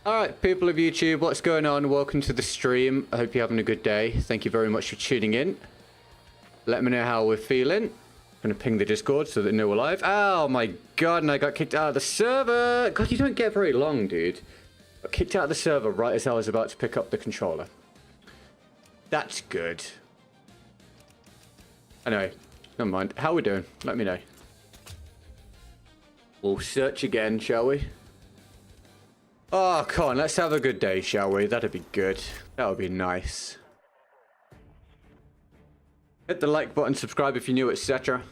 Alright, people of YouTube, what's going on? Welcome to the stream. I hope you're having a good day. Thank you very much for tuning in. Let me know how we're feeling. I'm going to ping the Discord so that they know we're live. Oh my god, and I got kicked out of the server. God, you don't get very long, dude. Got kicked out of the server right as I was about to pick up the controller. That's good. Anyway, never mind. How we doing? Let me know. We'll search again, shall we? Oh, come on, let's have a good day, shall we? That'd be good. That would be nice. Hit the like button, subscribe if you're new, etc.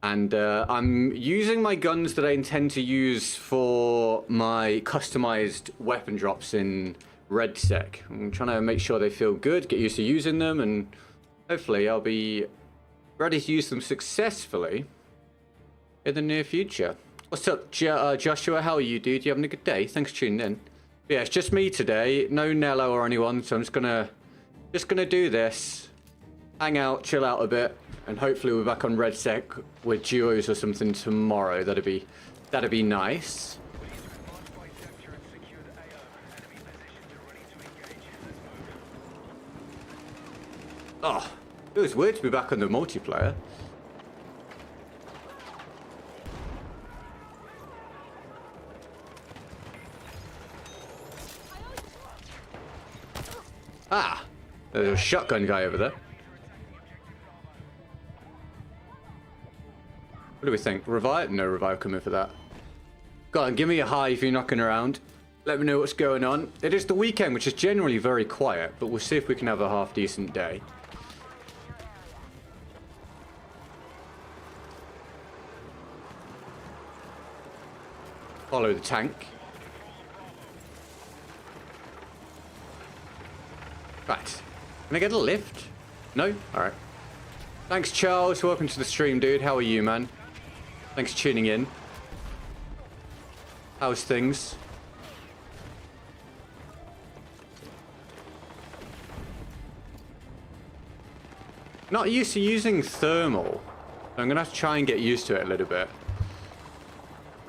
And I'm using my guns that I intend to use for my customized weapon drops in RedSec. I'm trying to make sure they feel good, get used to using them, and hopefully I'll be ready to use them successfully in the near future. What's up, Joshua? How are you, dude? You having a good day? Thanks for tuning in. But yeah, it's just me today. No Nello or anyone, so I'm just gonna do this, hang out, chill out a bit, and hopefully we're back on RedSec with duos or something tomorrow. That'd be nice. Oh, it was weird to be back on the multiplayer. Ah, there's a shotgun guy over there. What do we think? Revive? No revive coming for that. Go on, give me a hi if you're knocking around. Let me know what's going on. It is the weekend, which is generally very quiet, but we'll see if we can have a half decent day. Follow the tank. Right. Can I get a lift? No? Alright. Thanks, Charles. Welcome to the stream, dude. How are you, man? Thanks for tuning in. How's things? Not used to using thermal. So I'm going to have to try and get used to it a little bit.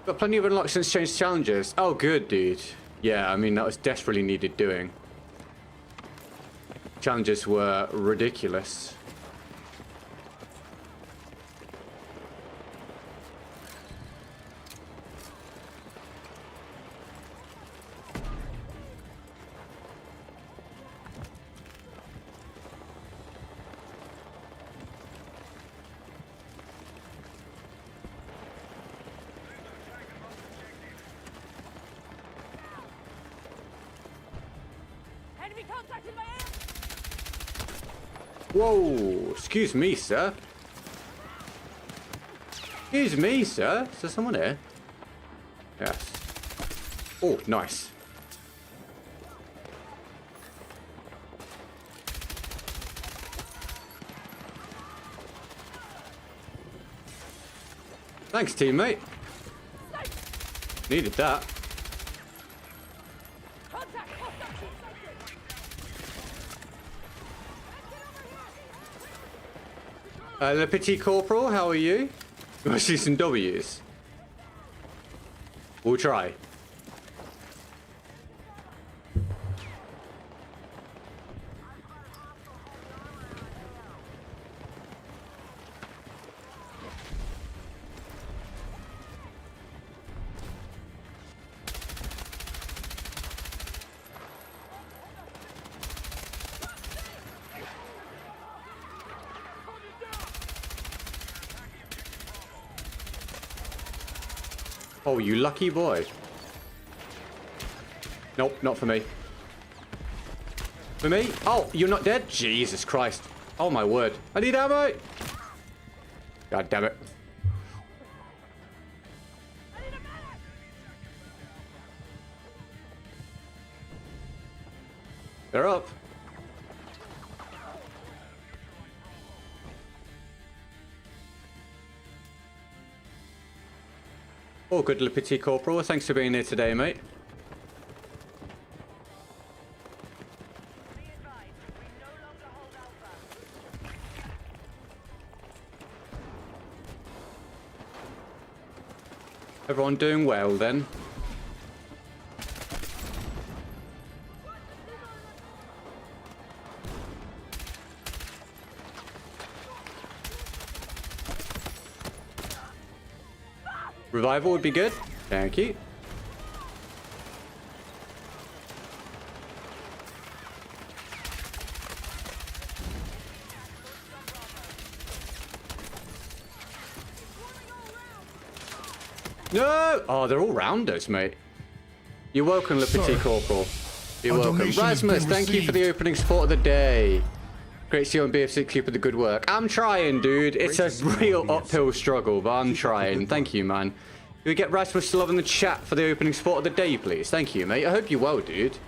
Got plenty of unlocks since changed challenges. Oh, good, dude. Yeah, I mean, that was desperately needed doing. Challenges were ridiculous. Enemy contact in my air! Whoa, excuse me, sir. Excuse me, sir. Is there someone here? Yes. Oh, nice. Thanks, teammate. Needed that. Le Petit Corporal, how are you? You want to see some W's? We'll try. Oh, you lucky boy. Nope, not for me. For me? Oh, you're not dead? Jesus Christ. Oh my word. I need ammo! God damn it. They're up. Oh, good, Le Petit Corporal. Thanks for being here today, mate. Everyone doing well then? Revival would be good. Thank you. No! Oh, they're all round us, mate. You're welcome, Le Petit Corporal. You're welcome. Rasmus, thank you for the opening support of the day. Great to see you on BFC. Keep up the good work. I'm trying, dude. It's a real uphill struggle, but I'm trying. Thank you, man. Can we get Rasmus to love in the chat for the opening support of the day, please? Thank you, mate. I hope you're well, dude.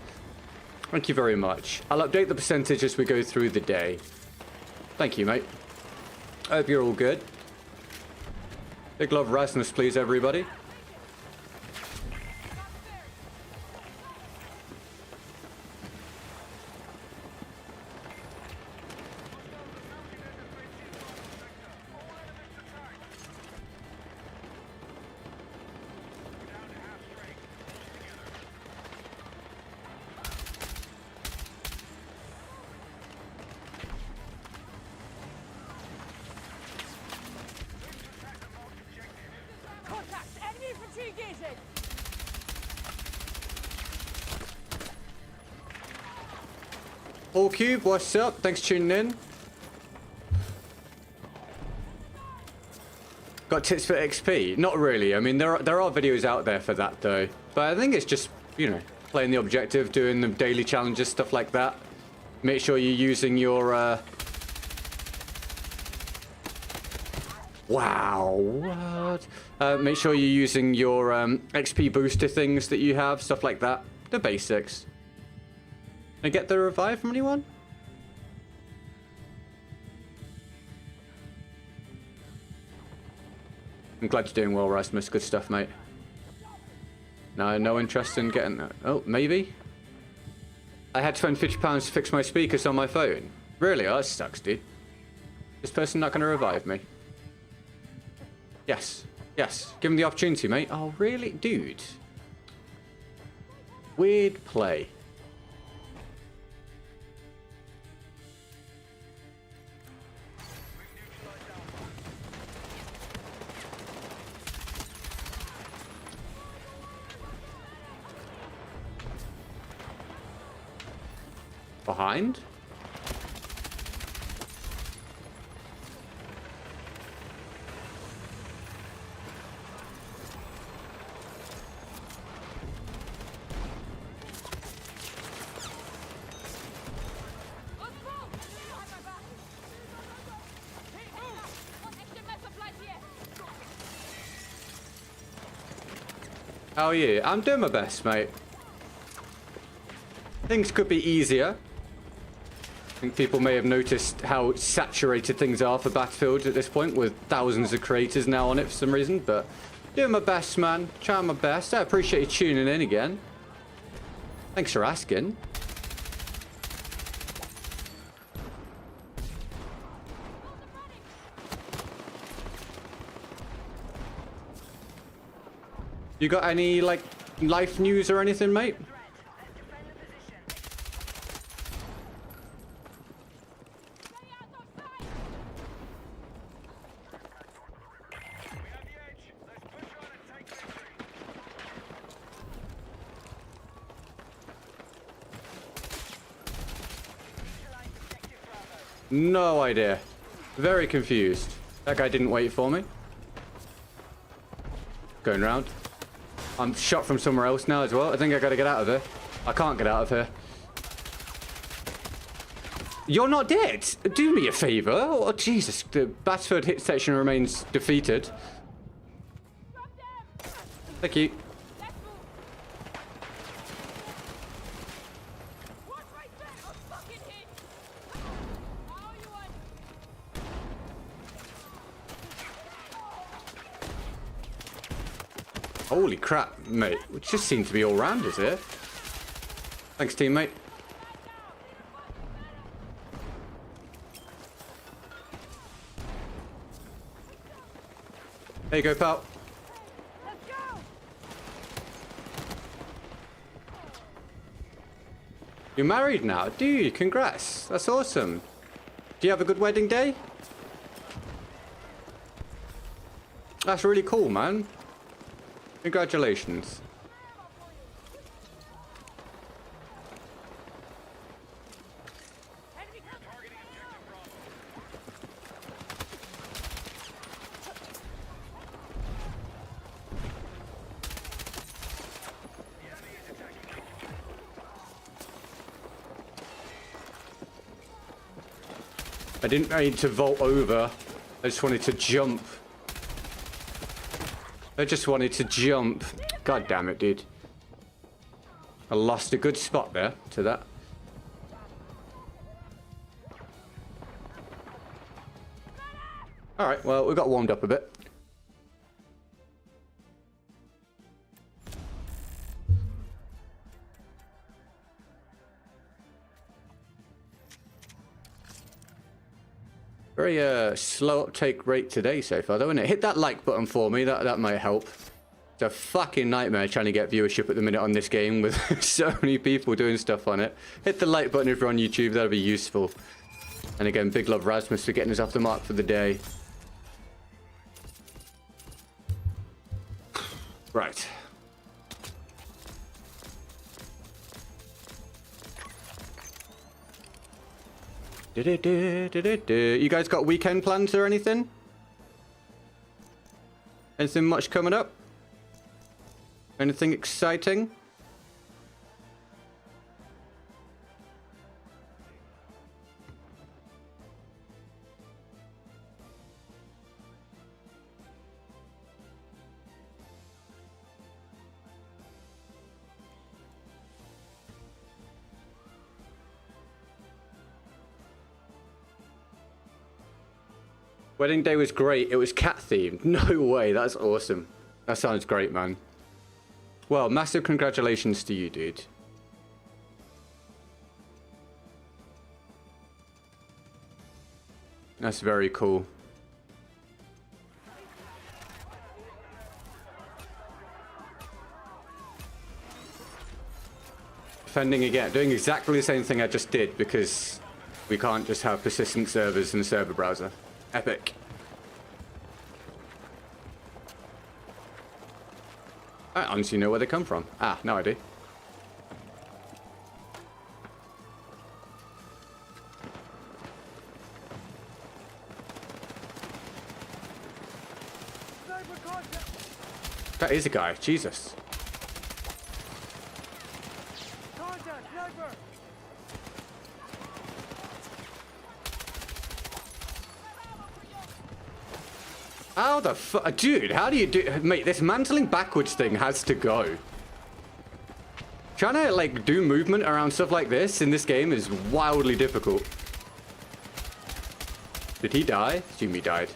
Thank you very much. I'll update the percentage as we go through the day. Thank you, mate. I hope you're all good. Big love, Rasmus, please, everybody. Contact! Enemy infantry engaging! All Cube, what's up? Thanks for tuning in. Got tips for XP? Not really. I mean, there are videos out there for that, though. But I think it's just, you know, playing the objective, doing the daily challenges, stuff like that. Make sure you're using your... Wow, what? Make sure you're using your XP booster things that you have, stuff like that. The basics. Can I get the revive from anyone? I'm glad you're doing well, Rasmus. Good stuff, mate. No interest in getting that. Oh, maybe? I had to spend £50 to fix my speakers on my phone. Really? Oh, that sucks, dude. This person not going to revive me. Yes. Yes. Give him the opportunity, mate. Oh, really? Dude. Weird play. Behind? How are you? I'm doing my best, mate. Things could be easier. I think people may have noticed how saturated things are for Battlefield at this point, with thousands of creators now on it for some reason, but doing my best, man. Trying my best. I appreciate you tuning in again. Thanks for asking. You got any, like, life news or anything, mate? No idea. Very confused. That guy didn't wait for me. Going round. I'm shot from somewhere else now as well. I think I gotta get out of here. I can't get out of here. You're not dead. Do me a favor. Oh, Jesus. The Battlefield hit section remains defeated. Thank you. Holy crap, mate. It just seems to be all rounders here. Thanks, teammate. There you go, pal. Let's go! You're married now? Dude, congrats. That's awesome. Do you have a good wedding day? That's really cool, man. Congratulations. I didn't need to vault over. I just wanted to jump. I just wanted to jump. God damn it, dude. I lost a good spot there to that. Alright, well, we got warmed up a bit. Very slow uptake rate today so far, though, isn't it? Hit that like button for me. That might help. It's a fucking nightmare trying to get viewership at the minute on this game with so many people doing stuff on it. Hit the like button if you're on YouTube. That'll be useful. And again, big love Rasmus for getting us off the mark for the day. Right. You guys got weekend plans or anything? Anything much coming up? Anything exciting? Wedding day was great. It was cat themed. No way. That's awesome. That sounds great, man. Well, massive congratulations to you, dude. That's very cool. Defending again. Doing exactly the same thing I just did because we can't just have persistent servers in the server browser. Epic. I honestly know where they come from. Ah, no idea. That is a guy. Jesus. How the fuck? Dude, how do you do... Mate, this mantling backwards thing has to go. Trying to, like, do movement around stuff like this in this game is wildly difficult. Did he die? Assume he died.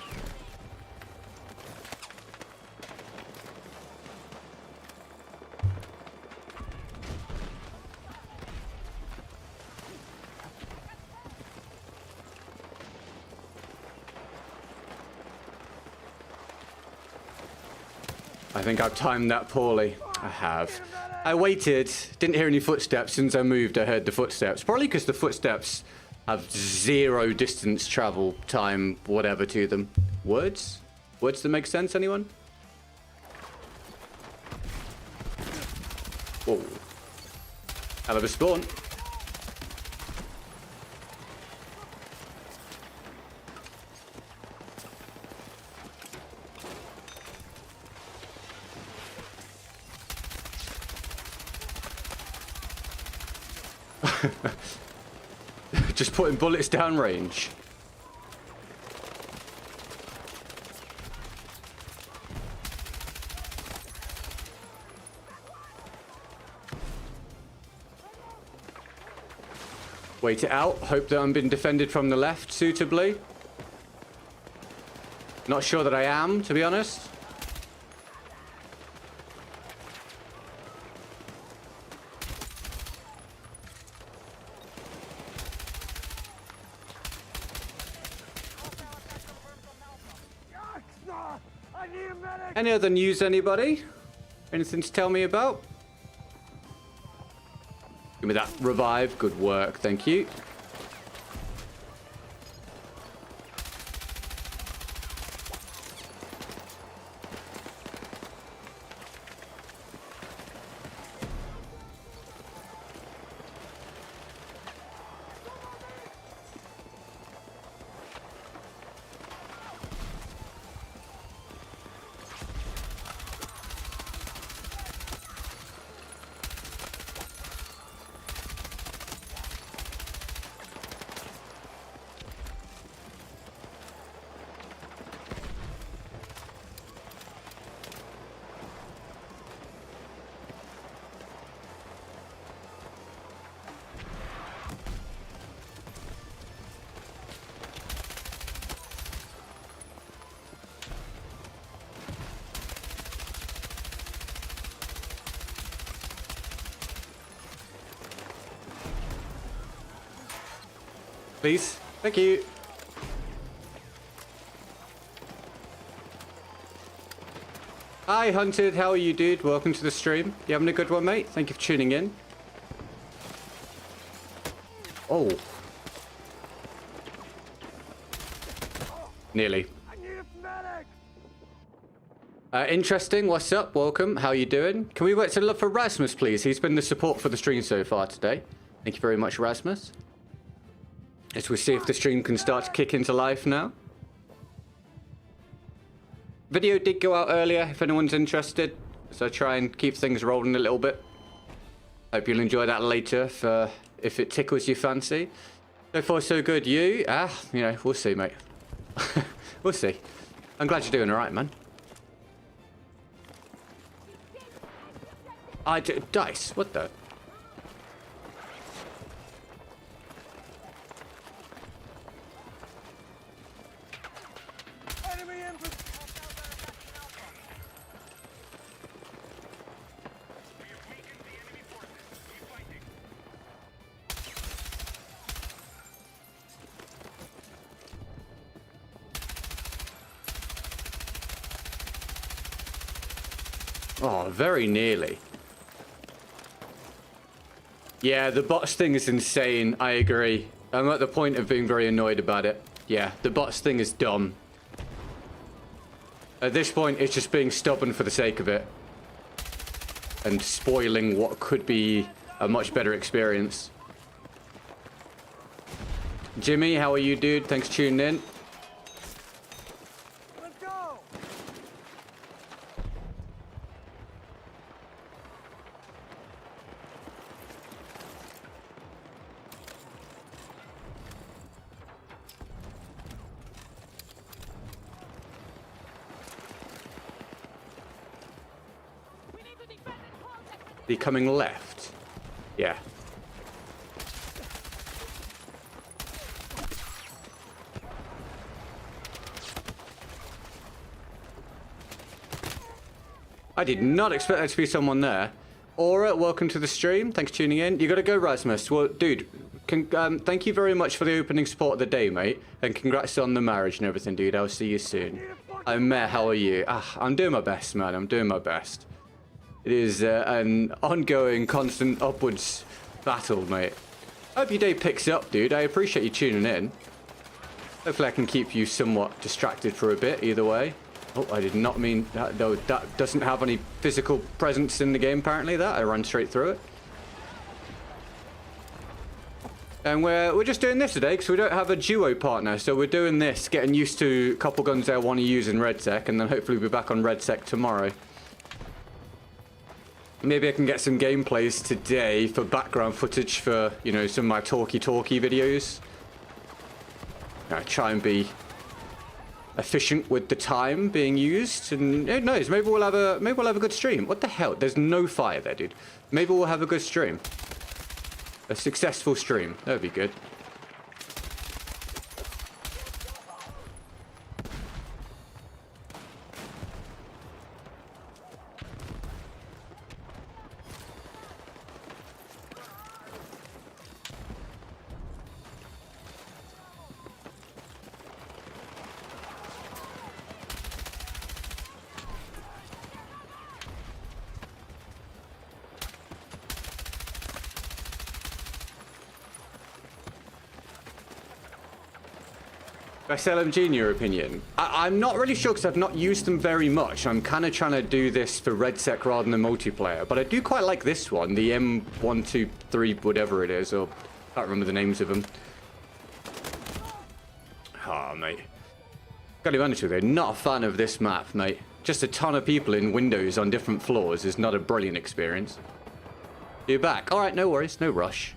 I think I've timed that poorly. I have. I waited, didn't hear any footsteps. Since I moved, I heard the footsteps. Probably because the footsteps have 0 distance travel time, whatever to them. Words? Words that make sense, anyone? Oh. Hell of a spawn. Just putting bullets down range. Wait it out. Hope that I'm being defended from the left suitably. Not sure that I am, to be honest. Any other news, anybody? Anything to tell me about? Give me that revive. Good work. Thank you. Please. Thank you. Hi, Hunted. How are you, dude? Welcome to the stream. You having a good one, mate? Thank you for tuning in. Oh. Nearly. Interesting. What's up? Welcome. How you doing? Can we wait to look for Rasmus, please? He's been the support for the stream so far today. Thank you very much, Rasmus. As we see if the stream can start to kick into life now. Video did go out earlier, if anyone's interested. So try and keep things rolling a little bit. Hope you'll enjoy that later if it tickles your fancy. So far, so good. You? You know, we'll see, mate. We'll see. I'm glad you're doing all right, man. Dice, what the? Oh, very nearly. Yeah, the bots thing is insane. I agree. I'm at the point of being very annoyed about it. Yeah, the bots thing is dumb. At this point, it's just being stubborn for the sake of it. And spoiling what could be a much better experience. Jimmy, how are you, dude? Thanks for tuning in. Let's go. We need to defend and contact with The coming left. Yeah. I did not expect there to be someone there. Aura, welcome to the stream. Thanks for tuning in. You gotta go, Rasmus. Well, dude, thank you very much for the opening support of the day, mate. And congrats on the marriage and everything, dude. I'll see you soon. I'm Matt, how are you? I'm doing my best, man. I'm doing my best. It is an ongoing, constant upwards battle, mate. Hope your day picks up, dude. I appreciate you tuning in. Hopefully I can keep you somewhat distracted for a bit, either way. Oh, I did not mean that. No, that doesn't have any physical presence in the game, apparently, that. I ran straight through it. And we're just doing this today because we don't have a duo partner. So we're doing this, getting used to a couple guns I want to use in RedSec, and then hopefully we'll be back on RedSec tomorrow. Maybe I can get some gameplays today for background footage for, you know, some of my talky videos. Try and be efficient with the time being used, and who knows, maybe we'll have a good stream. What the hell? There's no fire there, dude. Maybe we'll have a good stream. A successful stream. That would be good. Best LMG in your opinion? I'm not really sure because I've not used them very much. I'm kind of trying to do this for RedSec rather than multiplayer. But I do quite like this one, the M123 whatever it is, or I can't remember the names of them. Oh, mate. Gotta be honest with you, not a fan of this map, mate. Just a ton of people in windows on different floors is not a brilliant experience. You're back. All right, no worries, no rush.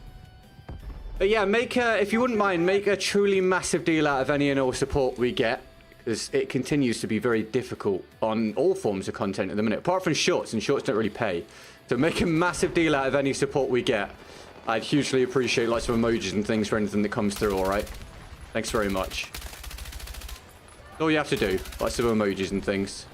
But yeah, if you wouldn't mind, make a truly massive deal out of any and all support we get, because it continues to be very difficult on all forms of content at the minute, apart from shorts, and shorts don't really pay. So make a massive deal out of any support we get. I'd hugely appreciate lots of emojis and things for anything that comes through, all right? Thanks very much. That's all you have to do, lots of emojis and things.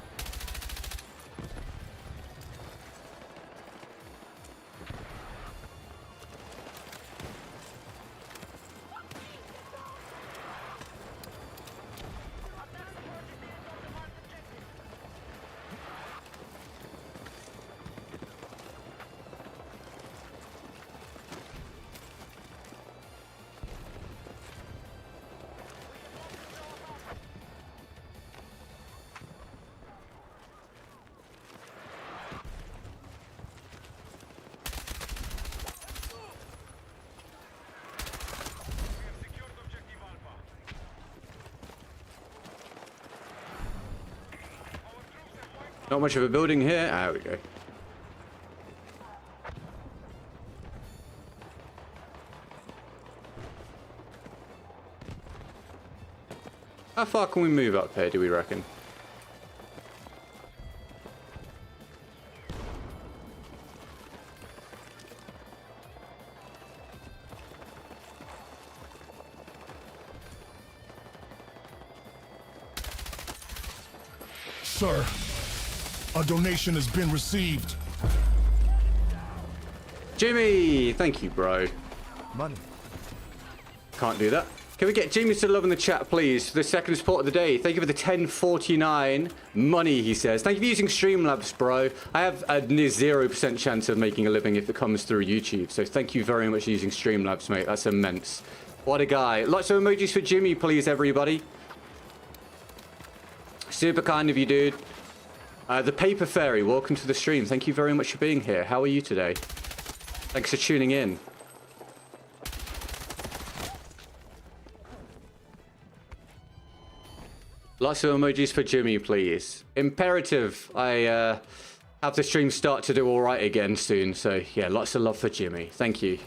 Not much of a building here. Ah, there we go. How far can we move up here, do we reckon? Sir, a donation has been received. Jimmy! Thank you, bro. Money. Can't do that. Can we get Jimmy to love in the chat, please, for the second support of the day? Thank you for the 1049 money, he says. Thank you for using Streamlabs, bro. I have a near 0% chance of making a living if it comes through YouTube. So thank you very much for using Streamlabs, mate. That's immense. What a guy. Lots of emojis for Jimmy, please, everybody. Super kind of you, dude. The Paper Fairy, welcome to the stream. Thank you very much for being here. How are you today? Thanks for tuning in. Lots of emojis for Jimmy, please. Imperative. I have the stream start to do all right again soon. So, yeah, lots of love for Jimmy. Thank you.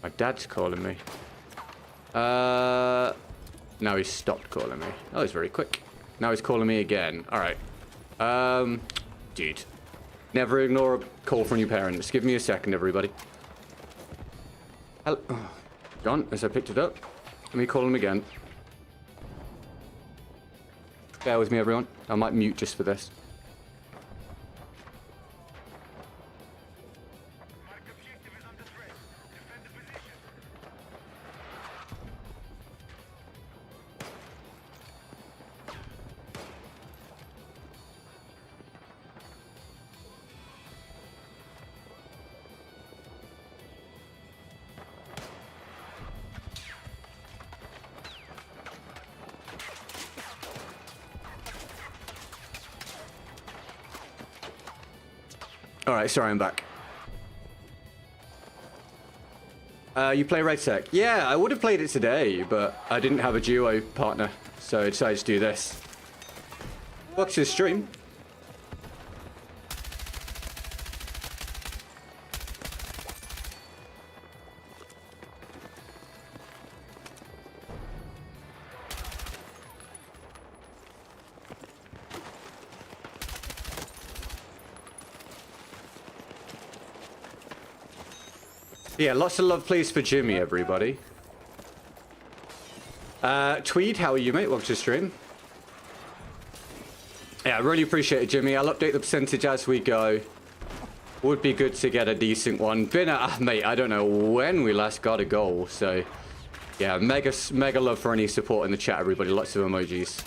My dad's calling me. Now he's stopped calling me. Oh, he's very quick. Now he's calling me again. All right. Dude. Never ignore a call from your parents. Give me a second, everybody. Hello. Oh, gone as I picked it up. Let me call him again. Bear with me, everyone. I might mute just for this. Alright, sorry, I'm back. You play RedSec? Yeah, I would have played it today, but I didn't have a duo partner, so I decided to do this. Welcome to the stream. Yeah, lots of love, please, for Jimmy, everybody. Tweed, how are you, mate? Welcome to the stream. Yeah, I really appreciate it, Jimmy. I'll update the percentage as we go. Would be good to get a decent one. Mate, I don't know when we last got a goal, so... Yeah, mega love for any support in the chat, everybody. Lots of emojis.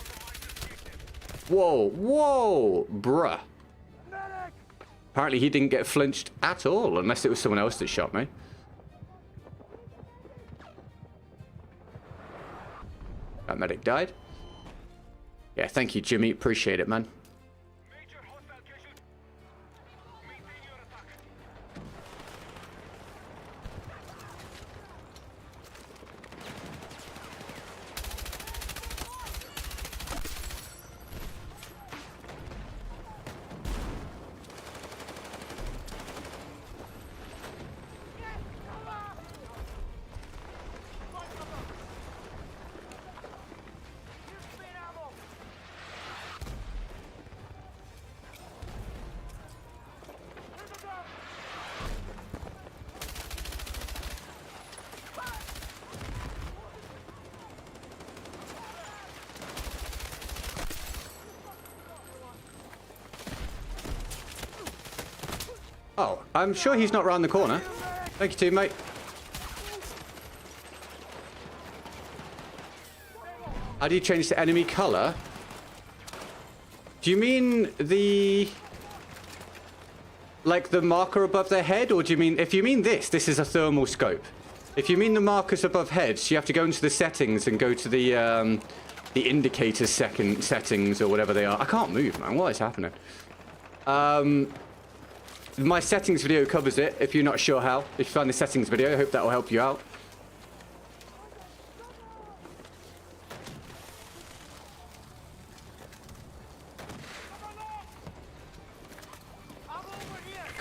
Whoa, whoa, bruh. Apparently he didn't get flinched at all, unless it was someone else that shot me. That medic died. Yeah, thank you, Jimmy. Appreciate it, man. Oh, I'm sure he's not round the corner. Thank you, teammate. How do you change the enemy color? Do you mean the... like the marker above their head? Or do you mean... if you mean this is a thermal scope. If you mean the markers above heads, you have to go into the settings and go to the indicator settings or whatever they are. I can't move, man. What is happening? My settings video covers it, if you're not sure how. If you find the settings video, I hope that will help you out.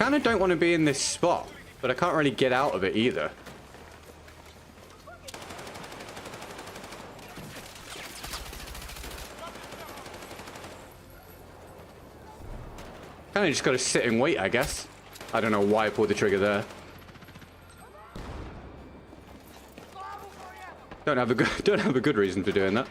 kind of don't want to be in this spot, but I can't really get out of it either. Kind of just got to sit and wait, I guess. I don't know why I pulled the trigger there. Don't have a good reason for doing that.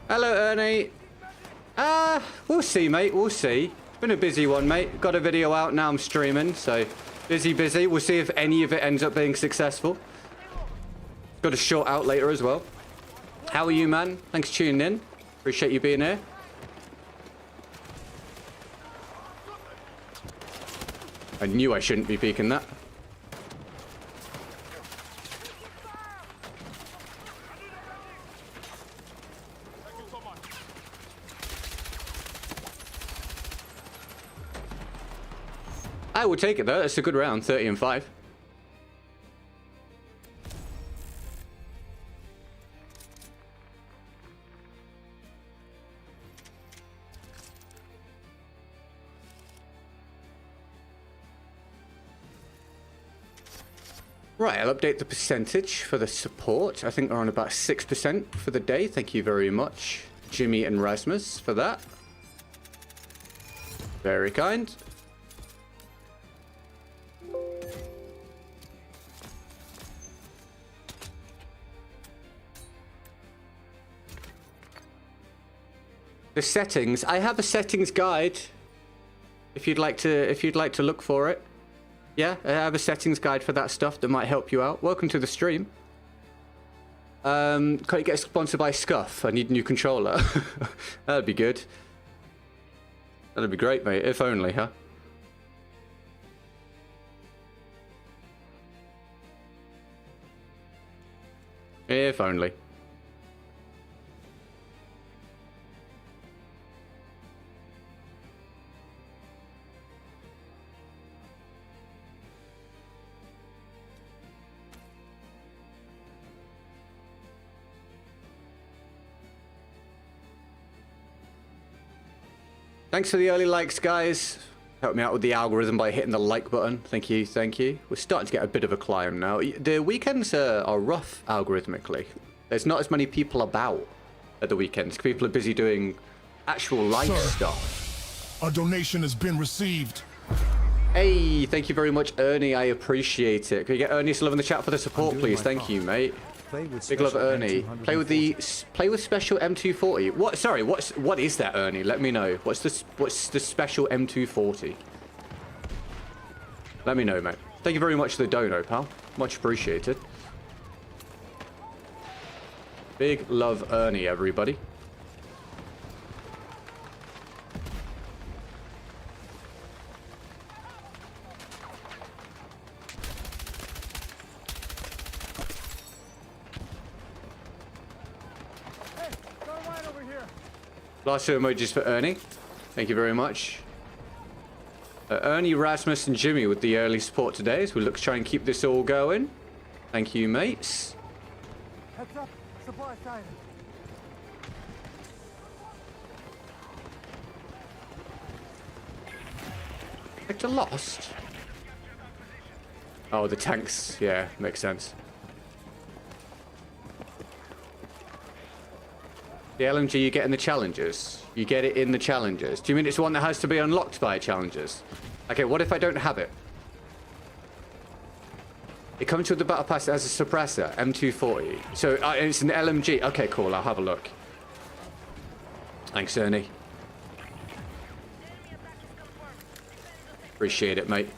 Hello, Ernie. We'll see, mate. We'll see. Been a busy one, mate. Got a video out, now I'm streaming, so busy. We'll see if any of it ends up being successful. Got a short out later as well. How are you, man? Thanks for tuning in. Appreciate you being here. I knew I shouldn't be peeking that. I will take it though. That's a good round. 30 and 5. Right, I'll update the percentage for the support. I think we're on about 6% for the day. Thank you very much, Jimmy and Rasmus, for that. Very kind. The settings. I have a settings guide. If you'd like to look for it. Yeah, I have a settings guide for that stuff that might help you out. Welcome to the stream. Can't you get sponsored by Scuff? I need a new controller. That'd be good. That'd be great, mate. If only, huh? If only. Thanks for the early likes, guys. Help me out with the algorithm by hitting the like button. Thank you, thank you. We're starting to get a bit of a climb now. The weekends are rough algorithmically. There's not as many people about at the weekends. People are busy doing actual life stuff. A donation has been received. Hey, thank you very much, Ernie. I appreciate it. Can you get Ernie to love in the chat for the support, please? Thank you, mate. Big love, Ernie. Play with special M240. What? Sorry, what is that, Ernie? Let me know. What's the special M240? Let me know, mate. Thank you very much for the dono, pal. Much appreciated. Big love, Ernie, everybody. Last two emojis for Ernie. Thank you very much. Ernie, Rasmus, and Jimmy with the early support today as we look to try and keep this all going. Thank you, mates. Heads up, supply side. Sector lost. Oh, the tanks. Yeah, makes sense. The LMG you get in the challenges. You get it in the challenges. Do you mean it's one that has to be unlocked by challenges? Okay, what if I don't have it? It comes with the battle pass as a suppressor, M240. So it's an LMG. Okay, cool. I'll have a look. Thanks, Ernie. Appreciate it, mate.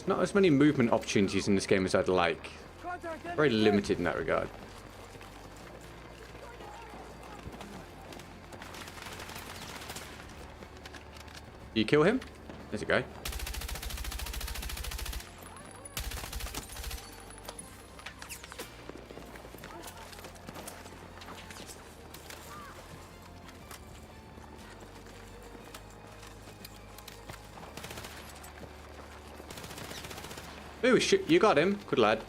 not as many movement opportunities in this game as I'd like. Contact Very enemy limited in that regard. Do you kill him? There's a guy. Ooh, shit, you got him. Good lad.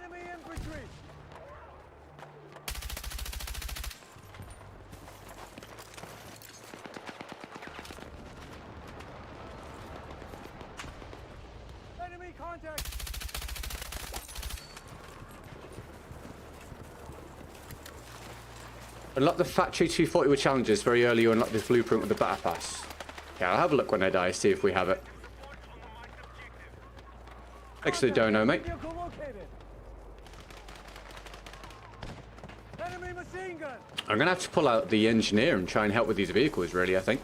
Enemy infantry! Enemy contact! Unlock the Factory 240 with challenges. Very early you unlock this blueprint with the Battle Pass. Yeah, I'll have a look when I die, see if we have it. Thanks for the dono, mate. Vehicle located. Enemy machine gun! I'm gonna have to pull out the engineer and try and help with these vehicles, really, I think.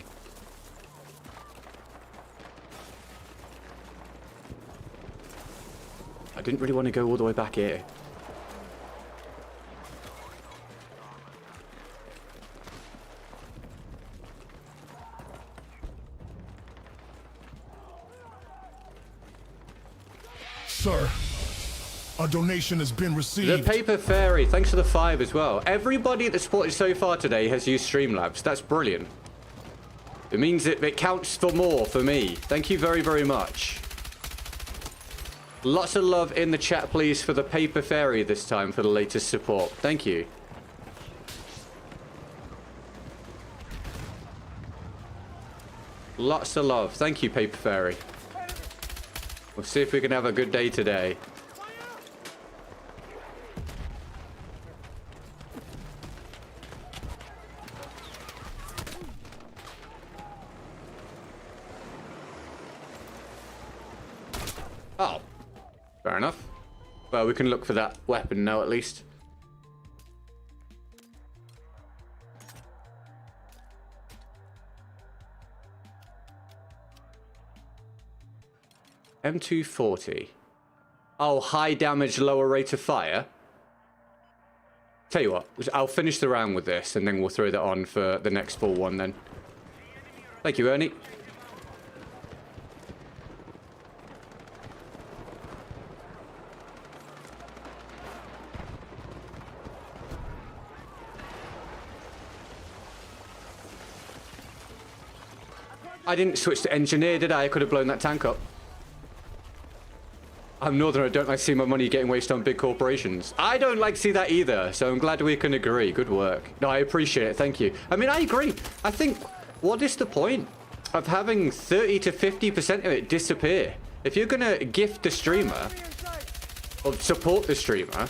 I didn't really want to go all the way back here. Sir, a donation has been The received. Paper Fairy, thanks for the 5 as well. Everybody that's supported so far today has used Streamlabs. That's brilliant. It means it counts for more for me. Thank you very, very much. Lots of love in the chat, please, for the Paper Fairy this time for the latest support. Thank you. Lots of love. Thank you, Paper Fairy. We'll see if we can have a good day today. Oh, fair enough. Well, we can look for that weapon now, at least. M240. Oh, high damage, lower rate of fire. Tell you what, I'll finish the round with this, and then we'll throw that on for the next full one then. Thank you, Ernie. I didn't switch to engineer, did I? I could have blown that tank up. I'm Northern, I don't like to see my money getting wasted on big corporations. I don't like to see that either, so I'm glad we can agree. Good work. No, I appreciate it, thank you. I mean, I agree. I think, what is the point of having 30 to 50% of it disappear? If you're gonna gift the streamer, or support the streamer,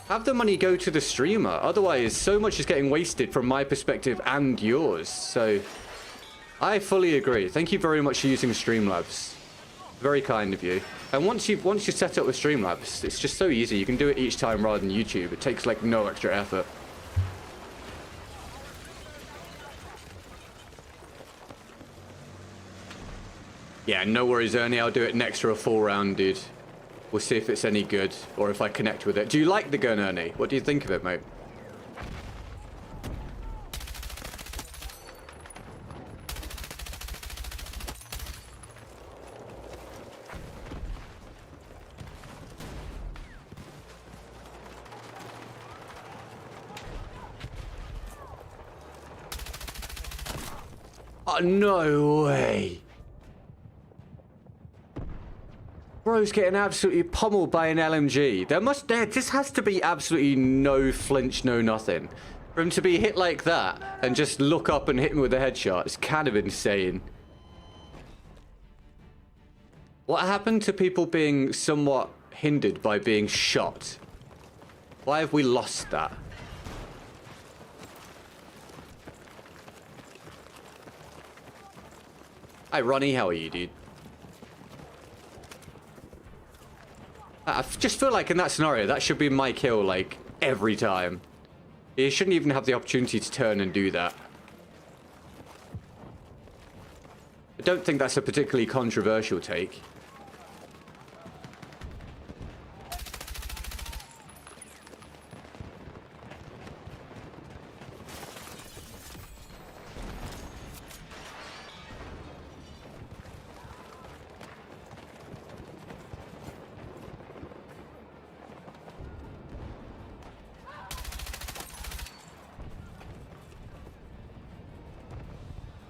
have the money go to the streamer. Otherwise, so much is getting wasted from my perspective and yours. So, I fully agree. Thank you very much for using Streamlabs. Very kind of you. And once you set up with Streamlabs, it's just so easy. You can do it each time rather than YouTube. It takes like no extra effort. Yeah, no worries, Ernie. I'll do it next for a full round, dude. We'll see if it's any good or if I connect with it. Do you like the gun, Ernie? What do you think of it, mate? Oh, no way. Bro's getting absolutely pummeled by an LMG. This has to be absolutely no flinch, no nothing. For him to be hit like that and just look up and hit me with a headshot, it's kind of insane. What happened to people being somewhat hindered by being shot? Why have we lost that? Hi, Ronnie. How are you, dude? I just feel like in that scenario, that should be my kill, like, every time. You shouldn't even have the opportunity to turn and do that. I don't think that's a particularly controversial take.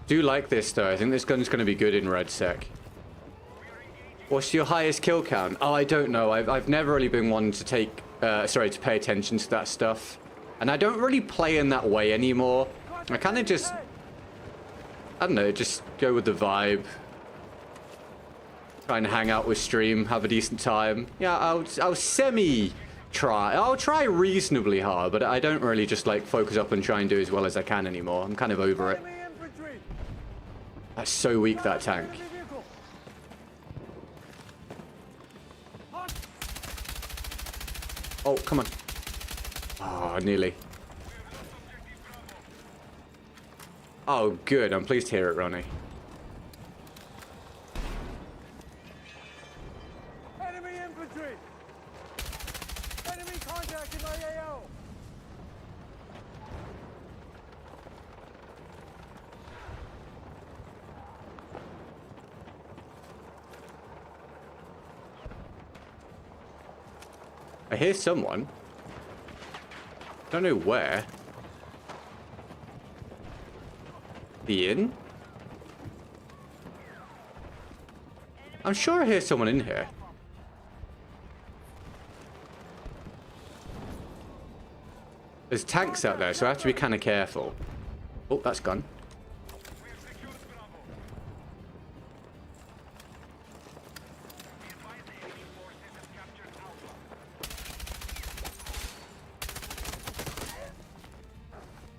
Do like this though. I think this gun's going to be good in RedSec. What's your highest kill count? Oh, I don't know. I've never really been one to take, to pay attention to that stuff. And I don't really play in that way anymore. I kind of just, I don't know, just go with the vibe. Try and hang out with stream, have a decent time. Yeah, I'll I'll try reasonably hard, but I don't really just like focus up and try and do as well as I can anymore. I'm kind of over it. That's so weak, that tank. Oh, come on. Oh, nearly. Oh, good. I'm pleased to hear it, Ronnie. Enemy infantry! Enemy contact in my AO! I hear someone. Don't know where. The inn? I'm sure I hear someone in here. There's tanks out there, so I have to be kind of careful. Oh, that's gone.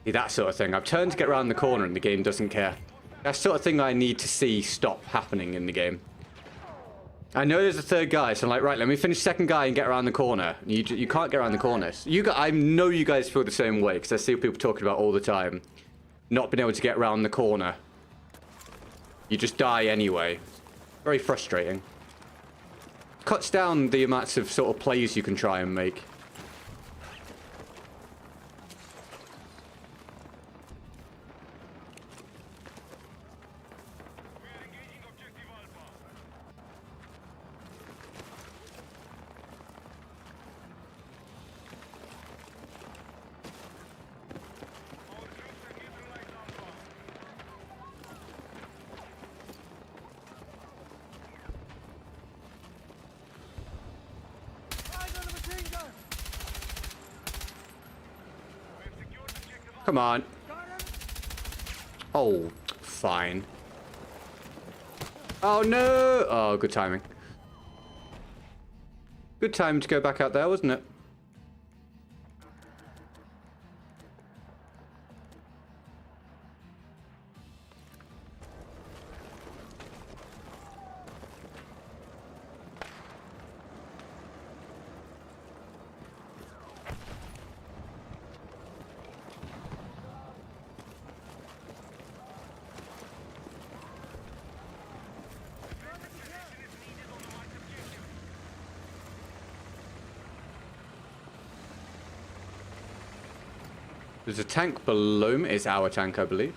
See, that sort of thing. I've turned to get around the corner and the game doesn't care. That's the sort of thing I need to see stop happening in the game. I know there's a third guy, so I'm like, right, let me finish second guy and get around the corner. You can't get around the corners. I know you guys feel the same way, because I see people talking about all the time. Not being able to get around the corner. You just die anyway. Very frustrating. Cuts down the amounts of sort of plays you can try and make. Come on. Oh, fine. Oh, no. Oh, good timing. Good time to go back out there, wasn't it? There's a tank below me. It's our tank, I believe.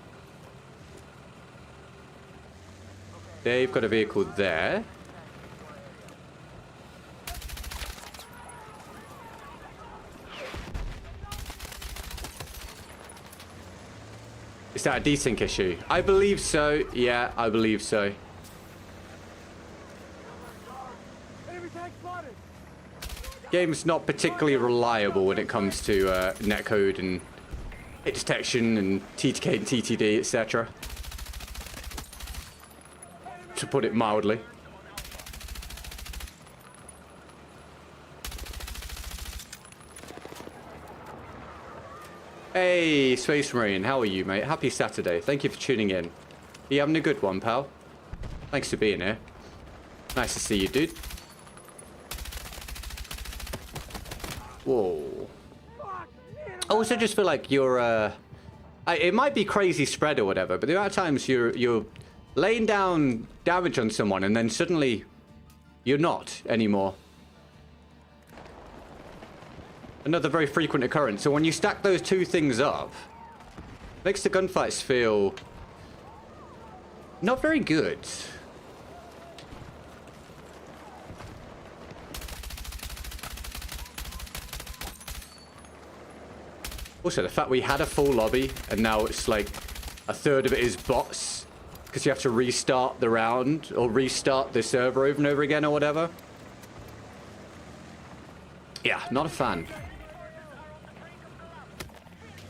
They've got a vehicle there. Is that a desync issue? I believe so. Yeah, I believe so. Enemy tank spotted! Game's not particularly reliable when it comes to netcode and hit detection and TTK and TTD, etc. To put it mildly. Hey, Space Marine, how are you, mate? Happy Saturday. Thank you for tuning in. You having a good one, pal? Thanks for being here. Nice to see you, dude. Whoa. I also just feel like you're, it might be crazy spread or whatever, but the amount of times you're laying down damage on someone and then suddenly you're not anymore. Another very frequent occurrence. So when you stack those two things up, it makes the gunfights feel not very good. Also, the fact we had a full lobby and now it's like a third of it is bots because you have to restart the round or restart the server over and over again or whatever. Yeah, not a fan.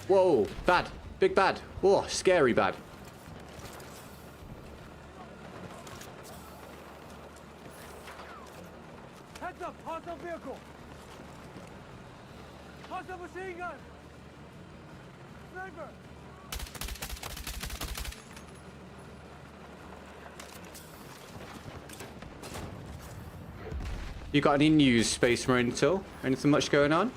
Whoa, bad. Big bad. Whoa, scary bad. Heads up, hostile vehicle. Hostile machine gun. Sniper. You got any news, Space Marine, at all? Anything much going on?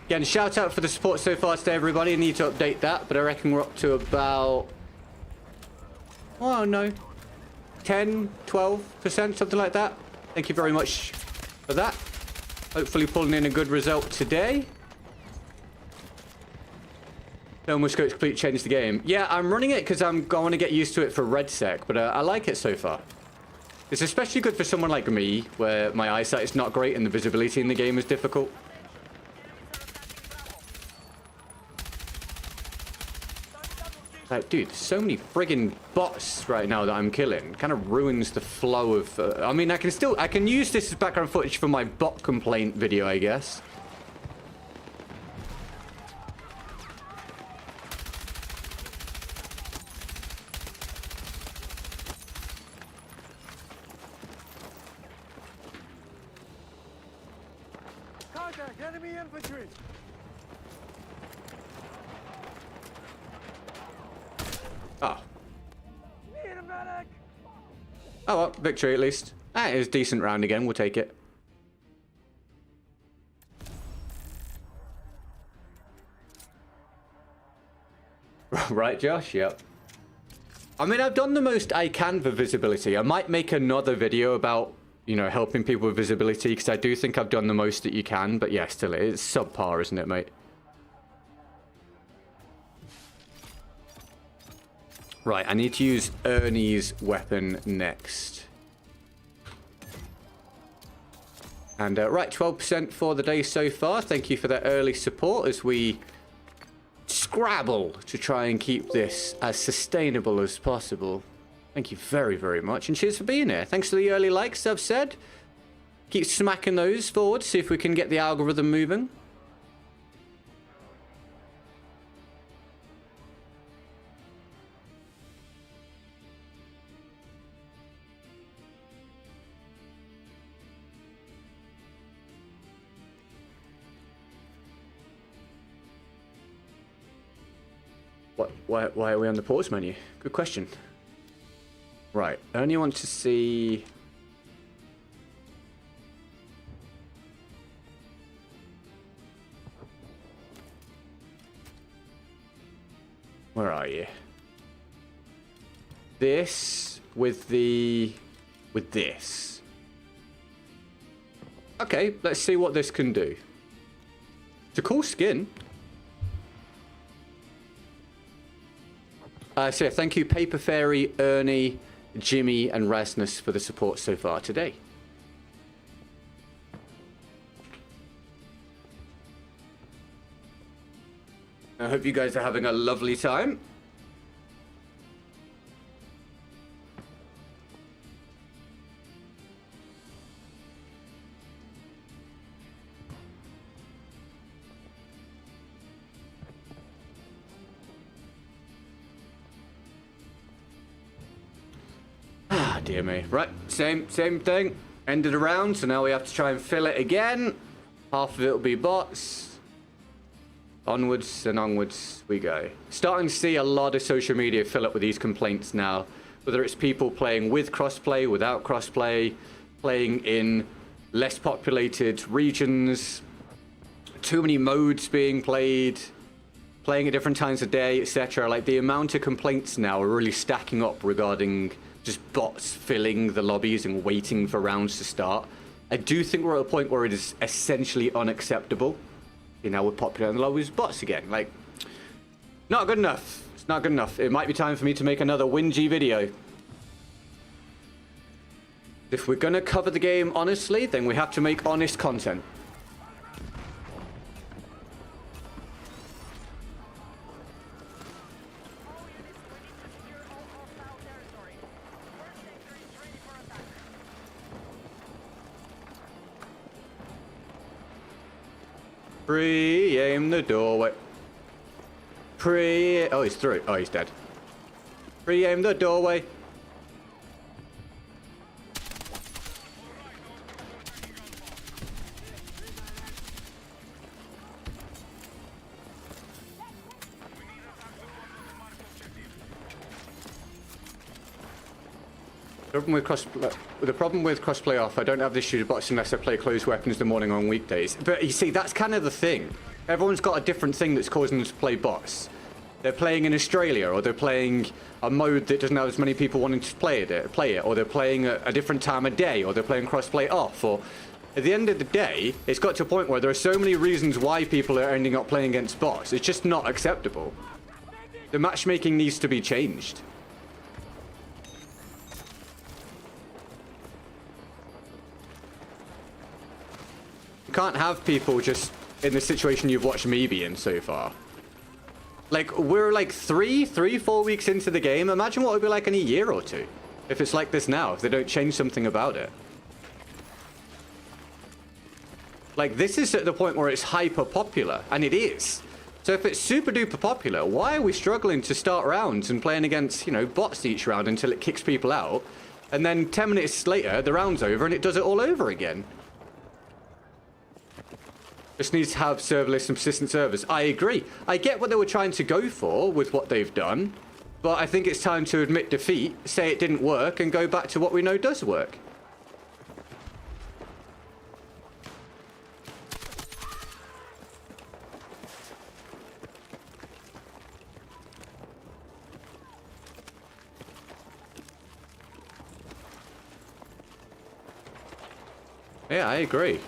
Again, shout out for the support so far today, everybody. I need to update that, but I reckon we're up to about... oh, no. 10, 12%, something like that. Thank you very much for that. Hopefully pulling in a good result today. No more scope to complete change the game. Yeah, I'm running it because I'm going to get used to it for RedSec, but I like it so far. It's especially good for someone like me, where my eyesight is not great and the visibility in the game is difficult. Like, dude, there's so many friggin' bots right now that I'm killing. Kind of ruins the flow of... I mean, I can use this as background footage for my bot complaint video, I guess. Contact, enemy infantry. Oh. Need a medic. Oh, well, victory at least. That is a decent round again. We'll take it. Right, Josh? Yep. I mean, I've done the most I can for visibility. I might make another video about, you know, helping people with visibility, because I do think I've done the most that you can. But yeah, still, it's subpar, isn't it, mate? Right, I need to use Ernie's weapon next. And right, 12% for the day so far. Thank you for that early support as we scrabble to try and keep this as sustainable as possible. Thank you very, very much. And cheers for being here. Thanks for the early likes, I've said. Keep smacking those forward, see if we can get the algorithm moving. Why are we on the pause menu? Good question. Right, I only want to see... where are you? This with this. Okay, let's see what this can do. It's a cool skin. So yeah, thank you, Paper Fairy, Ernie, Jimmy, and Rasmus for the support so far today. I hope you guys are having a lovely time. Dear me. Right, same thing. Ended a round, so now we have to try and fill it again. Half of it will be bots. Onwards and onwards we go. Starting to see a lot of social media fill up with these complaints now. Whether it's people playing with crossplay, without crossplay, playing in less populated regions, too many modes being played, playing at different times of day, etc. Like, the amount of complaints now are really stacking up regarding just bots filling the lobbies and waiting for rounds to start. I do think we're at a point where it is essentially unacceptable. You know, we're populating the lobbies with bots again. Like, not good enough. It's not good enough. It might be time for me to make another whingy video. If we're gonna cover the game honestly, then we have to make honest content. Pre-aim the doorway. Oh, he's through. Oh, he's dead. Pre-aim the doorway. The problem with crossplay off, I don't have this shooter bots unless I play closed weapons in the morning on weekdays. But you see, that's kind of the thing. Everyone's got a different thing that's causing them to play bots. They're playing in Australia, or they're playing a mode that doesn't have as many people wanting to play it, or they're playing a different time of day, or they're playing crossplay off, or at the end of the day, it's got to a point where there are so many reasons why people are ending up playing against bots. It's just not acceptable. The matchmaking needs to be changed. Can't have people just in the situation you've watched me be in so far. Like, we're like 4 weeks into the game. Imagine what it would be like in a year or two if it's like this now, if they don't change something about it. Like, this is at the point where it's hyper popular, and it is. So if it's super duper popular, why are we struggling to start rounds and playing against, you know, bots each round until it kicks people out, and then 10 minutes later the round's over and it does it all over again? Just needs to have serverless and persistent servers. I agree. I get what they were trying to go for with what they've done, but I think it's time to admit defeat, say it didn't work, and go back to what we know does work. Yeah, I agree.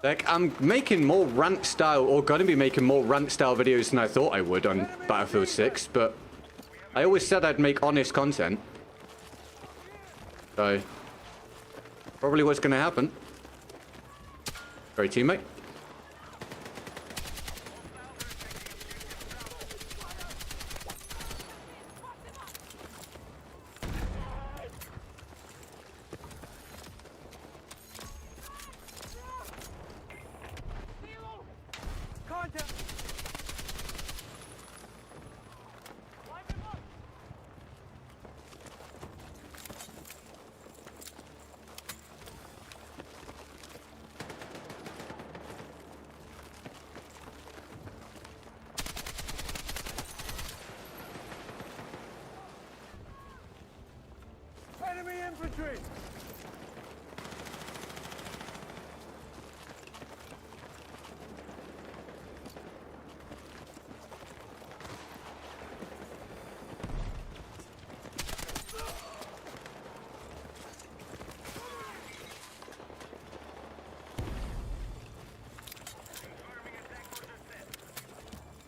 Like, I'm making more rant style, or gonna be making more rant style videos than I thought I would on Battlefield 6, but I always said I'd make honest content. So, probably what's gonna happen. Great teammate. Contact! Enemy infantry!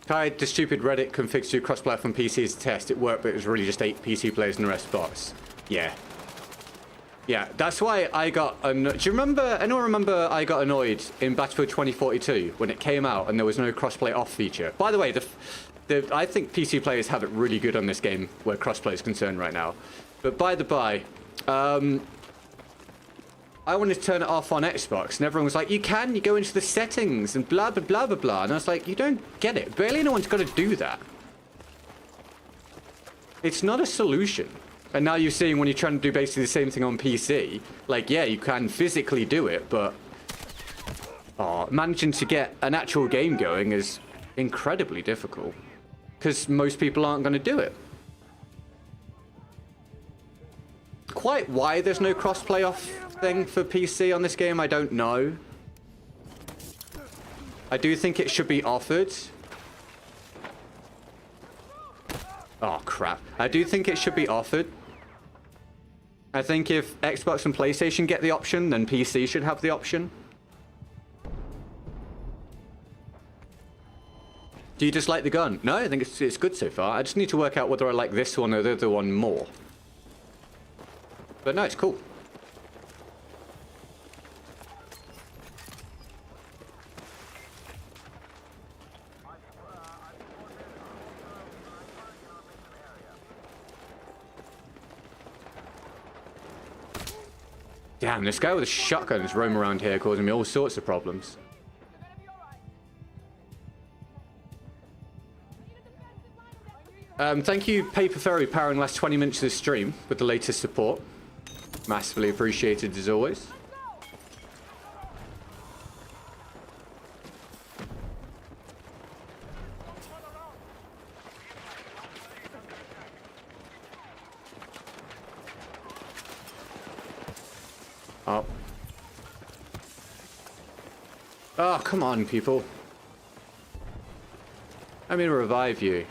Tried the stupid Reddit config to cross-platform PCs test. It worked, but it was really just 8 PC players and the rest bots. Yeah. Yeah, that's why I got... Do you remember... Anyone remember I got annoyed in Battlefield 2042 when it came out and there was no crossplay off feature? By the way, I think PC players have it really good on this game where crossplay is concerned right now. But by the by, I wanted to turn it off on Xbox, and everyone was like, you go into the settings, and blah, blah, blah, blah, blah. And I was like, you don't get it. Barely anyone's got to do that. It's not a solution. And now you're seeing when you're trying to do basically the same thing on PC, like, yeah, you can physically do it, but managing to get an actual game going is incredibly difficult because most people aren't going to do it. Quite why there's no cross-play off thing for PC on this game, I don't know. I do think it should be offered. Oh, crap. I do think it should be offered. I think if Xbox and PlayStation get the option, then PC should have the option. Do you dislike the gun? No, I think it's good so far. I just need to work out whether I like this one or the other one more. But no, it's cool. Damn, this guy with a shotgun is roaming around here causing me all sorts of problems. Thank you, Paper Ferry, powering the last 20 minutes of the stream with the latest support. Massively appreciated as always. Oh. Oh, come on, people. I'm gonna revive you.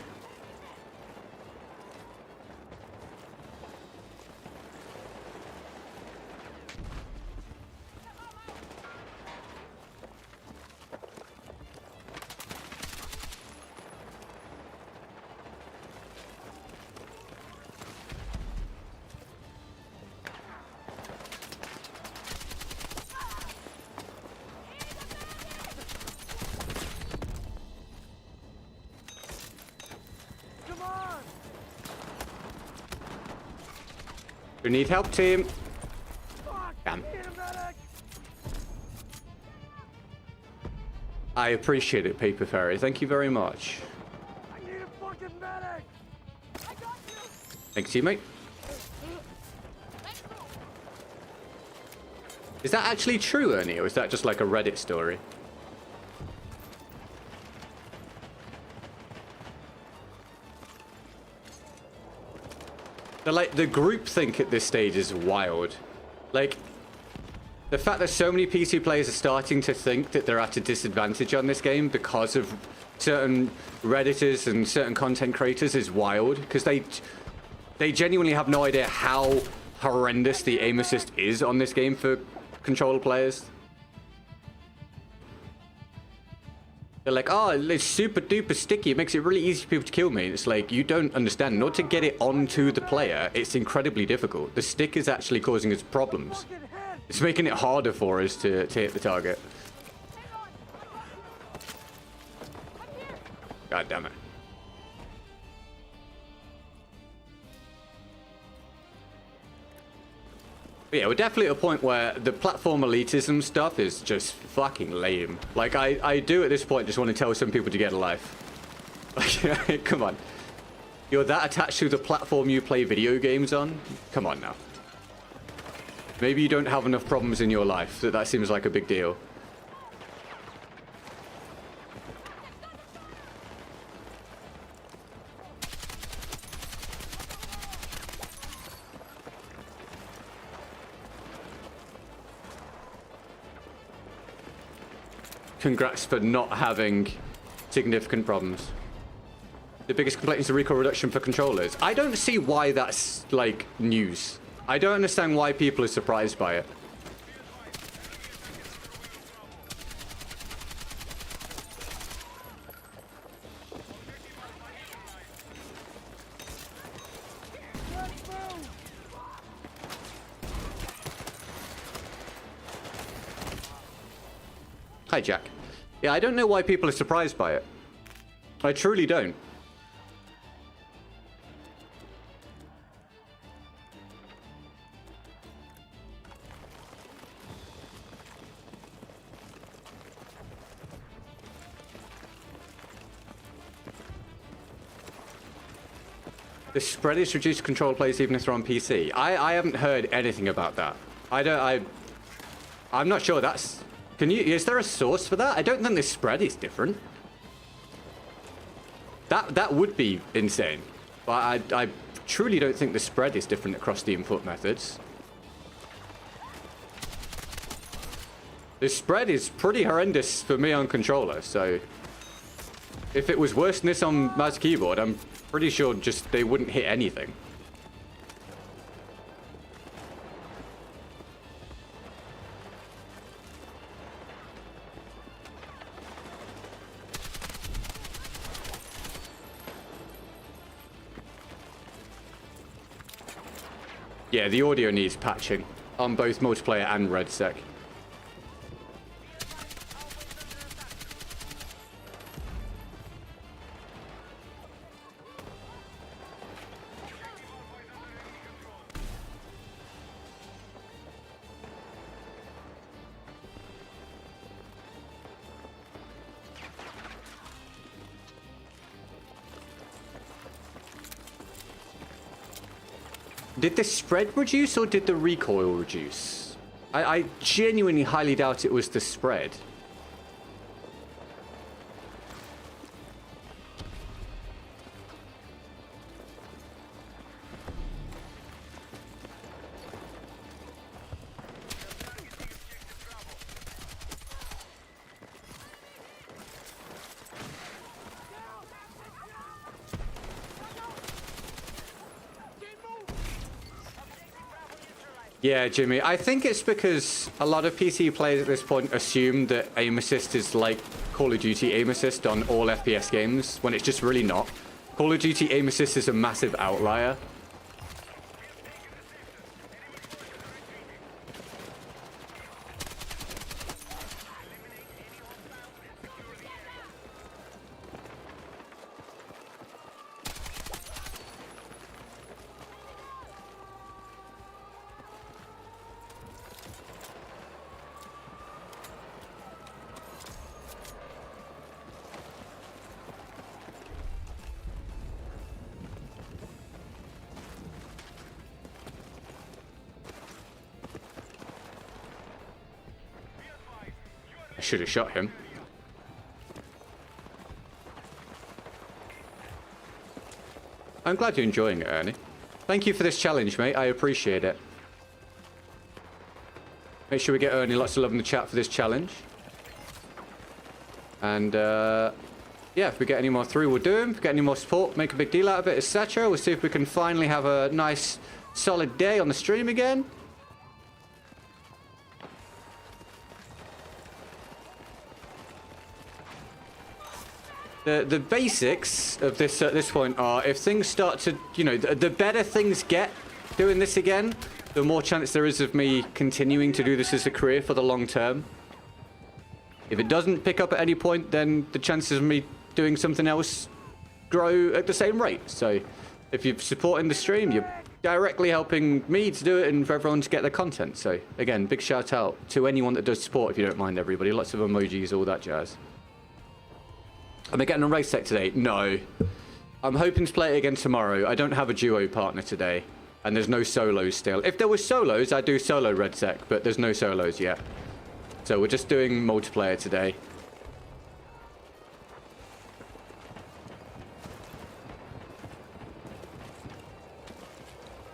We need help, team. Damn. I appreciate it, Paper Fairy. Thank you very much. I need a fucking medic. Thanks, teammate. Is that actually true, Ernie, or is that just like a Reddit story? The groupthink at this stage is wild. Like, the fact that so many PC players are starting to think that they're at a disadvantage on this game because of certain Redditors and certain content creators is wild. Because they genuinely have no idea how horrendous the aim assist is on this game for controller players. They're like, oh, it's super duper sticky. It makes it really easy for people to kill me. It's like, you don't understand. In order to get it onto the player, it's incredibly difficult. The stick is actually causing us problems. It's making it harder for us to hit the target. God damn it. But yeah, we're definitely at a point where the platform elitism stuff is just fucking lame. Like, I do at this point just want to tell some people to get a life. Like, come on. You're that attached to the platform you play video games on? Come on now. Maybe you don't have enough problems in your life that seems like a big deal. Congrats for not having significant problems. The biggest complaint is the recoil reduction for controllers. I don't see why that's, like, news. I don't understand why people are surprised by it. Hi, Jack. Yeah, I don't know why people are surprised by it. I truly don't. The spread is reduced to control players even if they're on PC. I haven't heard anything about that. I'm not sure that's... Is there a source for that? I don't think the spread is different. That would be insane. But I truly don't think the spread is different across the input methods. The spread is pretty horrendous for me on controller, so... If it was worse than this on mouse keyboard, I'm pretty sure just they wouldn't hit anything. Yeah, the audio needs patching on both multiplayer and RedSec. Did the spread reduce or did the recoil reduce? I genuinely highly doubt it was the spread. Yeah, Jimmy, I think it's because a lot of PC players at this point assume that aim assist is like Call of Duty aim assist on all FPS games, when it's just really not. Call of Duty aim assist is a massive outlier. Should have shot him. I'm glad you're enjoying it, Ernie. Thank you for this challenge, mate. I appreciate it. Make sure we get Ernie lots of love in the chat for this challenge. And, yeah, if we get any more through, we'll do them. If we get any more support, make a big deal out of it, etc. We'll see if we can finally have a nice, solid day on the stream again. The basics of this at this point are, if things start to, you know, the better things get doing this again, the more chance there is of me continuing to do this as a career for the long term. If it doesn't pick up at any point, then the chances of me doing something else grow at the same rate. So if you're supporting the stream, you're directly helping me to do it and for everyone to get the content. So again, big shout out to anyone that does support, if you don't mind, everybody. Lots of emojis, all that jazz. Am I getting a RedSec today? No. I'm hoping to play it again tomorrow. I don't have a duo partner today. And there's no solos still. If there was solos, I'd do solo RedSec, but there's no solos yet. So we're just doing multiplayer today.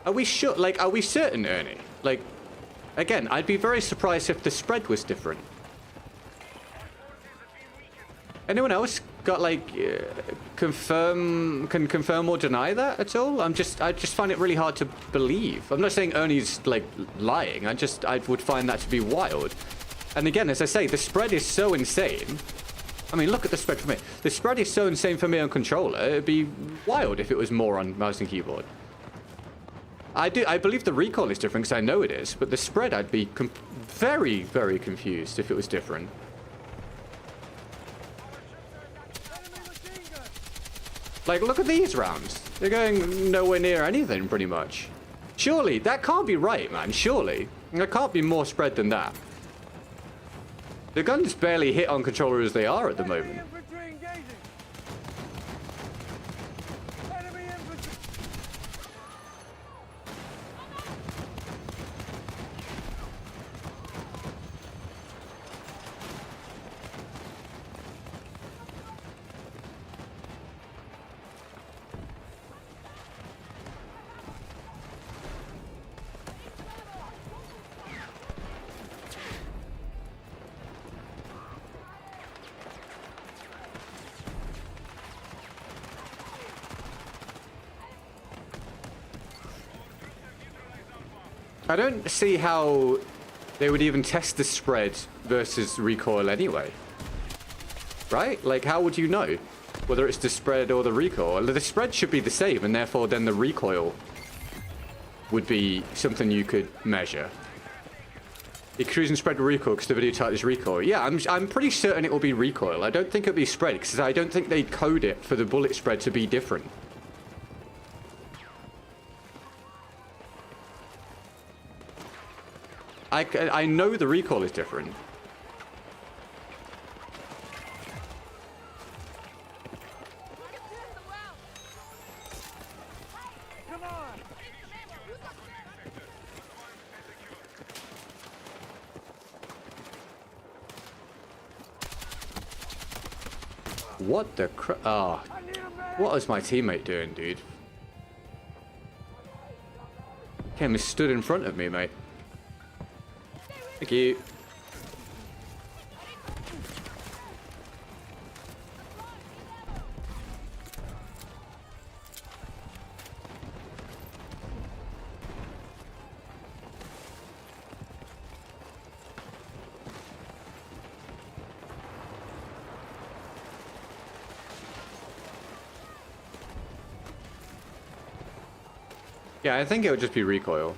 Are we sure? Like, are we certain, Ernie? Like, again, I'd be very surprised if the spread was different. Anyone else got like can confirm or deny that at all? I just find it really hard to believe. I'm not saying Ernie's like lying. I would find that to be wild. And again, as I say, the spread is so insane. I mean, look at the spread for me. The spread is so insane for me on controller. It'd be wild if it was more on mouse and keyboard. I believe the recoil is different because I know it is, but the spread I'd be very, very confused if it was different. Like, look at these rounds. They're going nowhere near anything, pretty much. Surely, that can't be right, man. Surely. There can't be more spread than that. The guns barely hit on controller as they are at the moment. I don't see how they would even test the spread versus recoil anyway. Right? Like, how would you know whether it's the spread or the recoil? The spread should be the same, and therefore then the recoil would be something you could measure. Cruising spread recoil because the video title is recoil. Yeah, I'm pretty certain it will be recoil. I don't think it'll be spread because I don't think they code it for the bullet spread to be different. I know the recoil is different. Come on! What the ah, I need a medic! what is my teammate doing, dude? Came and stood in front of me, mate. Thank you. Yeah, I think it would just be recoil.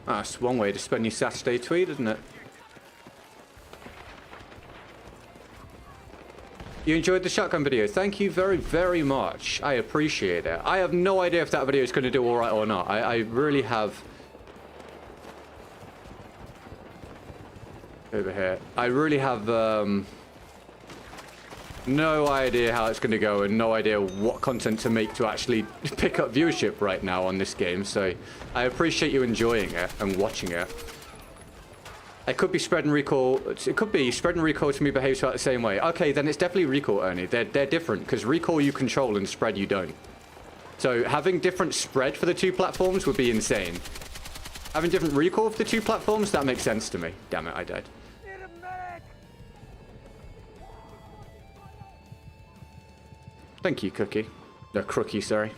That's one way to spend your Saturday tweet, isn't it? You enjoyed the shotgun video. Thank you very, very much. I appreciate it. I have no idea if that video is going to do all right or not. I really have... Over here. I really have no idea how it's going to go and no idea what content to make to actually pick up viewership right now on this game. So I appreciate you enjoying it and watching it. It could be spread and recoil. It could be spread and recoil to me behaves the same way. Okay, then it's definitely recoil only. They're different because recoil you control and spread you don't. So having different spread for the two platforms would be insane. Having different recoil for the two platforms, that makes sense to me. Damn it, I died. Need a medic! Thank you, Cookie. No, Crookie, sorry.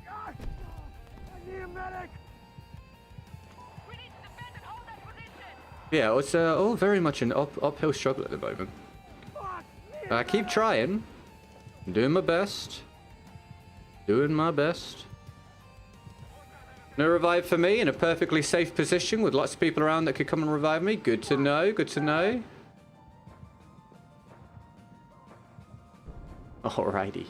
God! I need a medic! We need to defend and hold that position. Yeah, it's all very much an uphill struggle at the moment. Fuck! Need a I keep trying. I'm doing my best. Doing my best. No revive for me in a perfectly safe position with lots of people around that could come and revive me. Good to know, good to know. Alrighty.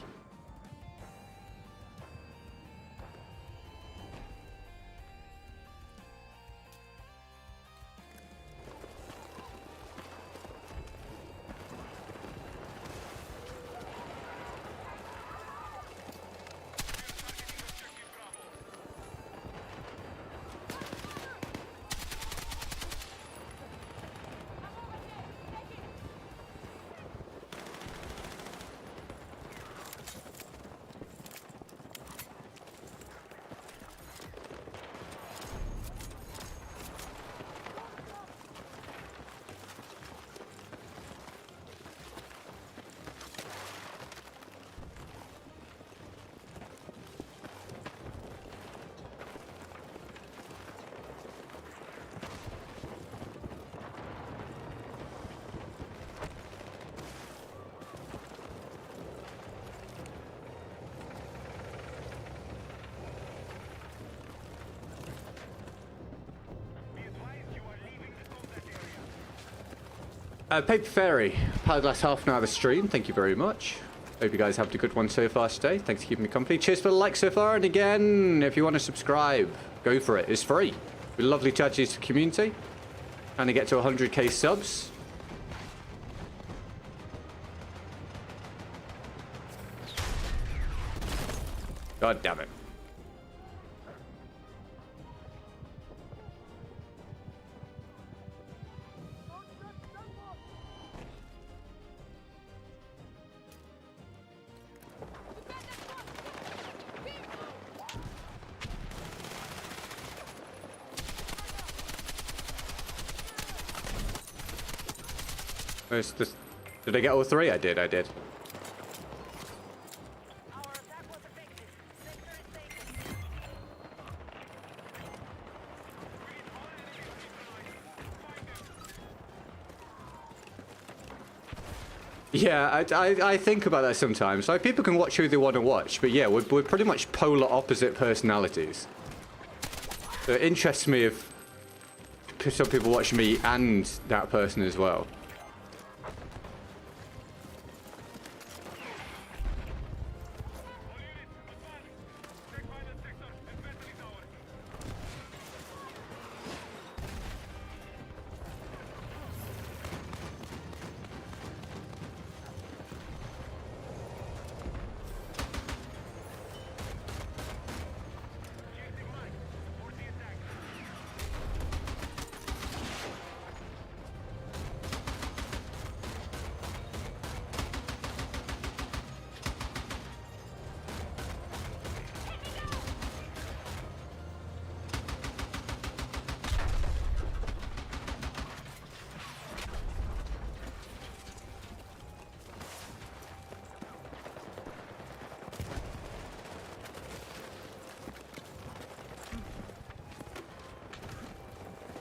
Paper Fairy, played last half an hour of the stream. Thank you very much. Hope you guys have a good one so far today. Thanks for keeping me company. Cheers for the like so far. And again, if you want to subscribe, go for it. It's free. It'd be lovely to add you to the community. Trying to get to 100k subs. God damn it. Where's this? Did I get all three? I did. Our attack was effective. Sector is taken. Yeah, I think about that sometimes. Like, people can watch who they want to watch, but yeah, we're pretty much polar opposite personalities. So it interests me if some people watch me and that person as well.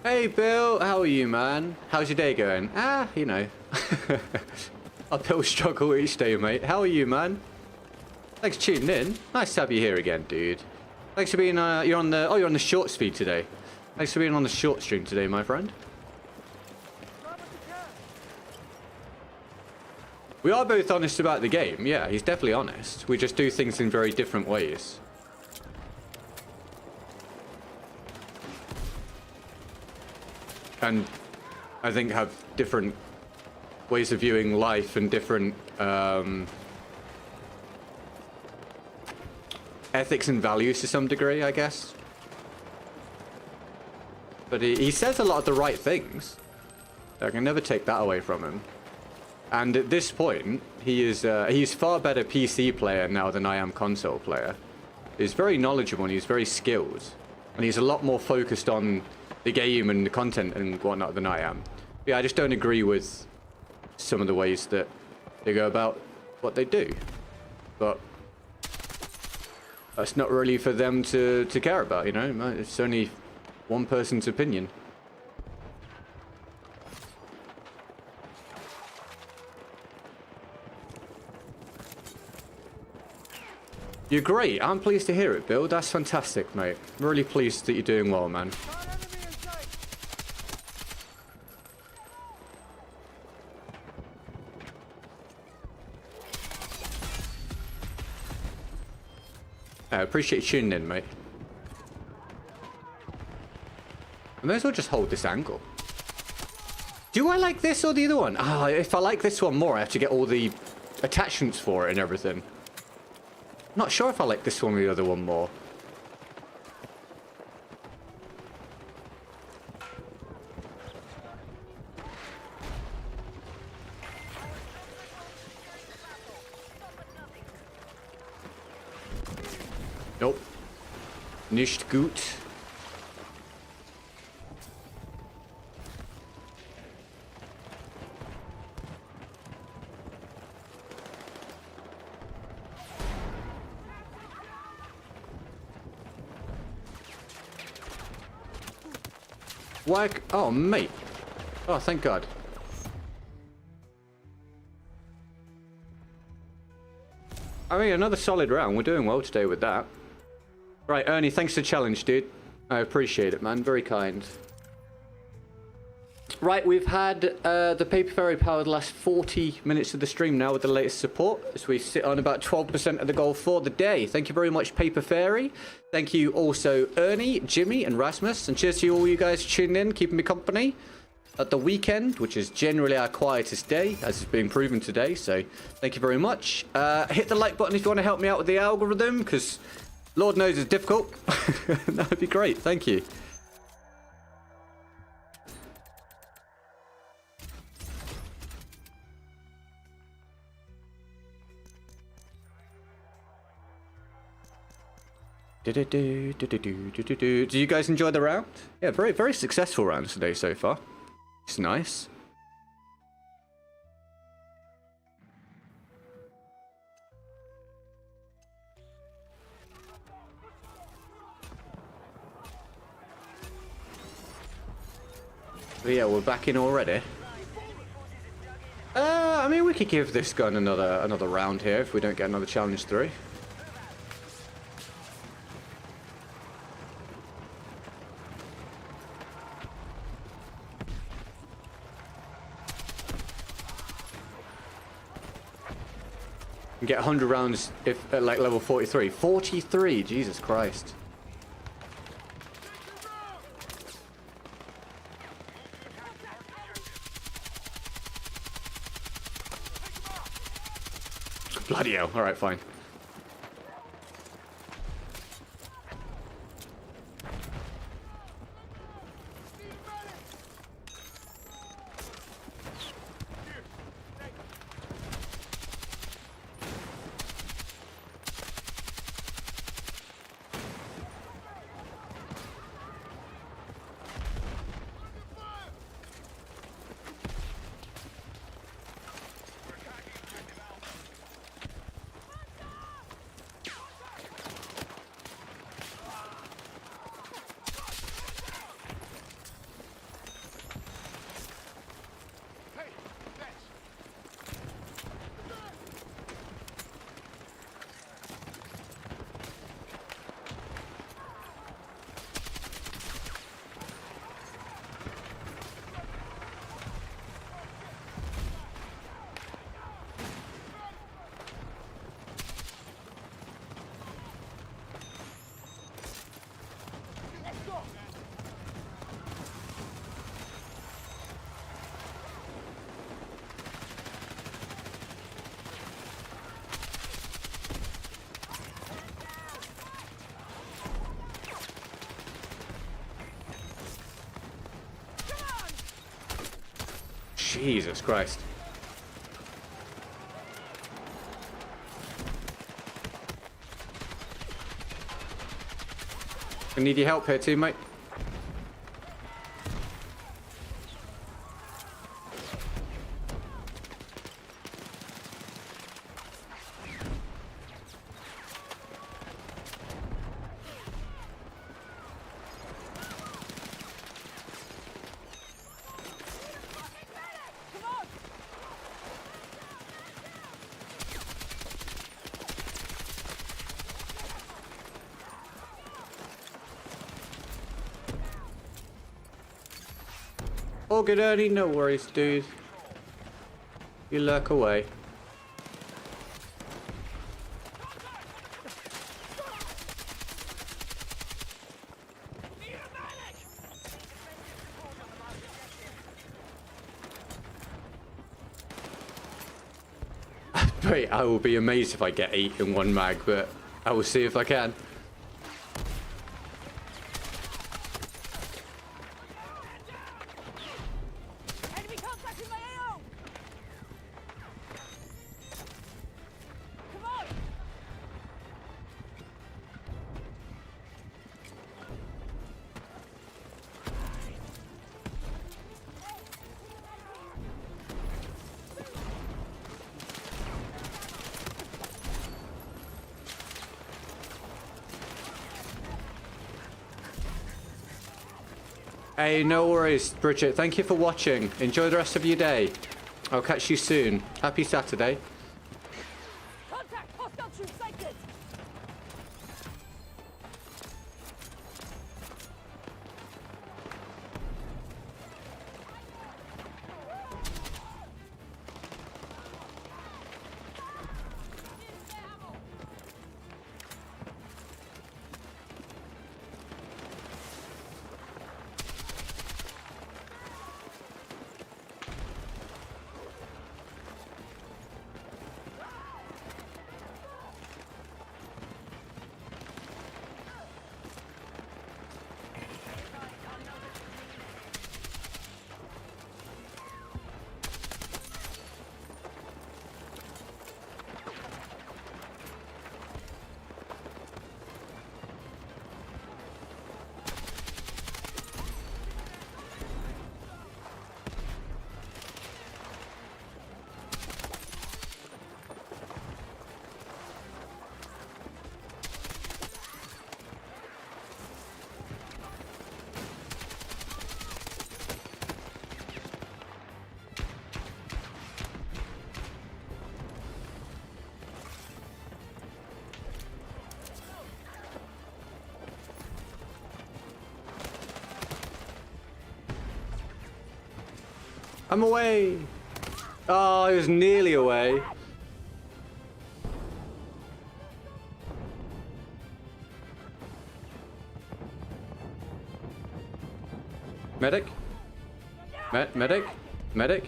Hey Bill, how are you, man? How's your day going? Ah, you know. Uphill struggle each day, mate. How are you, man? Thanks for tuning in. Nice to have you here again, dude. Thanks for being you're on the short speed today. Thanks for being on the short stream today, my friend. We are both honest about the game. Yeah, he's definitely honest. We just do things in very different ways. And I think have different ways of viewing life and different ethics and values to some degree, I guess. But he says a lot of the right things. I can never take that away from him. And at this point, he's far better PC player now than I am console player. He's very knowledgeable and he's very skilled. And he's a lot more focused on the game and the content and whatnot than I am. Yeah, I just don't agree with some of the ways that they go about what they do. But that's not really for them to care about, you know? It's only one person's opinion. You're great. I'm pleased to hear it, Bill. That's fantastic, mate. I'm really pleased that you're doing well, man. I appreciate you tuning in, mate. I may as well just hold this angle. Do I like this or the other one? Ah, if I like this one more, I have to get all the attachments for it and everything. Not sure if I like this one or the other one more. Nope. Nicht gut. Whack. Oh, mate. Oh, thank God. I mean, another solid round. We're doing well today with that. Right, Ernie, thanks for the challenge, dude. I appreciate it, man. Very kind. Right, we've had the Paper Fairy power the last 40 minutes of the stream now with the latest support, as we sit on about 12% of the goal for the day. Thank you very much, Paper Fairy. Thank you also, Ernie, Jimmy, and Rasmus. And cheers to you all you guys tuning in, keeping me company at the weekend, which is generally our quietest day, as has been proven today. So thank you very much. Hit the like button if you want to help me out with the algorithm, because Lord knows it's difficult. That would be great. Thank you. Do you guys enjoy the round? Yeah, very, very successful round today so far. It's nice. But yeah, we're back in already. I mean, we could give this gun another round here if we don't get another challenge through. Get 100 rounds if at like level 43. 43, Jesus Christ. Bloody hell. Alright, fine. Jesus Christ. I need your help here, teammate. All good, Ernie. No worries, dude. You lurk away. Wait, I will be amazed if I get 8 in one mag, but I will see if I can. Enemy contact in my AO! Come on! Hey, no worries, Bridget. Thank you for watching. Enjoy the rest of your day. I'll catch you soon. Happy Saturday. Contact! Hostile troops sighted! I'm away. Oh, I was nearly away. Medic? Medic? Medic?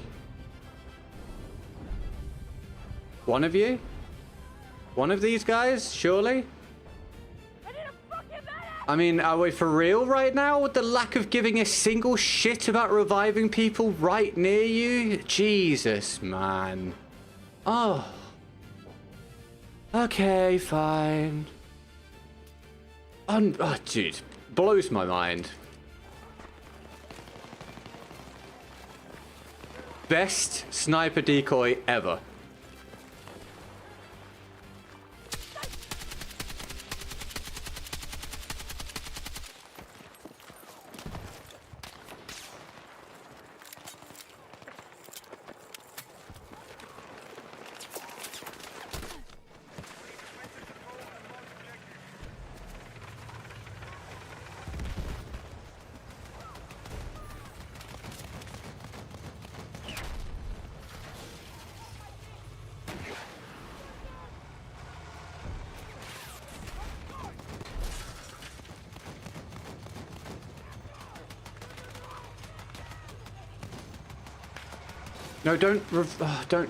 One of you? One of these guys, surely? I mean, are we for real right now with the lack of giving a single shit about reviving people right near you? Jesus, man. Oh. Okay, fine. Oh, dude. Blows my mind. Best sniper decoy ever. No,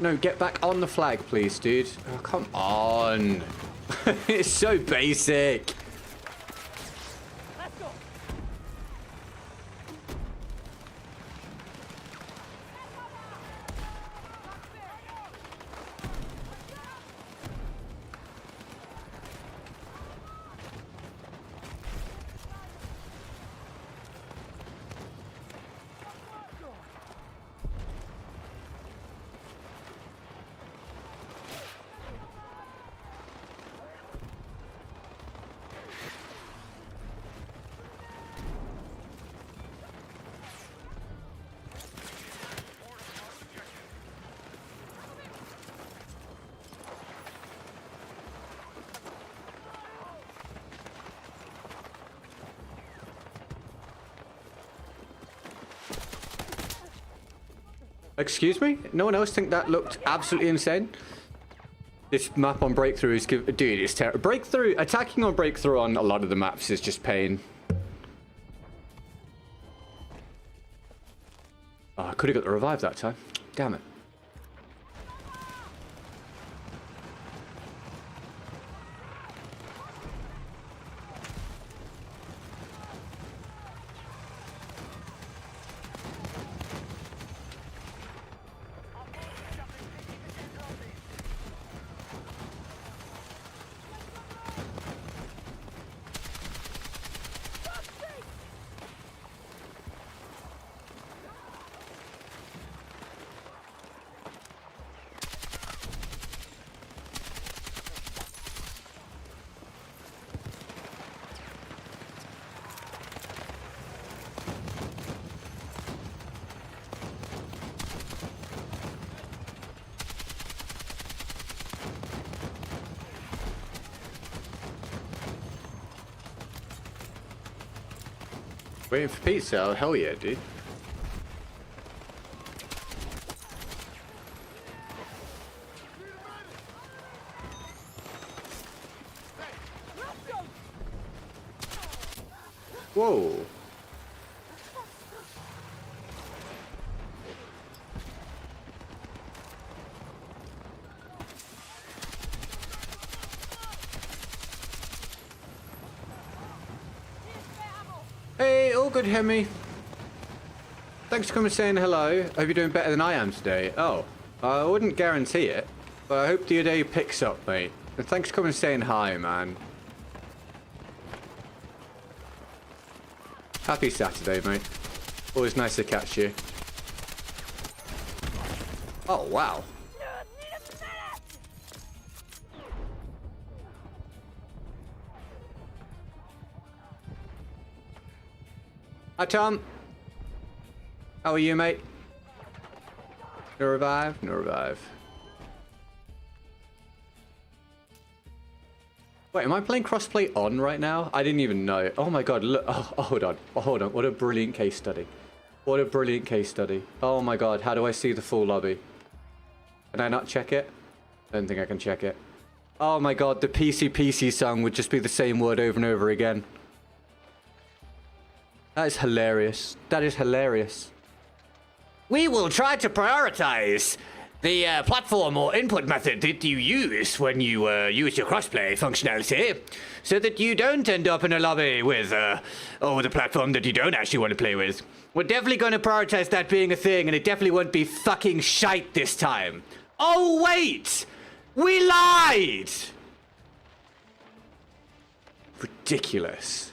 no, get back on the flag, please, dude. Oh, come on. It's so basic. Excuse me? No one else think that looked absolutely insane? This map on Breakthrough is... Dude, it's terrible. Breakthrough... Attacking on Breakthrough on a lot of the maps is just pain. Oh, I could have got the revive that time. Damn it. Waiting for pizza? Oh, hell yeah, dude. Whoa. Hey, all good, Hemi. Thanks for coming and saying hello. Hope you're doing better than I am today. Oh, I wouldn't guarantee it, but I hope your day picks up, mate. And thanks for coming and saying hi, man. Happy Saturday, mate. Always nice to catch you. Oh, wow. Hi, Tom. How are you, mate? No revive? No revive. Wait, am I playing crossplay on right now? I didn't even know. Oh my god, look. Oh, hold on. Oh, hold on. What a brilliant case study. What a brilliant case study. Oh my god, how do I see the full lobby? Can I not check it? I don't think I can check it. Oh my god, the PC song would just be the same word over and over again. That is hilarious. That is hilarious. We will try to prioritize the platform or input method that you use when you use your crossplay functionality, so that you don't end up in a lobby with the platform that you don't actually want to play with. We're definitely going to prioritize that being a thing, and it definitely won't be fucking shite this time. Oh wait! We lied! Ridiculous.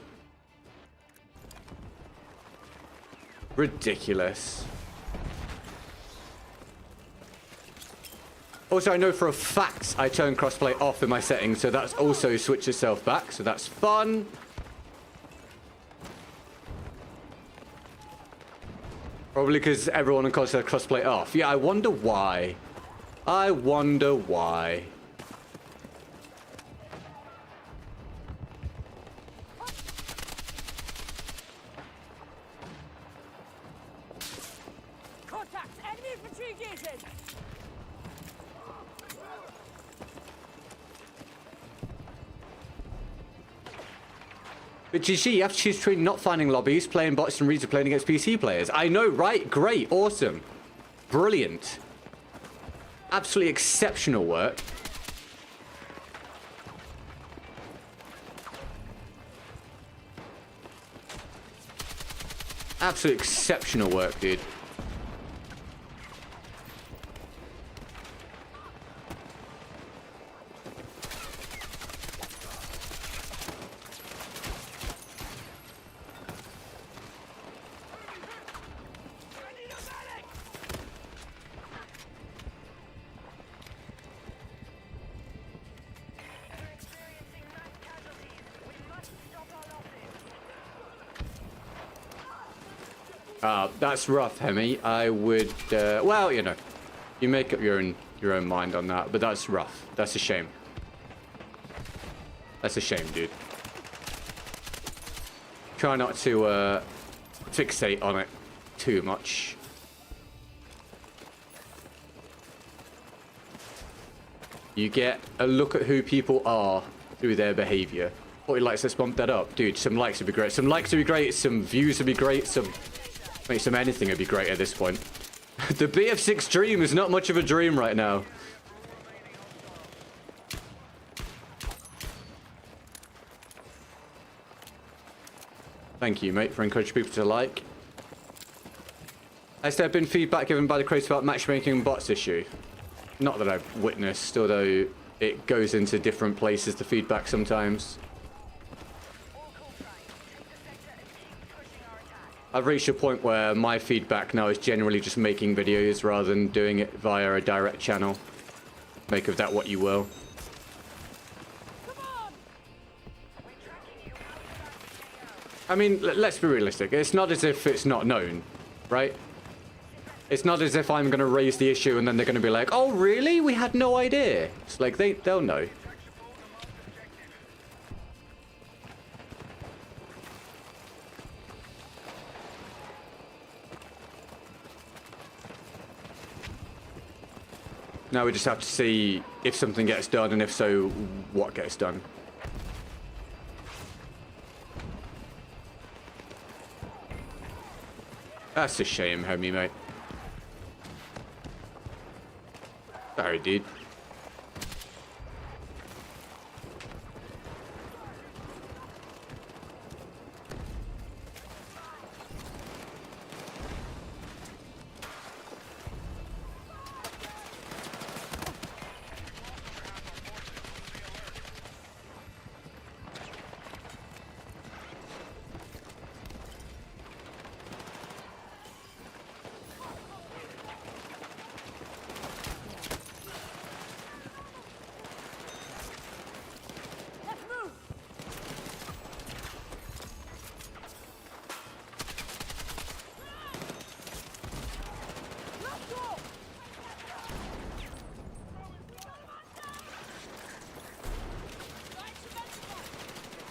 Ridiculous. Also, I know for a fact I turned crossplay off in my settings, so that's also switched itself back, so that's fun. Probably because everyone on console had crossplay off. Yeah, I wonder why. I wonder why. Contact! Enemy infantry engaging! But GG, you have to choose between not finding lobbies, playing bots, and reads playing against PC players. I know, right? Great, awesome. Brilliant. Absolutely exceptional work. Absolutely exceptional work, dude. That's rough, Hemi. I would, well, you know, you make up your own mind on that, but that's rough. That's a shame. That's a shame, dude. Try not to, fixate on it too much. You get a look at who people are through their behavior. 40 likes, let's bump that up. Dude, some likes would be great. Some likes would be great. Some views would be great. Some anything would be great at this point. The BF6 dream is not much of a dream right now. Thank you, mate, for encouraging people to like. Has there been feedback given by the creators about matchmaking and bots issue? Not that I've witnessed, although it goes into different places, the feedback sometimes. I've reached a point where my feedback now is generally just making videos rather than doing it via a direct channel. Make of that what you will. I mean, let's be realistic. It's not as if it's not known, right? It's not as if I'm going to raise the issue and then they're going to be like, oh, really? We had no idea. It's like, they'll know. Now we just have to see if something gets done, and if so, what gets done. That's a shame, homie, mate. Sorry, dude.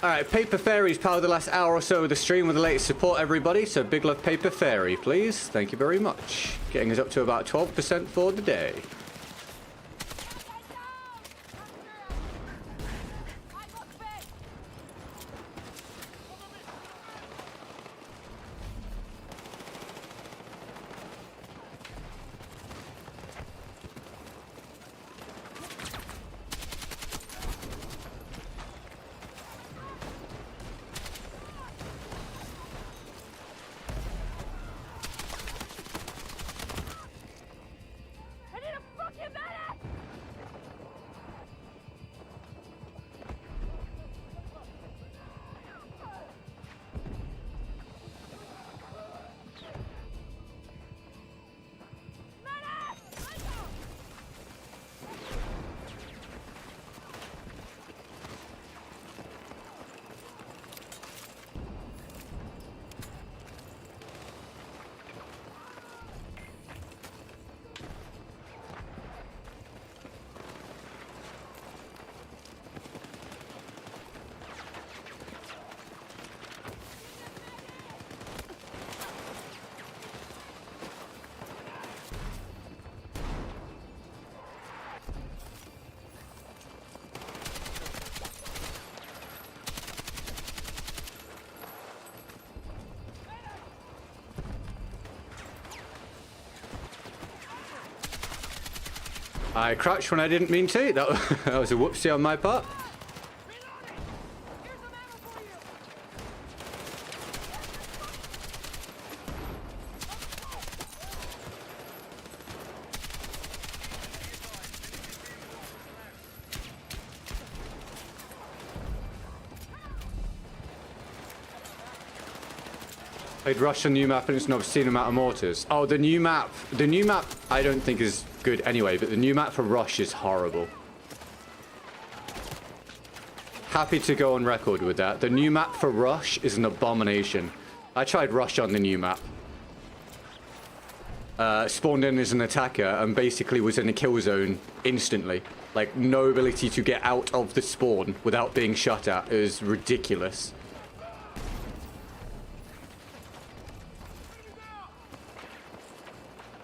Alright, Paper Fairy's powered the last hour or so of the stream with the latest support, everybody. So big love, Paper Fairy, please. Thank you very much. Getting us up to about 12% for the day. I need a fucking medic! I crouched when I didn't mean to. That was a whoopsie on my part. Played Rush on the new map and it's an obscene amount of mortars. Oh, the new map I don't think is good anyway, but the new map for Rush is horrible. Happy to go on record with that. The new map for Rush is an abomination. I tried Rush on the new map. Spawned in as an attacker and basically was in a kill zone instantly. Like, no ability to get out of the spawn without being shot at. It was ridiculous.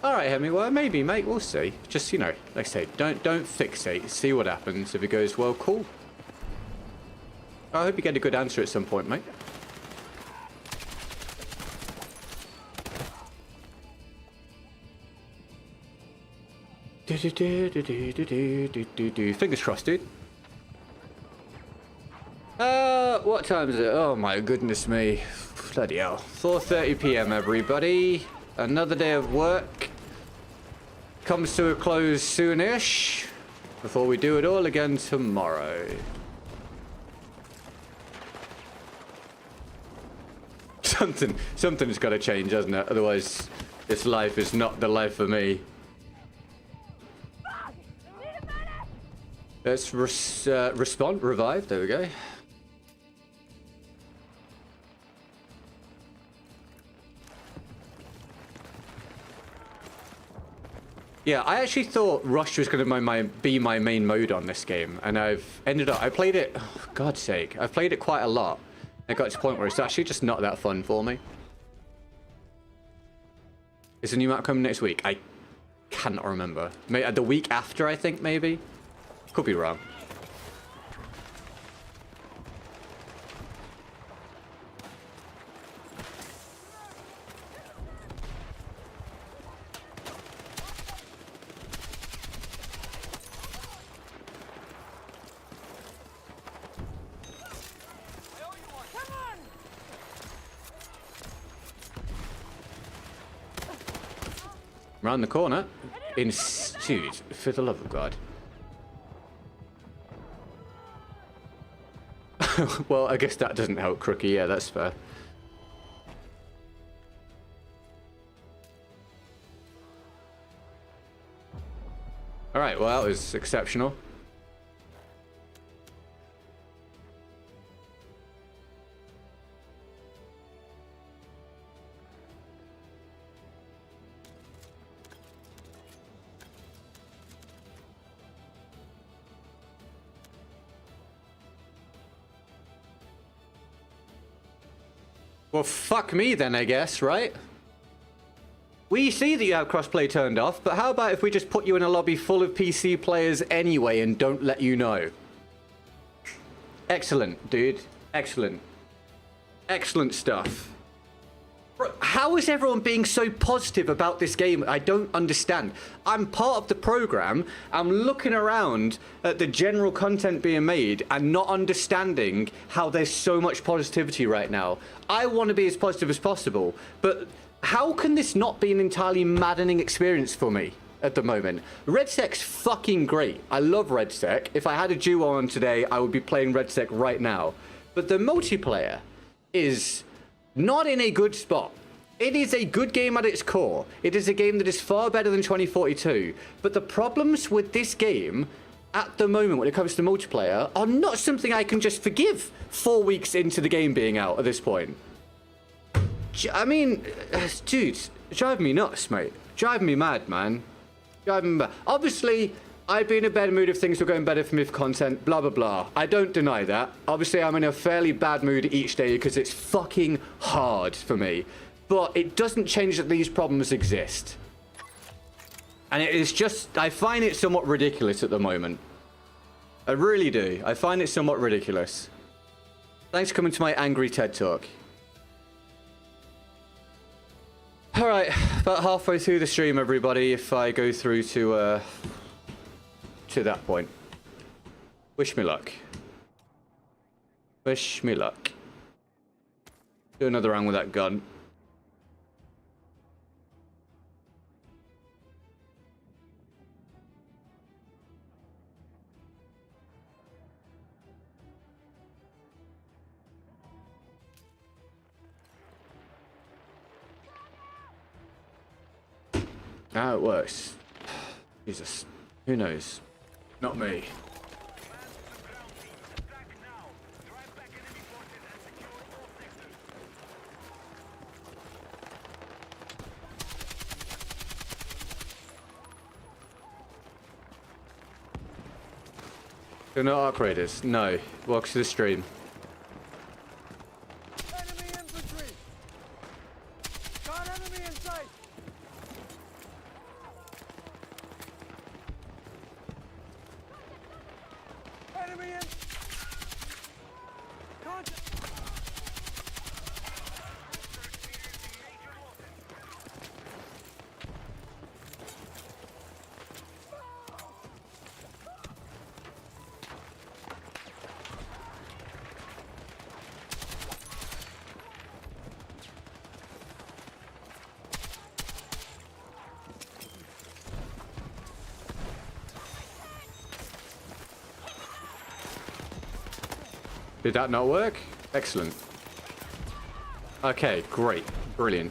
Alright, Hemingway, maybe, mate, we'll see. Just, you know, like I say, don't fixate. See what happens. If it goes well, cool. I hope you get a good answer at some point, mate. Fingers crossed, dude. What time is it? Oh my goodness me. Bloody hell. 4:30 p.m. everybody. Another day of work comes to a close soonish before we do it all again tomorrow. Something's got to change, hasn't it? Otherwise, this life is not the life for me. Let's respond, revive. There we go. Yeah, I actually thought Rush was going to be my main mode on this game, and I've ended up... I played it... Oh, for God's sake. I've played it quite a lot. It got to the point where it's actually just not that fun for me. Is the new map coming next week? I cannot remember. Maybe the week after, I think, maybe? Could be wrong. Round the corner. Dude, for the love of God. Well, I guess that doesn't help, Crookie. Yeah, that's fair. Alright, well, that was exceptional. Well, fuck me then, I guess, right? We see that you have crossplay turned off, but how about if we just put you in a lobby full of PC players anyway and don't let you know? Excellent, dude. Excellent. Excellent stuff. Bro, how is everyone being so positive about this game? I don't understand. I'm part of the program. I'm looking around at the general content being made and not understanding how there's so much positivity right now. I want to be as positive as possible, but how can this not be an entirely maddening experience for me at the moment? RedSec's fucking great. I love RedSec. If I had a duo on today, I would be playing RedSec right now. But the multiplayer is not in a good spot. It is a good game at its core. It is a game that is far better than 2042. But the problems with this game at the moment when it comes to multiplayer are not something I can just forgive 4 weeks into the game being out at this point. I mean, dude, driving me nuts, mate. Driving me mad, man. Driving me mad. Obviously, I'd be in a better mood if things were going better for me for content, blah, blah, blah. I don't deny that. Obviously, I'm in a fairly bad mood each day because it's fucking hard for me. But it doesn't change that these problems exist. And it is just, I find it somewhat ridiculous at the moment. I really do. I find it somewhat ridiculous. Thanks for coming to my angry TED Talk. Alright, about halfway through the stream, everybody, if I go through to that point. Wish me luck. Wish me luck. Do another round with that gun. How it works. Jesus. Who knows? Not me. They're not arc raiders. No. Welcome to the stream. Enemy infantry! Got enemy in sight! Enemy in... Contact! Did that not work? Excellent. Okay, great. Brilliant.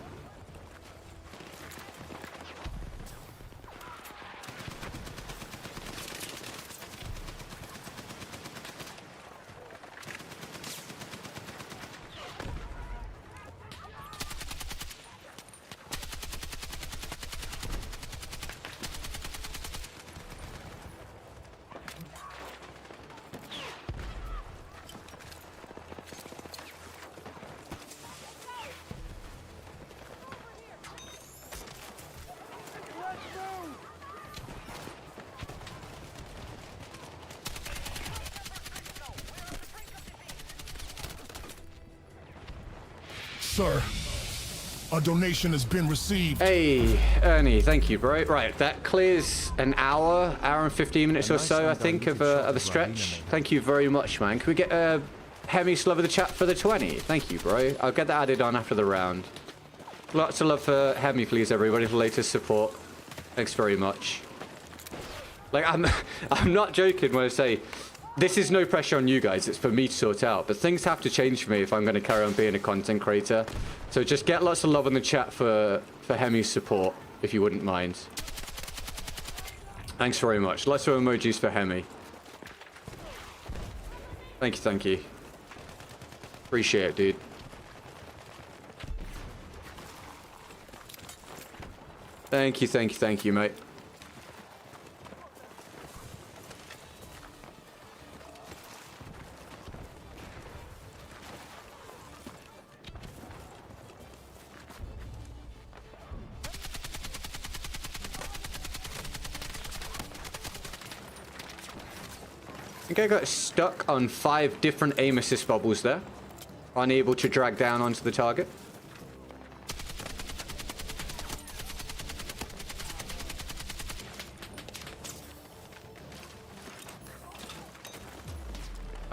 Sir, a donation has been received. Hey, Ernie, thank you, bro. Right, that clears an hour and 15 minutes or so, I think, of a stretch. Thank you very much, man. Can we get Hemi's love of the chat for the 20? Thank you, bro. I'll get that added on after the round. Lots of love for Hemi, please, everybody. The latest support. Thanks very much. Like, I'm not joking when I say this is no pressure on you guys. It's for me to sort out. But things have to change for me if I'm going to carry on being a content creator. So just get lots of love in the chat for Hemi's support, if you wouldn't mind. Thanks very much. Lots of emojis for Hemi. Thank you, thank you. Appreciate it, dude. Thank you, thank you, thank you, mate. I think I got stuck on 5 different aim assist bubbles there. Unable to drag down onto the target.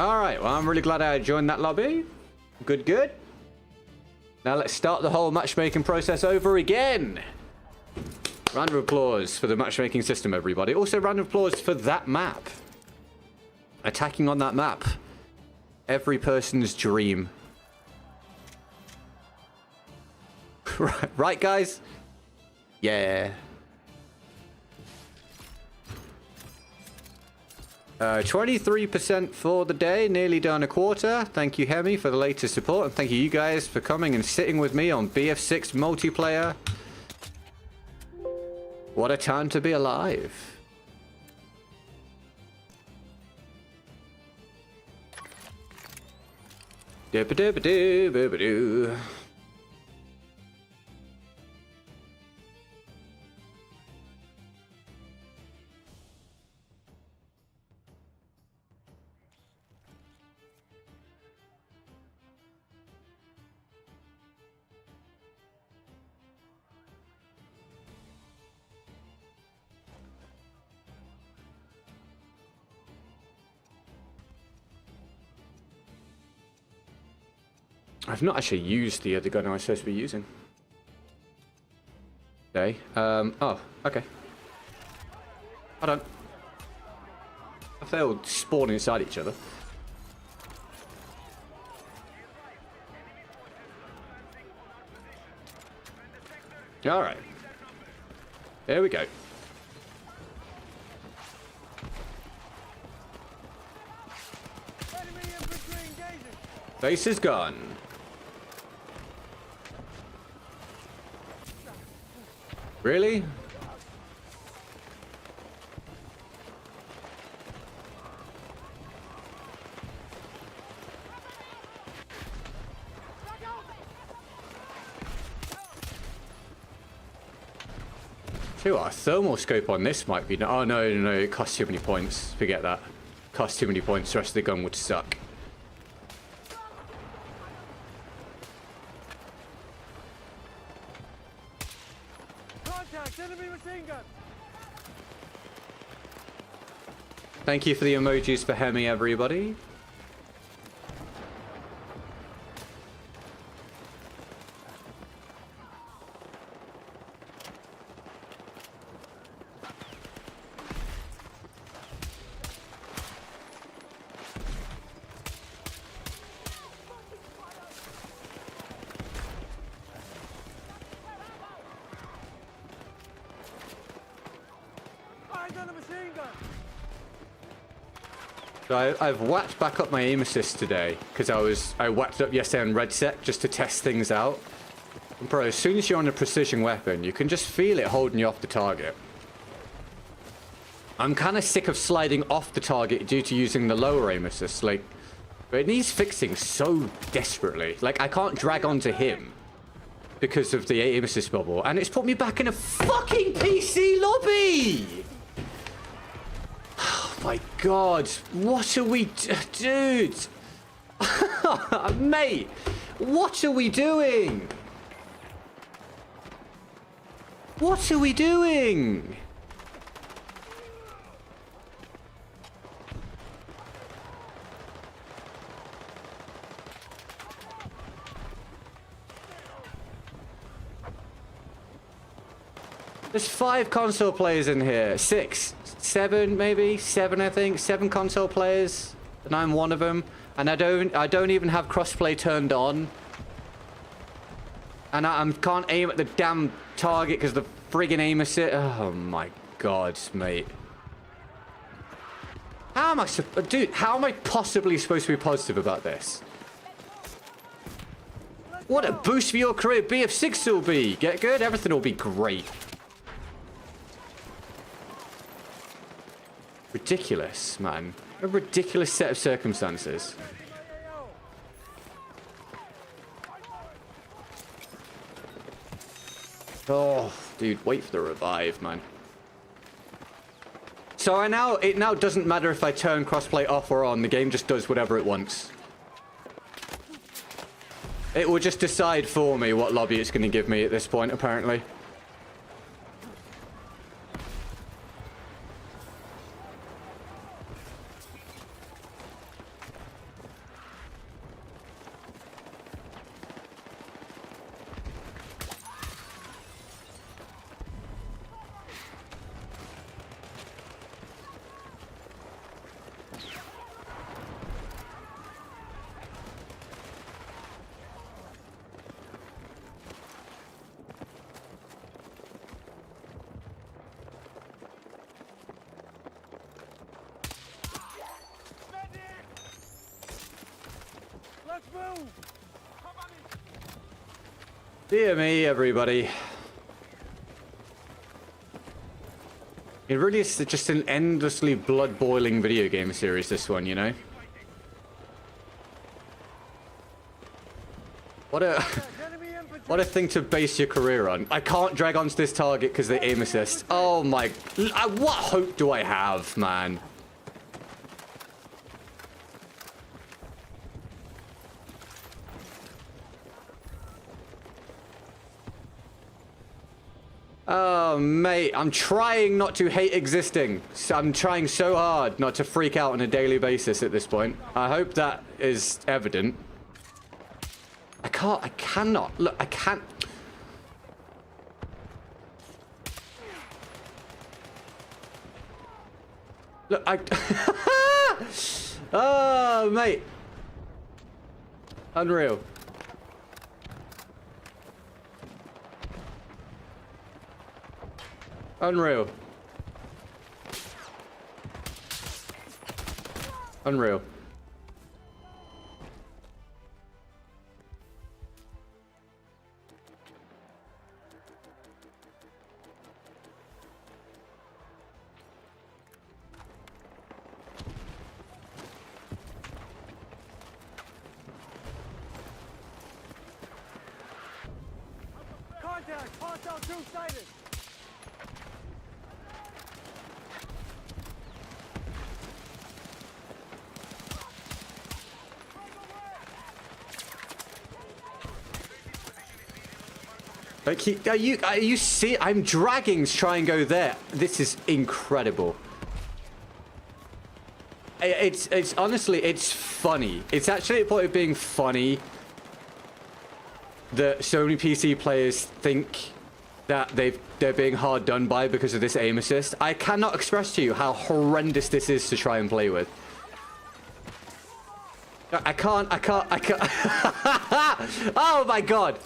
Alright, well, I'm really glad I joined that lobby. Good, good. Now let's start the whole matchmaking process over again. Round of applause for the matchmaking system, everybody. Also, round of applause for that map. Attacking on that map. Every person's dream. Right, guys? Yeah. 23% for the day, nearly done a quarter. Thank you, Hemi, for the latest support, and thank you guys for coming and sitting with me on BF6 multiplayer. What a time to be alive. Doo-ba-doo-ba-doo-ba-doo. I've not actually used the other gun I was supposed to be using. Okay. Oh, okay. Hold on. If they all spawn inside each other. Alright. There we go. Enemy infantry engaging. Base is gone. Really? See what, a thermal scope on this might be... Oh, no, it costs too many points. Forget that. Costs too many points, the rest of the gun would suck. Contact, enemy machine gun. Thank you for the emojis for Hemi, everybody. Eyes on a machine gun. So I've whacked back up my aim assist today because I whacked up yesterday on RedSec just to test things out. And bro, as soon as you're on a precision weapon, you can just feel it holding you off the target. I'm kind of sick of sliding off the target due to using the lower aim assist. Like, but it needs fixing so desperately. Like, I can't drag onto him because of the aim assist bubble, and it's put me back in a fucking PC lobby. My God, what are we, dude? Mate, what are we doing? What are we doing? There's 5 console players in here. 6. 7 maybe? 7 I think. 7 console players. And I'm one of them. And I don't even have crossplay turned on. And I can't aim at the damn target because the friggin' aim assist. Oh my God, mate. How am I dude, how am I possibly supposed to be positive about this? What a boost for your career BF6 will be. Get good, everything will be great. Ridiculous, man. A ridiculous set of circumstances. Oh, dude, wait for the revive, man. So it now doesn't matter if I turn crossplay off or on. The game just does whatever it wants. It will just decide for me what lobby it's going to give me at this point, apparently. Let's move! Dear me, everybody. It really is just an endlessly blood-boiling video game series, this one, you know? What a... What a thing to base your career on. I can't drag onto this target because they aim assist. Oh my... What hope do I have, man? Oh, mate, I'm trying not to hate existing. I'm trying so hard not to freak out on a daily basis at this point. I hope that is evident. I cannot. Look, I can't. Look, oh, mate. Unreal. Unreal. Unreal. Contact! Hostile crew sighted! Like, are you see? I'm dragging to try and go there. This is incredible. It's honestly, it's funny. It's actually at the point of being funny that so many PC players think that they're being hard done by because of this aim assist. I cannot express to you how horrendous this is to try and play with. I can't. Oh my god.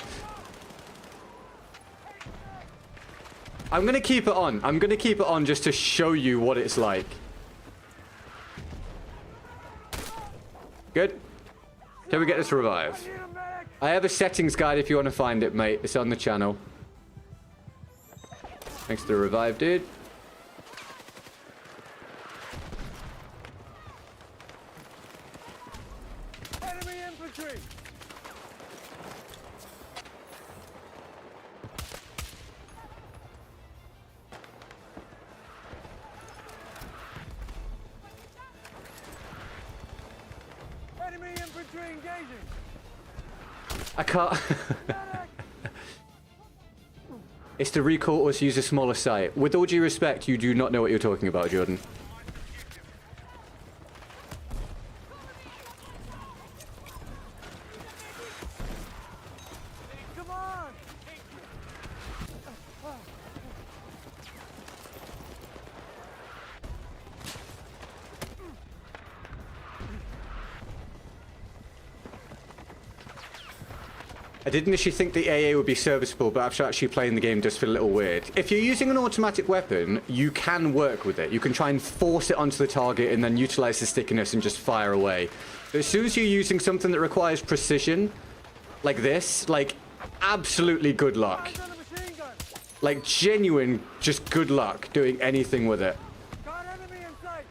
I'm gonna keep it on. I'm gonna keep it on just to show you what it's like. Good. Can we get this revive? I have a settings guide if you want to find it, mate. It's on the channel. Thanks to the revive, dude. Enemy infantry! Enemy infantry engaging! I can't. It's to recall or to use a smaller sight. With all due respect, you do not know what you're talking about, Jordan. Come on! I did initially think the AA would be serviceable, but after actually playing the game, it does feel a little weird. If you're using an automatic weapon, you can work with it. You can try and force it onto the target and then utilize the stickiness and just fire away. But as soon as you're using something that requires precision, like this, like, absolutely good luck. Eyes on the machine gun! Like, genuine, just good luck doing anything with it. Got enemy in sight!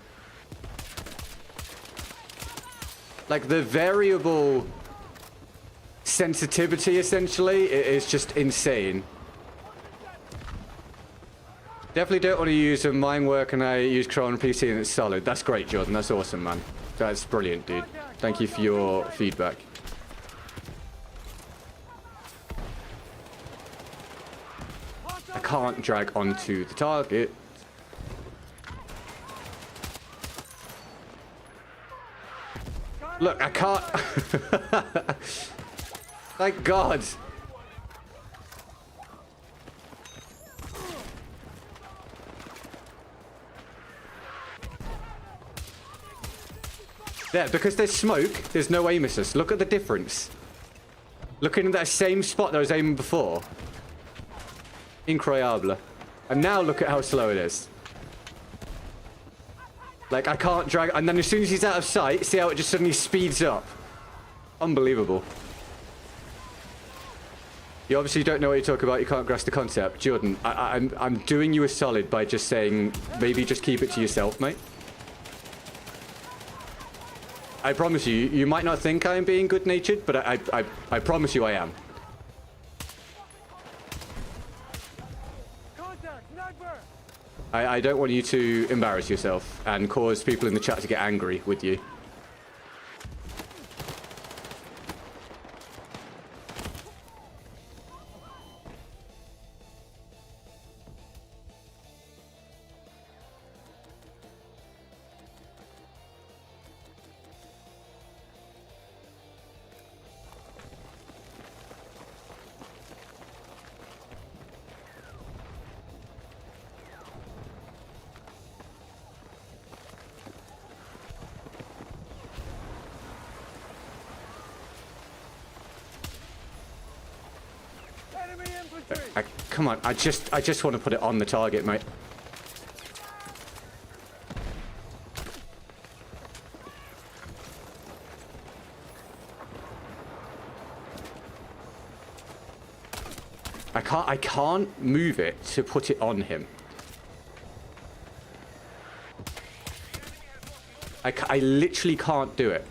Like, the variable sensitivity, essentially, is just insane. Definitely don't want to use a mine work and I use control on PC and it's solid. That's great, Jordan. That's awesome, man. That's brilliant, dude. Thank you for your feedback. I can't drag onto the target. Look, I can't. Thank God. There, because there's smoke, there's no aim assist. Look at the difference. Looking at that same spot that I was aiming before. Incroyable. And now look at how slow it is. Like, I can't drag... And then as soon as he's out of sight, see how it just suddenly speeds up. Unbelievable. You obviously don't know what you're talking about. You can't grasp the concept. Jordan, I'm doing you a solid by just saying, maybe just keep it to yourself, mate. I promise you, you might not think I'm being good-natured, but I promise you I am. I don't want you to embarrass yourself and cause people in the chat to get angry with you. Come on, I just want to put it on the target, mate. I can't move it to put it on him. I literally can't do it.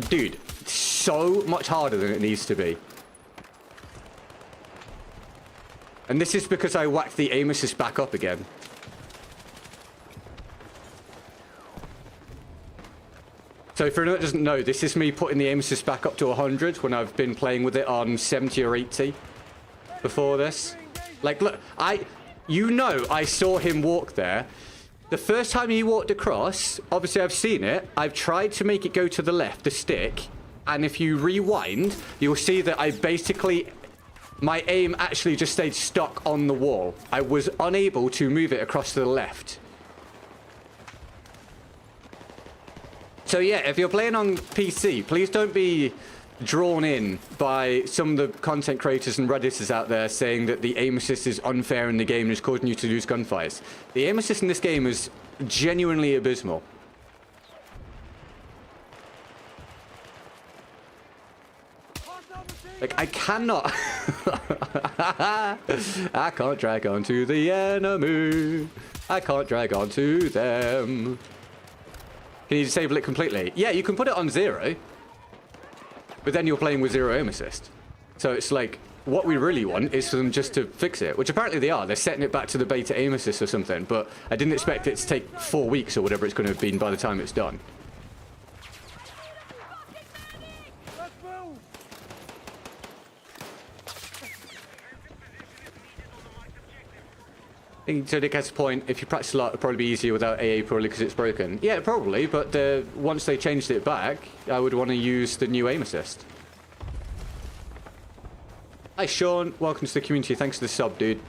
Dude, it's so much harder than it needs to be. And this is because I whacked the aim assist back up again. So for anyone that doesn't know, this is me putting the aim assist back up to 100 when I've been playing with it on 70 or 80 before this. Like, look, I saw him walk there. The first time he walked across, obviously I've seen it. I've tried to make it go to the left, the stick. And if you rewind, you'll see that my aim actually just stayed stuck on the wall. I was unable to move it across to the left. So yeah, if you're playing on PC, please don't be drawn in by some of the content creators and Redditors out there saying that the aim assist is unfair in the game and is causing you to lose gunfights. The aim assist in this game is genuinely abysmal. Like, I cannot... I can't drag onto the enemy. I can't drag onto them. Can you disable it completely? Yeah, you can put it on 0. But then you're playing with 0 aim assist. So it's like, what we really want is for them just to fix it. Which apparently they are. They're setting it back to the beta aim assist or something. But I didn't expect it to take 4 weeks or whatever it's going to have been by the time it's done. I think so Dick has a point. If you practice a lot, it'll probably be easier without AA probably because it's broken. Yeah, probably, but once they changed it back, I would want to use the new aim assist. Hi Sean, welcome to the community. Thanks for the sub, dude.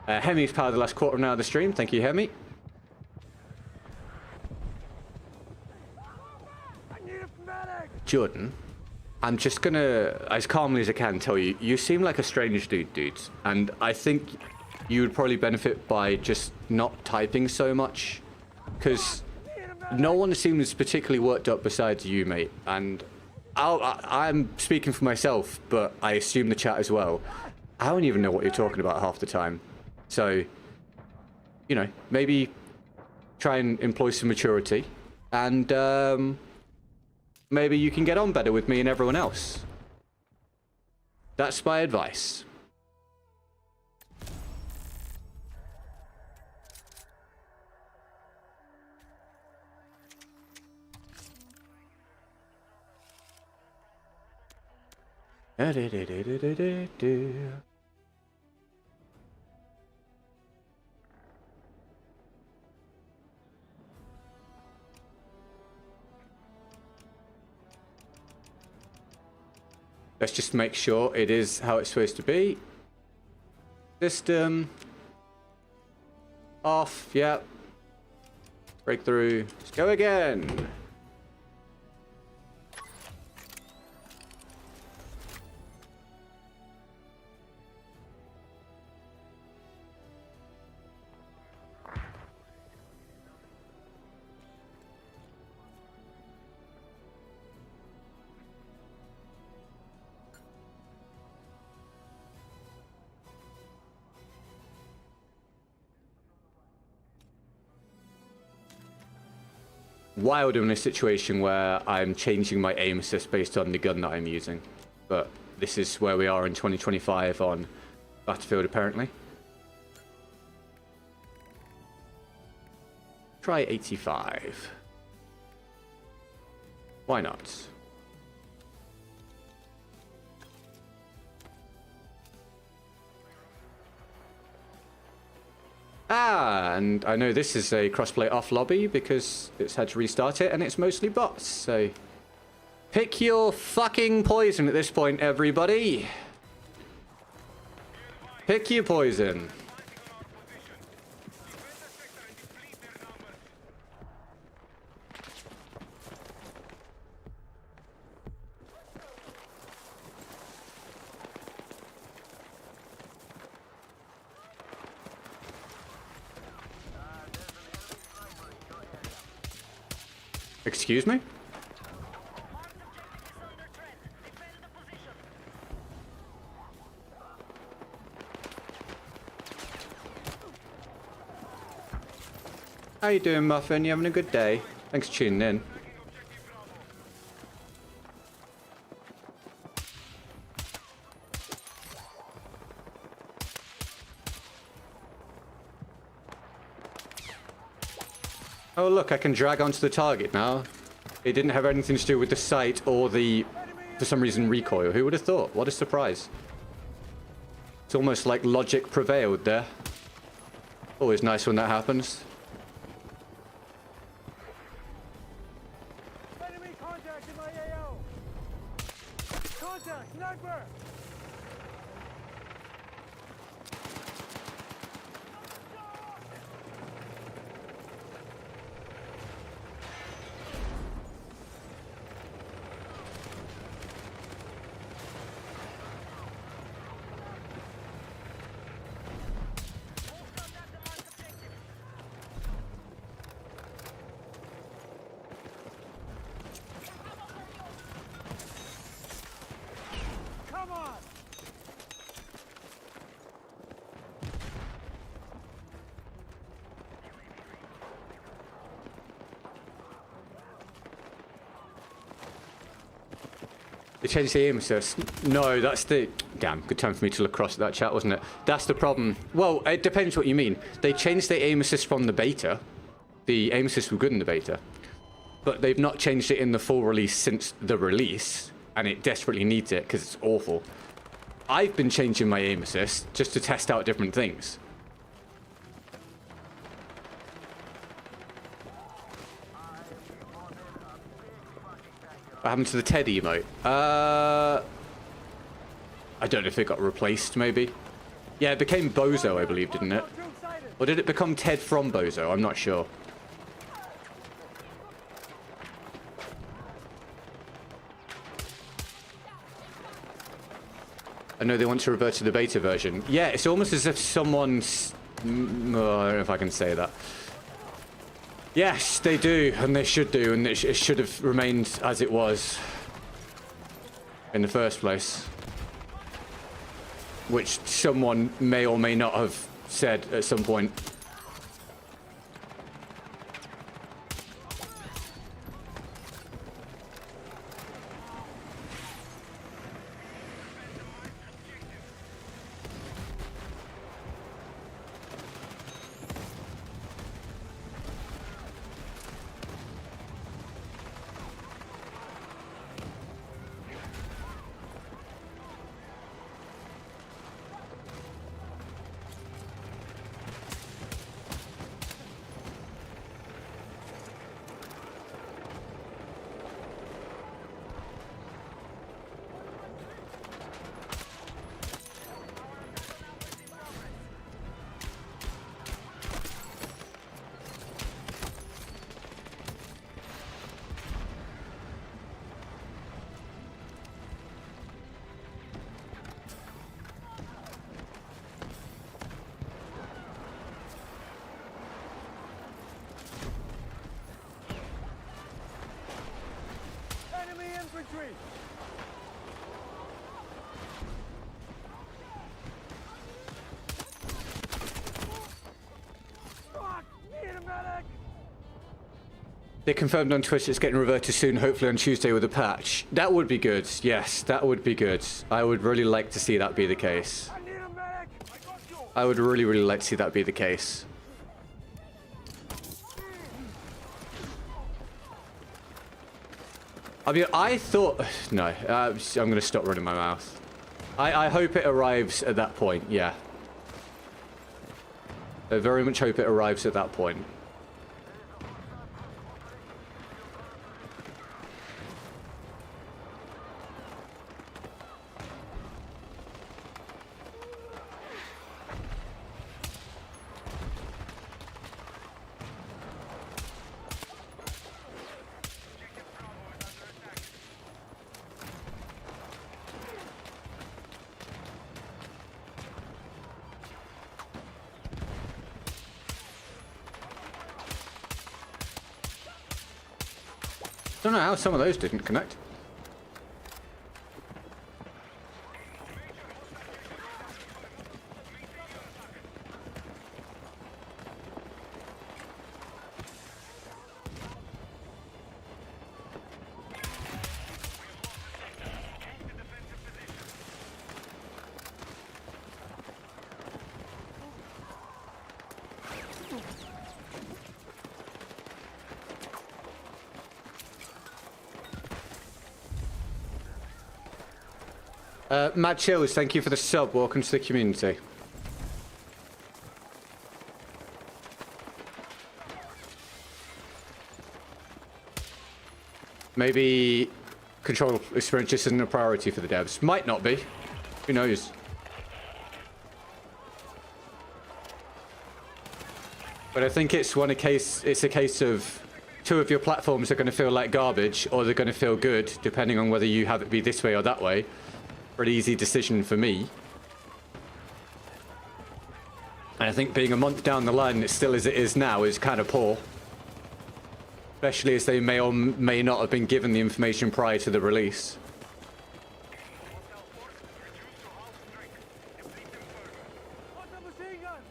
Hemi's powered the last quarter of an hour of the stream. Thank you, Hemi. Jordan, I'm just gonna, as calmly as I can, tell you, you seem like a strange dude. And I think you would probably benefit by just not typing so much. Because no one seems particularly worked up besides you, mate. And I'm speaking for myself, but I assume the chat as well. I don't even know what you're talking about half the time. So, you know, maybe try and employ some maturity. And, maybe you can get on better with me and everyone else. That's my advice. Let's just make sure it is how it's supposed to be. System. Off, yep. Breakthrough. Let's go again. Wild in a situation where I'm changing my aim assist based on the gun that I'm using. But this is where we are in 2025 on Battlefield, apparently. Try 85. Why not? Ah, and I know this is a crossplay off lobby because it's had to restart it and it's mostly bots, so pick your fucking poison at this point, everybody. Pick your poison. Excuse me? How you doing, Muffin? You having a good day? Thanks for tuning in. Oh look, I can drag onto the target now. It didn't have anything to do with the sight or the, for some reason, recoil. Who would have thought? What a surprise. It's almost like logic prevailed there. Always nice when that happens. Enemy contact in my AO! Contact! Sniper! Come on! They changed the aim assist. No, that's the... Damn, good time for me to look across at that chat, wasn't it? That's the problem. Well, it depends what you mean. They changed the aim assist from the beta. The aim assist was good in the beta. But they've not changed it in the full release since the release. And it desperately needs it, because it's awful. I've been changing my aim assist just to test out different things. What happened to the TED emote? I don't know if it got replaced, maybe. Yeah, it became Bozo, I believe, didn't it? Or did it become Ted from Bozo? I'm not sure. I know they want to revert to the beta version. Yeah, it's almost as if someone's... I don't know if I can say that. Yes, they do, and they should do, and it should have remained as it was in the first place. Which someone may or may not have said at some point. Enemy infantry! Fuck! Need a medic! They confirmed on Twitch it's getting reverted soon, hopefully on Tuesday with a patch. That would be good. Yes, that would be good. I would really like to see that be the case. I need a medic! I got you! I would really, really like to see that be the case. I mean, I thought... No, I'm going to stop running my mouth. I hope it arrives at that point, yeah. I very much hope it arrives at that point. Don't know how some of those didn't connect. Mad Chills, thank you for the sub. Welcome to the community. Maybe control experience just isn't a priority for the devs. Might not be. Who knows? But I think it's a case of two of your platforms are going to feel like garbage or they're going to feel good, depending on whether you have it be this way or that way. Pretty easy decision for me. And I think being a month down the line, it's still as it is now, is kind of poor. Especially as they may or may not have been given the information prior to the release. Hostile machine gun!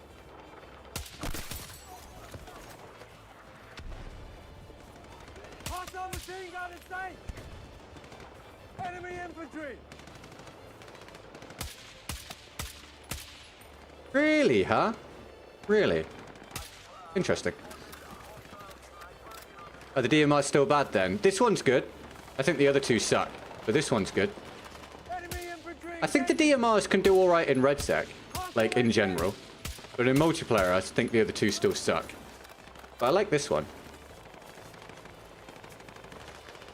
Hostile machine gun in sight! Enemy infantry! Really, huh? Really? Interesting. Are the DMRs still bad then? This one's good. I think the other two suck, but this one's good. Enemy infantry! I think the DMRs can do alright in RedSec, like in general. But in multiplayer, I think the other two still suck. But I like this one.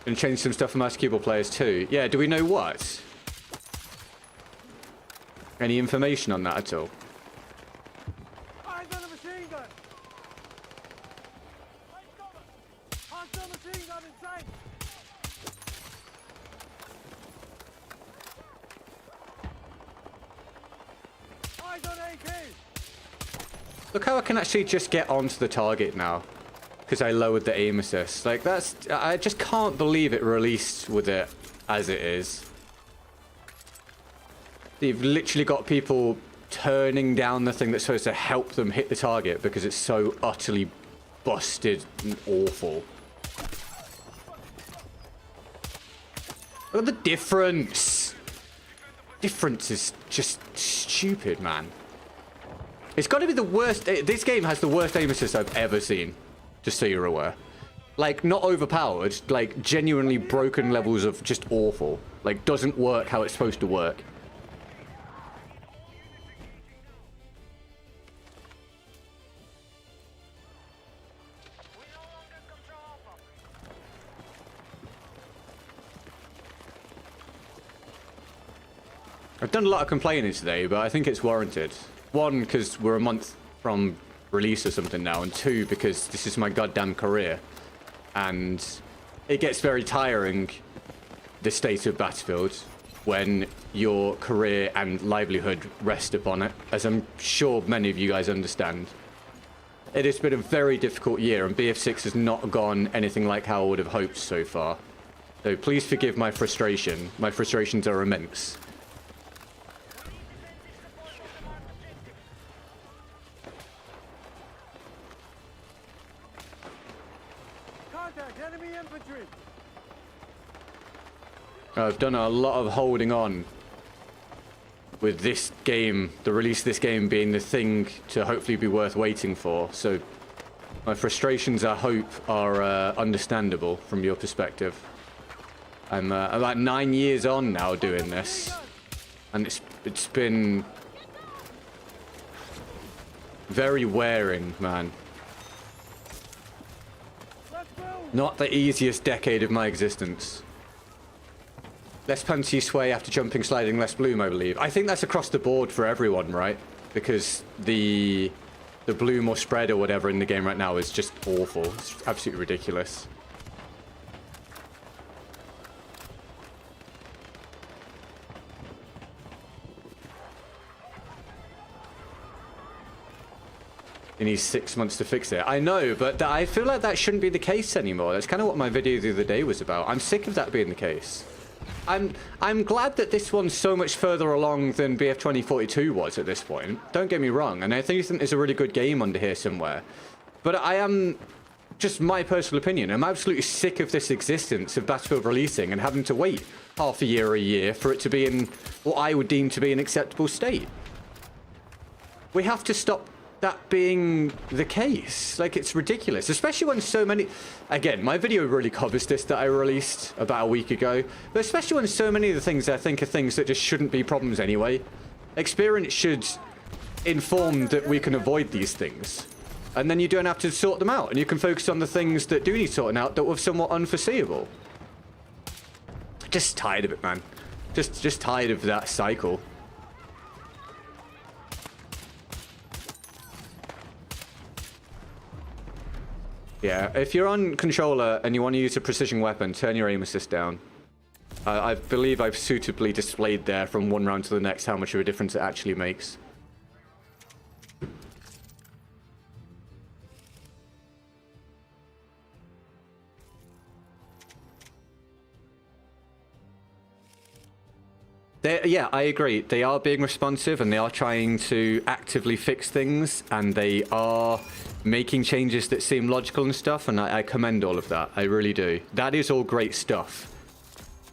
And change some stuff for mouse keyboard players too. Yeah, do we know what? Any information on that at all? Eyes on the machine gun! Hostile machine gun in sight! Eyes on AK! Look how I can actually just get onto the target now. Because I lowered the aim assist. Like, that's... I just can't believe it released with it as it is. You've literally got people turning down the thing that's supposed to help them hit the target because it's so utterly busted and awful. Look at the difference. Difference is just stupid, man. It's got to be the worst. This game has the worst aim assist I've ever seen. Just so you're aware. Like, not overpowered. Like, genuinely broken levels of just awful. Like, doesn't work how it's supposed to work. I've done a lot of complaining today, but I think it's warranted. One, because we're a month from release or something now, and two, because this is my goddamn career. And it gets very tiring, the state of Battlefield, when your career and livelihood rest upon it, as I'm sure many of you guys understand. It has been a very difficult year, and BF6 has not gone anything like how I would have hoped so far. So please forgive my frustration. My frustrations are immense. Contact enemy infantry! I've done a lot of holding on with this game, the release of this game being the thing to hopefully be worth waiting for. So my frustrations, I hope, are understandable from your perspective. I'm about 9 years on now doing this, and it's been very wearing, man. Let's move! Not the easiest decade of my existence. Less punchy sway after jumping, sliding, less bloom, I believe. I think that's across the board for everyone, right? Because the bloom or spread or whatever in the game right now is just awful. It's absolutely ridiculous. It needs 6 months to fix it. I know, but I feel like that shouldn't be the case anymore. That's kind of what my video the other day was about. I'm sick of that being the case. I'm glad that this one's so much further along than BF 2042 was at this point. Don't get me wrong, and I think there's a really good game under here somewhere. But I am, just my personal opinion, I'm absolutely sick of this existence of Battlefield releasing and having to wait half a year or a year for it to be in what I would deem to be an acceptable state. We have to stop that being the case. Like, it's ridiculous, especially when so many... Again, my video really covers this that I released about a week ago, but especially when so many of the things I think are things that just shouldn't be problems anyway. Experience should inform that we can avoid these things, and then you don't have to sort them out, and you can focus on the things that do need sorting out that were somewhat unforeseeable. Just tired of it, man. Just tired of that cycle. Yeah, if you're on controller and you want to use a precision weapon, turn your aim assist down. I believe I've suitably displayed there from one round to the next how much of a difference it actually makes. Yeah, I agree. They are being responsive and they are trying to actively fix things, and they are making changes that seem logical and stuff, and I commend all of that. I really do. That is all great stuff.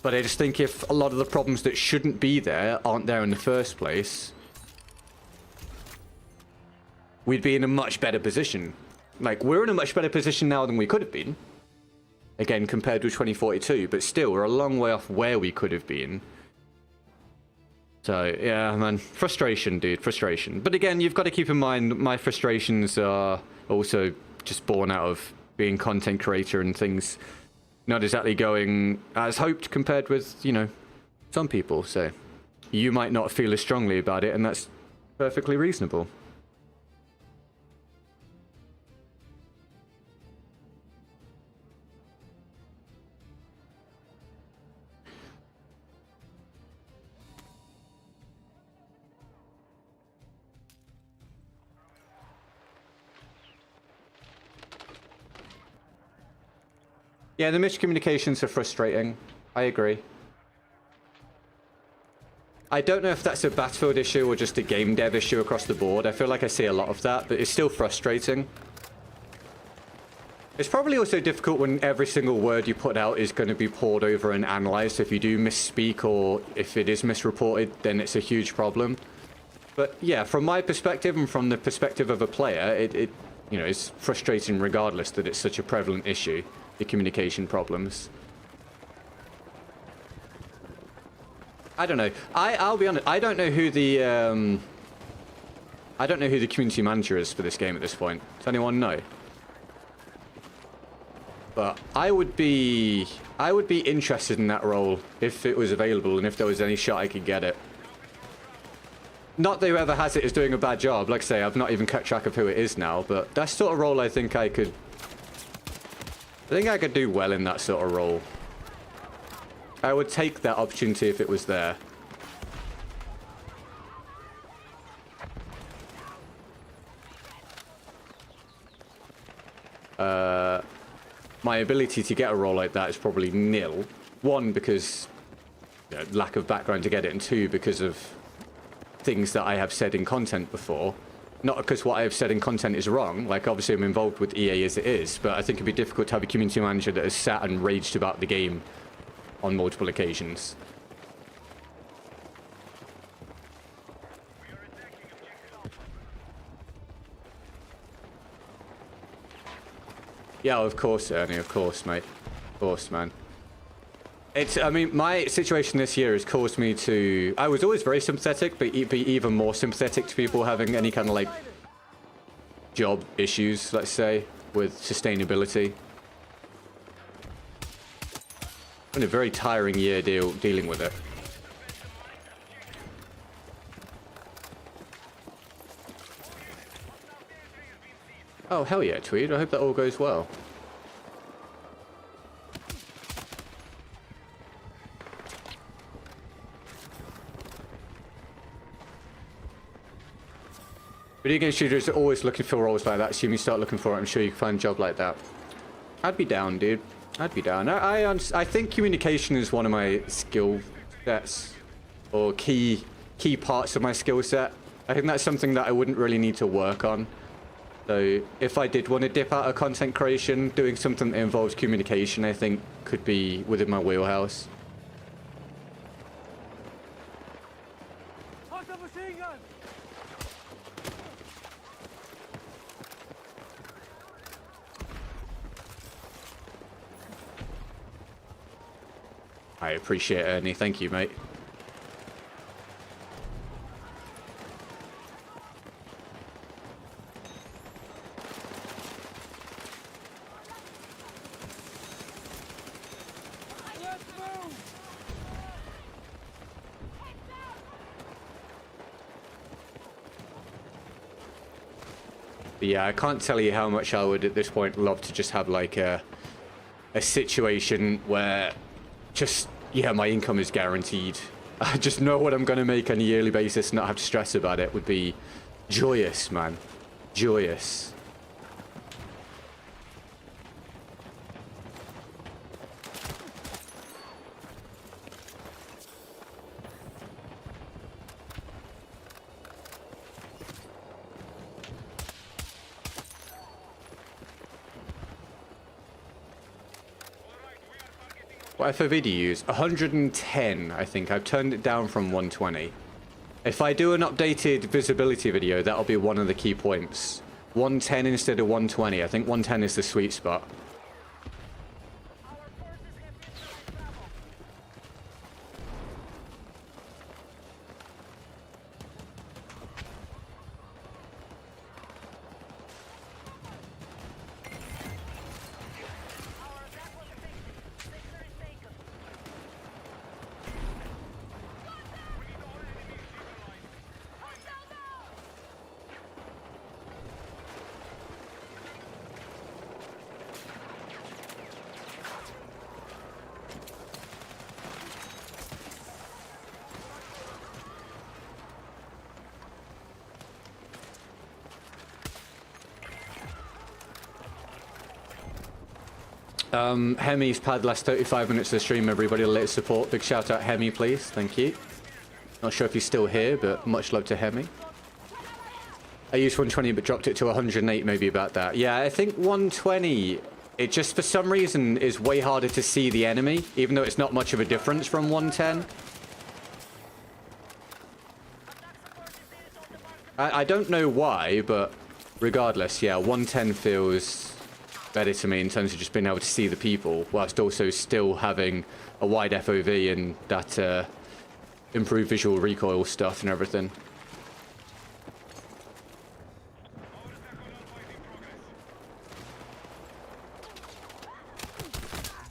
But I just think if a lot of the problems that shouldn't be there aren't there in the first place, we'd be in a much better position. Like, we're in a much better position now than we could have been. Again, compared to 2042, but still, we're a long way off where we could have been. So, yeah, man, frustration, dude, frustration. But again, you've got to keep in mind, my frustrations are also just born out of being content creator and things not exactly going as hoped compared with, you know, some people. So, you might not feel as strongly about it, and that's perfectly reasonable. Yeah, the miscommunications are frustrating. I agree. I don't know if that's a Battlefield issue or just a game dev issue across the board. I feel like I see a lot of that, but it's still frustrating. It's probably also difficult when every single word you put out is going to be pored over and analyzed. If you do misspeak or if it is misreported, then it's a huge problem. But yeah, from my perspective and from the perspective of a player, it you know, it's frustrating regardless that it's such a prevalent issue, the communication problems. I don't know. I'll be honest. I don't know who the community manager is for this game at this point. Does anyone know? But I would be interested in that role if it was available and if there was any shot I could get it. Not that whoever has it is doing a bad job. Like I say, I've not even kept track of who it is now, but that's sort of role I think I could do well in that sort of role. I would take that opportunity if it was there. My ability to get a role like that is probably nil. One, because you know, lack of background to get it, and two, because of things that I have said in content before. Not because what I have said in content is wrong. Like, obviously I'm involved with EA as it is, but I think it'd be difficult to have a community manager that has sat and raged about the game on multiple occasions. Yeah, of course, Ernie, of course, mate. Of course, man. I mean, my situation this year has caused me to... I was always very sympathetic, but be even more sympathetic to people having any kind of, like, job issues, let's say, with sustainability. It's been a very tiring year dealing with it. Oh, hell yeah, Tweed. I hope that all goes well. Video game studios are always looking for roles like that. Assume you start looking for it, I'm sure you can find a job like that. I'd be down, dude. I'd be down. I think communication is one of my skill sets, or key parts of my skill set. I think that's something that I wouldn't really need to work on. So if I did want to dip out of content creation, doing something that involves communication, I think could be within my wheelhouse. Hostile machine gun! I appreciate it, Ernie. Thank you, mate. Let's move! But yeah, I can't tell you how much I would at this point love to just have like a situation where just, yeah, my income is guaranteed. I just know what I'm going to make on a yearly basis and not have to stress about it would be joyous, man. Joyous. What FOV do you use? 110, I think. I've turned it down from 120. If I do an updated visibility video, that'll be one of the key points. 110 instead of 120. I think 110 is the sweet spot. Hemi's pad last 35 minutes of the stream, everybody. Latest support. Big shout out, Hemi, please. Thank you. Not sure if he's still here, but much love to Hemi. I used 120, but dropped it to 108, maybe about that. Yeah, I think 120, it just for some reason is way harder to see the enemy, even though it's not much of a difference from 110. I don't know why, but regardless, yeah, 110 feels better to me in terms of just being able to see the people, whilst also still having a wide FOV and that improved visual recoil stuff and everything.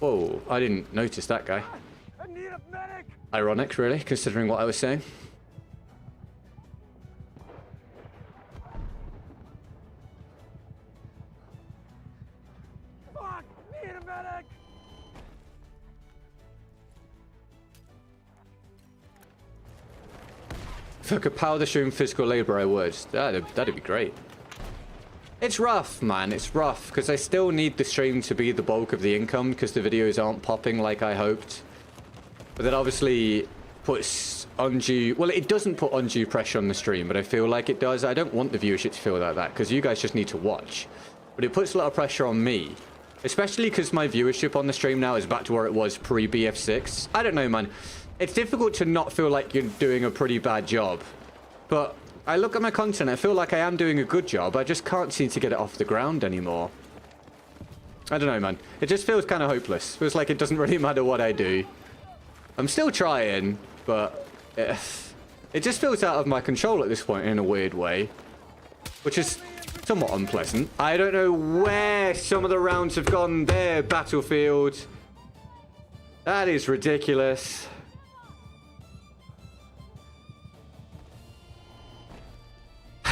Whoa, I didn't notice that guy. I need a medic! Ironic, really, considering what I was saying. Fuck! Need a medic! If I could power the stream physical labor, I would. That'd be great. It's rough, man. It's rough because I still need the stream to be the bulk of the income because the videos aren't popping like I hoped. But that obviously puts undue... Well, it doesn't put undue pressure on the stream, but I feel like it does. I don't want the viewership to feel like that because you guys just need to watch. But it puts a lot of pressure on me, especially because my viewership on the stream now is back to where it was pre-BF6. I don't know, man. It's difficult to not feel like you're doing a pretty bad job. But I look at my content, I feel like I am doing a good job. I just can't seem to get it off the ground anymore. I don't know, man. It just feels kind of hopeless. Feels like it doesn't really matter what I do. I'm still trying, but it just feels out of my control at this point in a weird way. Which is somewhat unpleasant. I don't know where some of the rounds have gone there, Battlefield. That is ridiculous.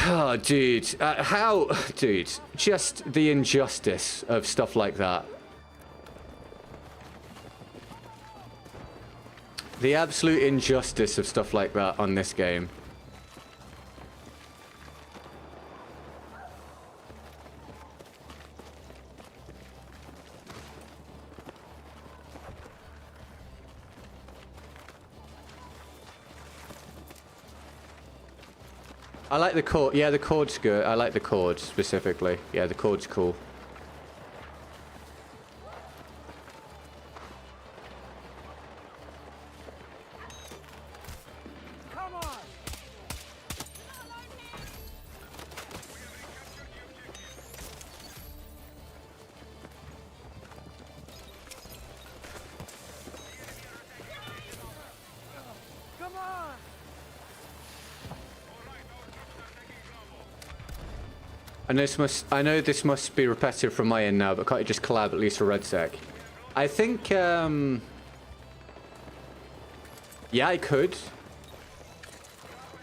Oh, dude. How... Dude, just the injustice of stuff like that. The absolute injustice of stuff like that on this game. I like the chord. Yeah, the chord's good. I like the chord specifically. Yeah, the chord's cool. Come on! Come on! I know this must be repetitive from my end now, but can't you just collab at least for RedSec? I think, yeah, I could.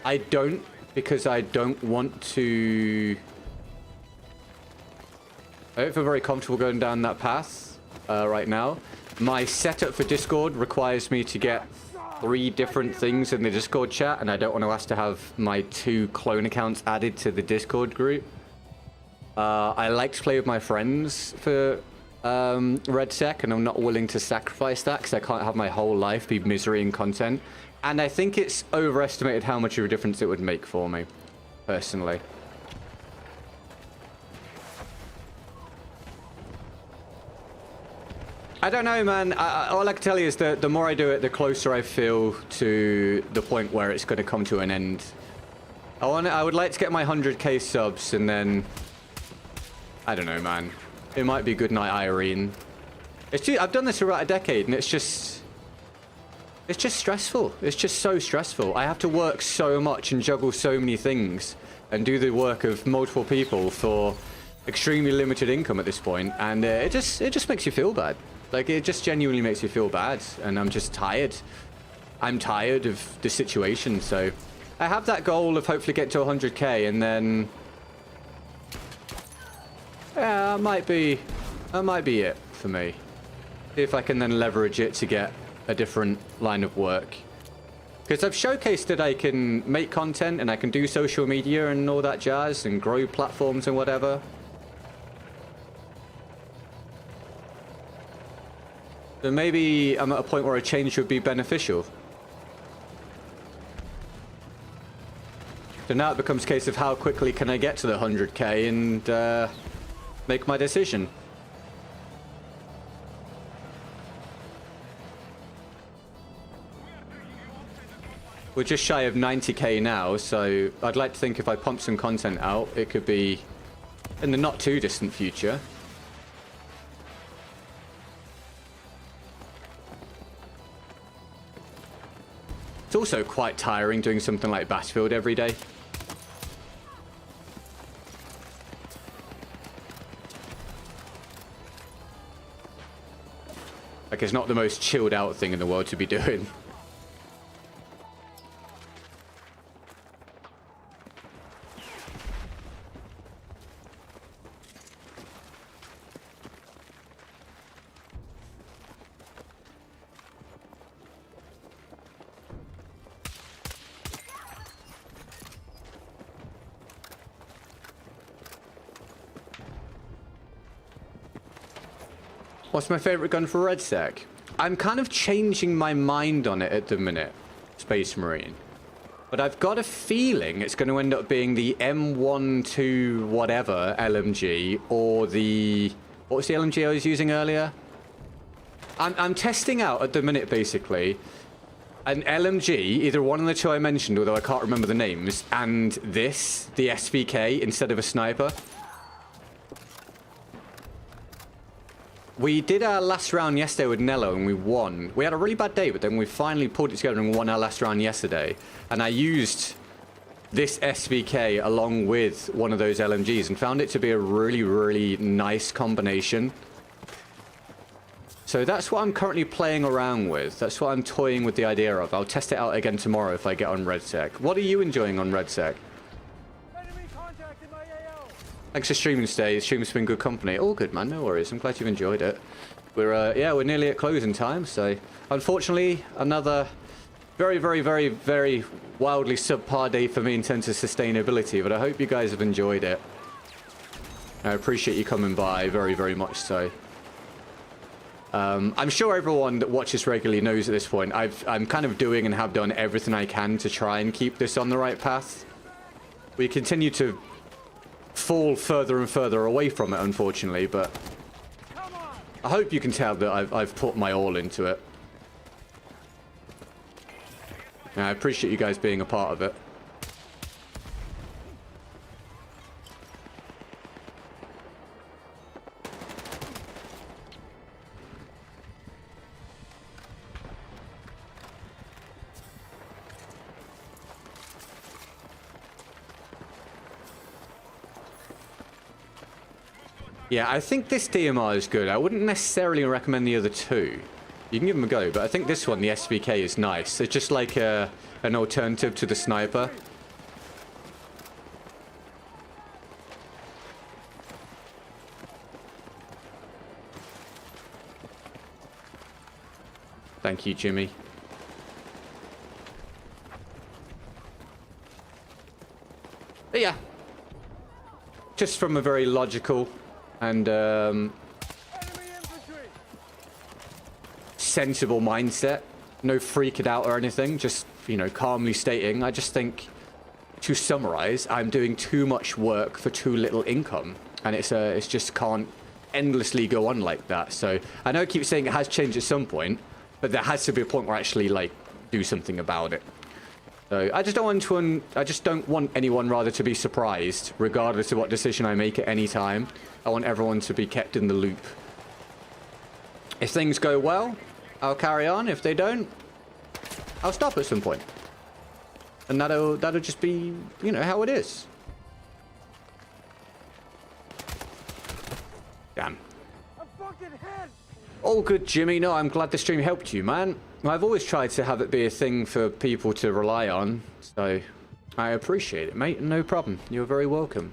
I don't, because I don't want to... I don't feel very comfortable going down that path right now. My setup for Discord requires me to get 3 different things in the Discord chat, and I don't want to ask to have my 2 clone accounts added to the Discord group. I like to play with my friends for RedSec, and I'm not willing to sacrifice that because I can't have my whole life be misery and content. And I think it's overestimated how much of a difference it would make for me, personally. I don't know, man. All I can tell you is that the more I do it, the closer I feel to the point where it's going to come to an end. I would like to get my 100k subs, and then... I don't know, man. It might be good night, Irene. I've done this for about a decade, and it's just stressful. It's just so stressful. I have to work so much and juggle so many things and do the work of multiple people for extremely limited income at this point, and it just makes you feel bad. Like, it just genuinely makes you feel bad, and I'm just tired. I'm tired of the situation, so I have that goal of hopefully getting to 100k, and then... Yeah, that might be it for me. See if I can then leverage it to get a different line of work. Because I've showcased that I can make content and I can do social media and all that jazz and grow platforms and whatever. So maybe I'm at a point where a change would be beneficial. So now it becomes a case of how quickly can I get to the 100k and make my decision. We're just shy of 90k now, so I'd like to think if I pump some content out, it could be in the not too distant future. It's also quite tiring doing something like Battlefield every day. Like, it's not the most chilled out thing in the world to be doing. What's my favorite gun for RedSec? I'm kind of changing my mind on it at the minute, Space Marine. But I've got a feeling it's going to end up being the M12 whatever LMG or the... What was the LMG I was using earlier? I'm testing out at the minute, basically, an LMG, either one of the two I mentioned, although I can't remember the names, and this, the SVK, instead of a sniper. We did our last round yesterday with Nello and we won. We had a really bad day, but then we finally pulled it together and won our last round yesterday. And I used this SVK along with one of those LMGs and found it to be a really, really nice combination. So that's what I'm currently playing around with. That's what I'm toying with the idea of. I'll test it out again tomorrow if I get on RedSec. What are you enjoying on RedSec? Enemy contact in my AO. Thanks for streaming today. Streaming's been good company. All good, man. No worries. I'm glad you've enjoyed it. We're nearly at closing time. So, unfortunately, another very, very, very, very wildly subpar day for me in terms of sustainability. But I hope you guys have enjoyed it. I appreciate you coming by very, very much so. I'm sure everyone that watches regularly knows at this point, I'm kind of doing and have done everything I can to try and keep this on the right path. We continue to fall further and further away from it, unfortunately, but I hope you can tell that I've put my all into it. And I appreciate you guys being a part of it. Yeah, I think this DMR is good. I wouldn't necessarily recommend the other two. You can give them a go, but I think this one, the SVK, is nice. It's just like an alternative to the sniper. Thank you, Jimmy. But yeah, just from a very logical and sensible mindset, no freak it out or anything, just, you know, calmly stating, I just think, to summarize, I'm doing too much work for too little income, and it's just can't endlessly go on like that. So I know I keep saying it has changed at some point, but there has to be a point where I actually, like, do something about it. So I just don't want anyone rather to be surprised, regardless of what decision I make at any time. I want everyone to be kept in the loop. If things go well, I'll carry on. If they don't, I'll stop at some point. And that'll just be, you know, how it is. Damn. I'm fucking hit. All good, Jimmy. No, I'm glad the stream helped you, man. I've always tried to have it be a thing for people to rely on, so I appreciate it, mate. No problem. You're very welcome.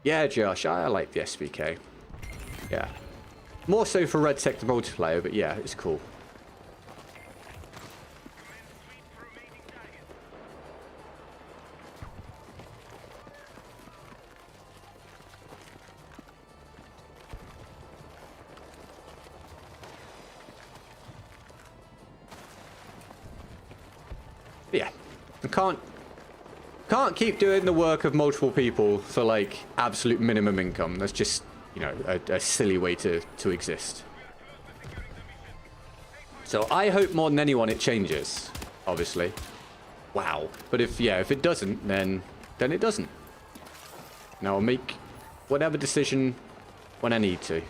Yeah, Josh, I like the SVK. Yeah. More so for RedSec the multiplayer, but yeah, it's cool. I can't keep doing the work of multiple people for like absolute minimum income. That's just, you know, a silly way to exist. So I hope more than anyone it changes, obviously. Wow. But if it doesn't, then it doesn't. And I'll make whatever decision when I need to.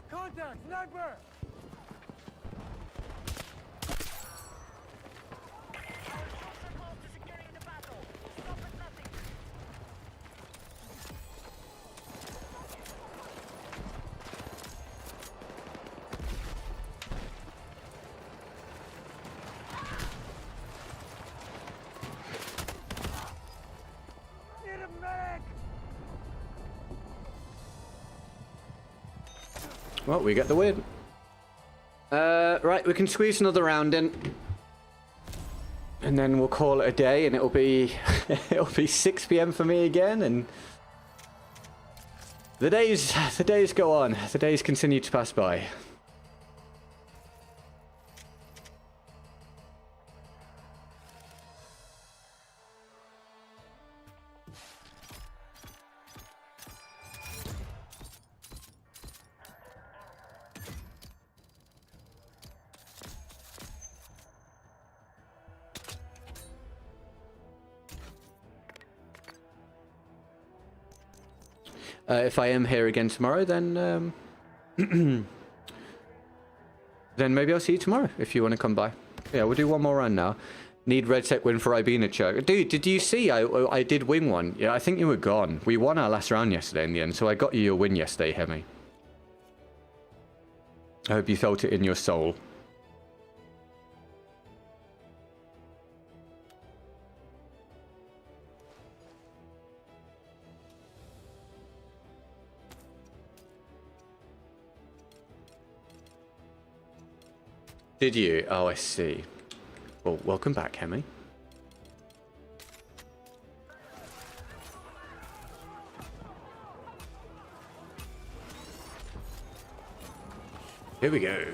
Contact! Sniper! Need a medic! Well, we get the win. Right, we can squeeze another round in. And then we'll call it a day, and it'll be 6 p.m. for me again, and the days go on. The days continue to pass by. If I am here again tomorrow, then then maybe I'll see you tomorrow if you want to come by. Yeah, we'll do one more run now. Need RedSec win for Ibina Chug. Dude, did you see I did win one? Yeah, I think you were gone. We won our last round yesterday in the end, so I got you your win yesterday, Hemi. I hope you felt it in your soul. Did you? Oh, I see. Well, welcome back, Hemi. Here we go.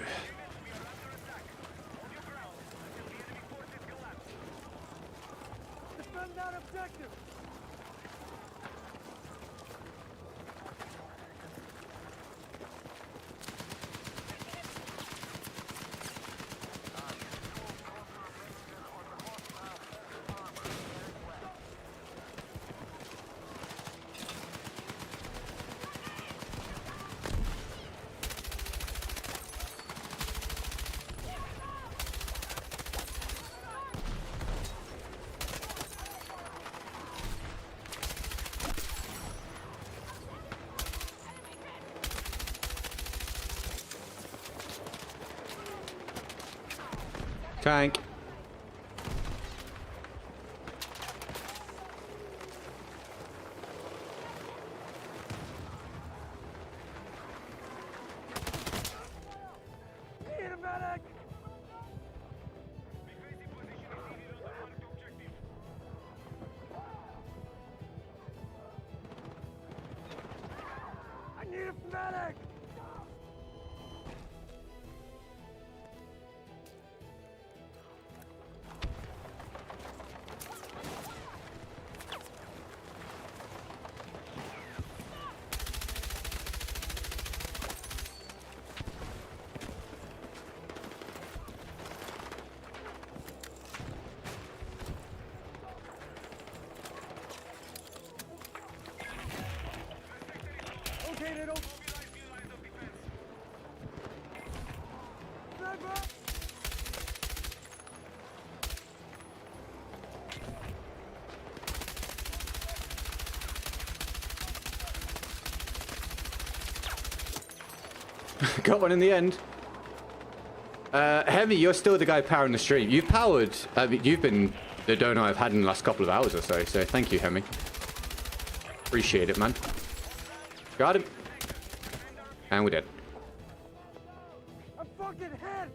Defend that objective! Tank. Need a medic! I need a medic! Located over. Sniper! Got one in the end. Hemi, you're still the guy powering the stream. You've powered. You've been the donor I've had in the last couple of hours or so. So thank you, Hemi. Appreciate it, man. Got him. And we're dead. I'm fucking hit!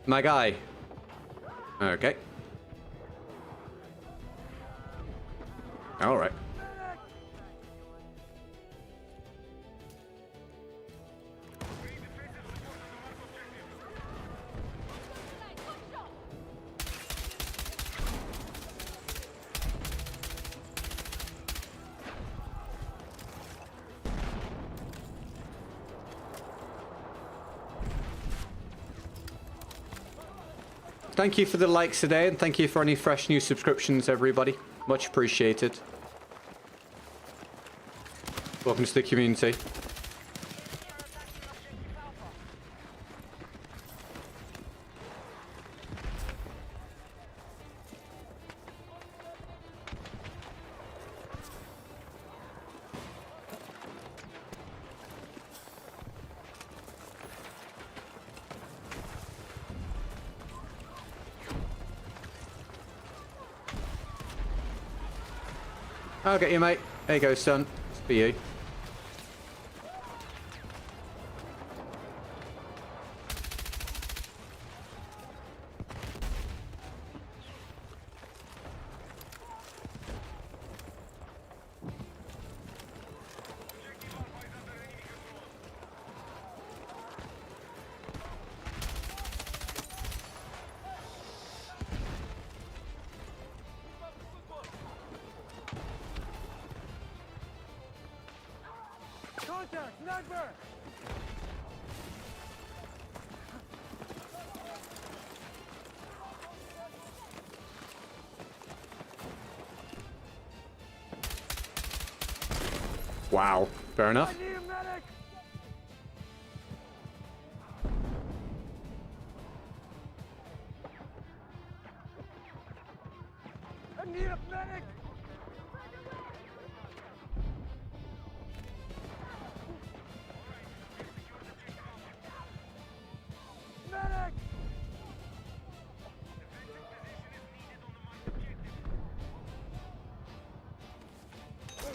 My guy. Okay. All right. Thank you for the likes today, and thank you for any fresh new subscriptions, everybody. Much appreciated. Welcome to the community. I'll get you, mate. There you go, son. It's for you. Contact! Sniper! Wow. Fair enough. I need a medic! I need a medic! Medic!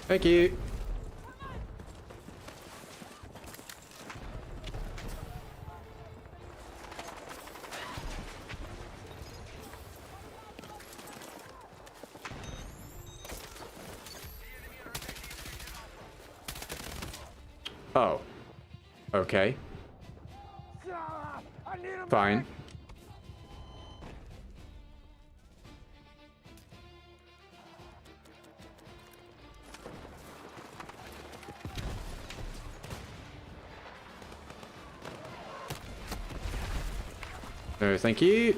Thank you. Oh. Okay. I need a Fine. medic! No, thank you.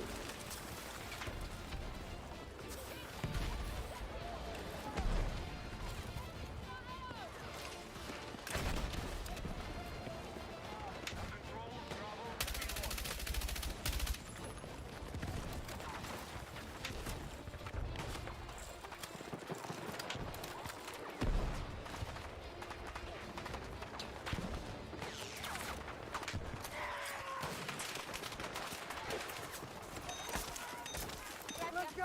Let's go!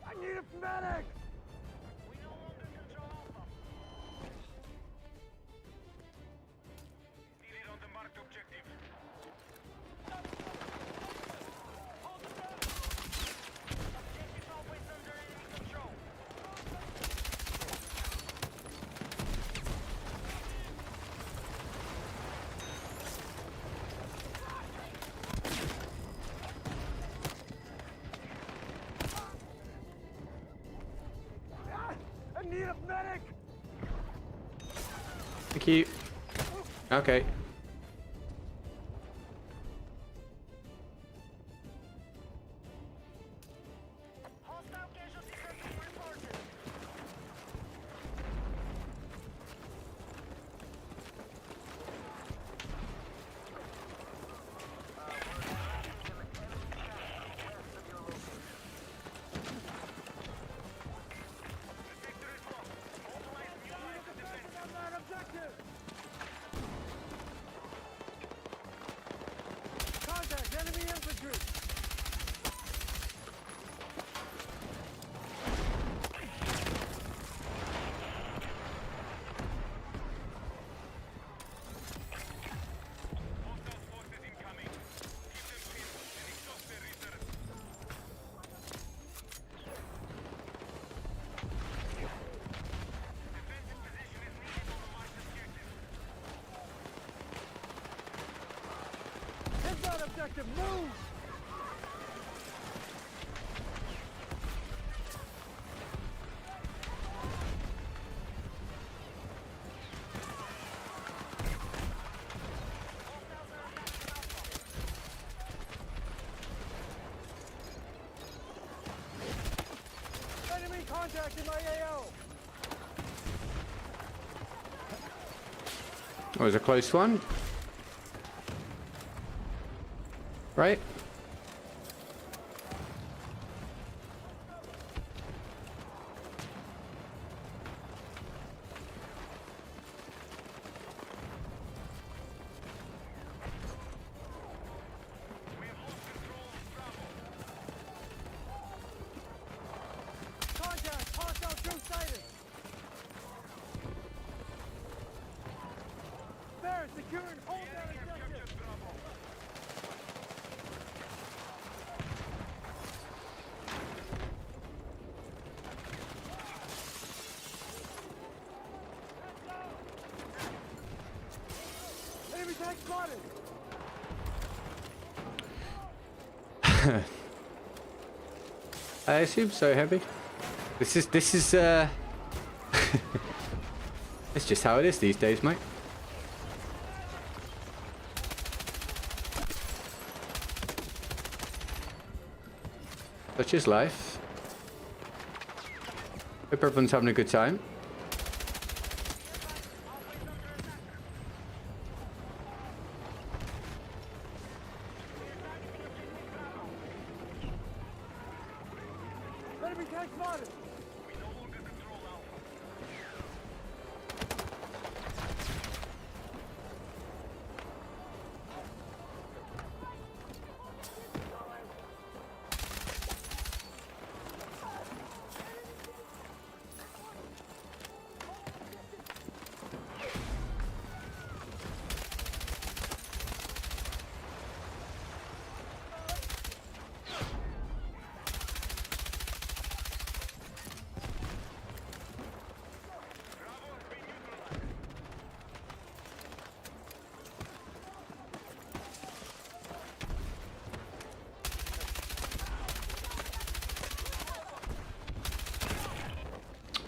I need a medic! We no longer control Alpha. Needed on the marked objective. Hold the gun. Objective Alpha is under enemy control. I need a medic! Thank you. Okay. Hostile casualties are being reported. On that objective! There's that objective. Move! Enemy contact in my AO! That was a close one. Right? Contact! Hostile troop sighted! There, securing hold down objective! Enemy tank spotted! I assume so, Heavy. This is it's just how it is these days, mate. Such is life. Hope everyone's having a good time. Enemy tank spotted!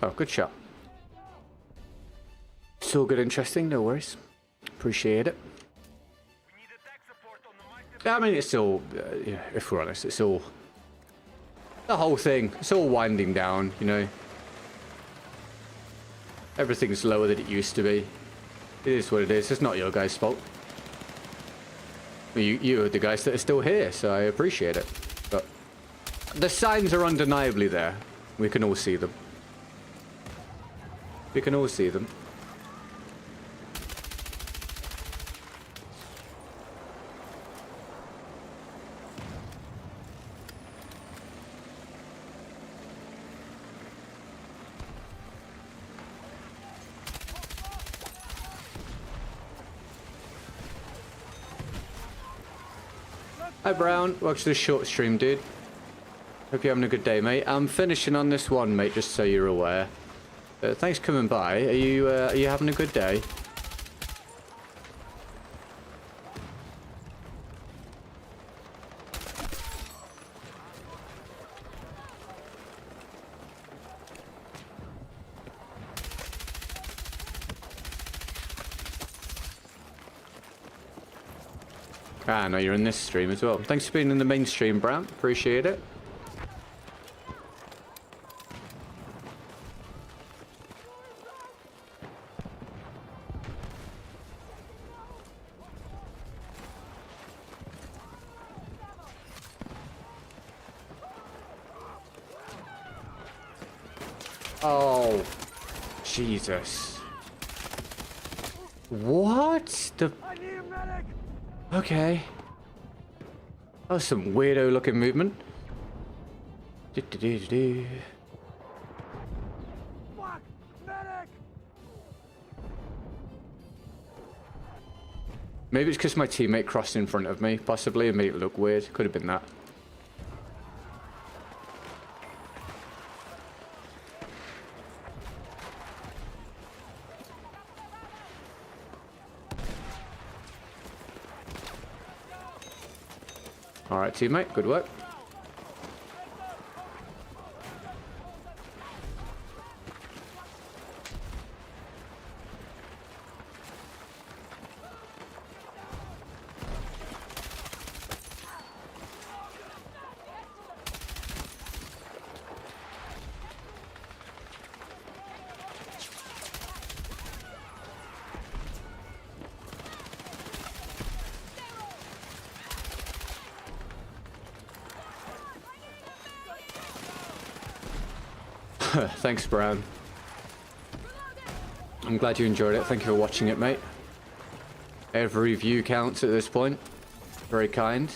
Oh, good shot. It's all good, interesting. No worries. Appreciate it. We need attack support on the Mightis. Yeah, I mean, it's all, yeah, if we're honest, it's all, the whole thing, it's all winding down, you know. Everything's lower than it used to be. It is what it is. It's not your guys' fault. You are the guys that are still here, so I appreciate it. But the signs are undeniably there. We can all see them. We can all see them. Hi Brown, welcome to the short stream, dude. Hope you're having a good day, mate. I'm finishing on this one, mate, just so you're aware. Thanks for coming by. Are you having a good day? Ah, no, you're in this stream as well. Thanks for being in the main stream, Brown. Appreciate it. Oh, Jesus. What? The... I need a medic! Okay. That was some weirdo looking movement. Do-do-do-do-do. Fuck! Medic! Maybe it's because my teammate crossed in front of me, possibly, and made it look weird. Could have been that. All right, teammate. Good work. Thanks, Brown. I'm glad you enjoyed it. Thank you for watching it, mate. Every view counts at this point. Very kind.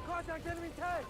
Contact enemy tank!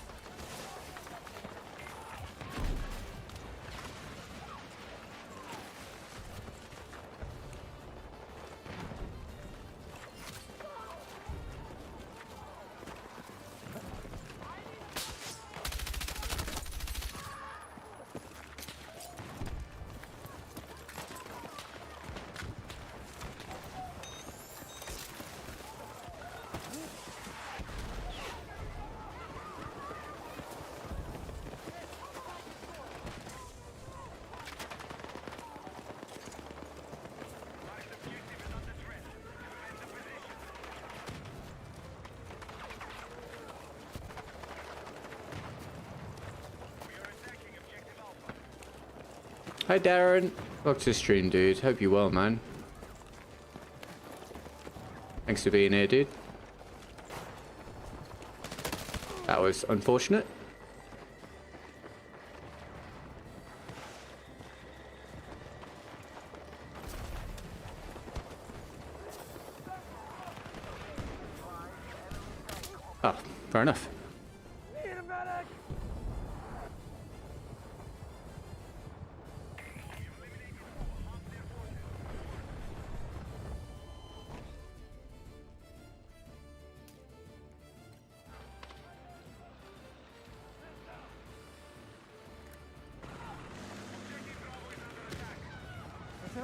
Hi, Darren. Welcome to the stream, dude. Hope you're well, man. Thanks for being here, dude. That was unfortunate. Oh, fair enough. Need a medic! That's it?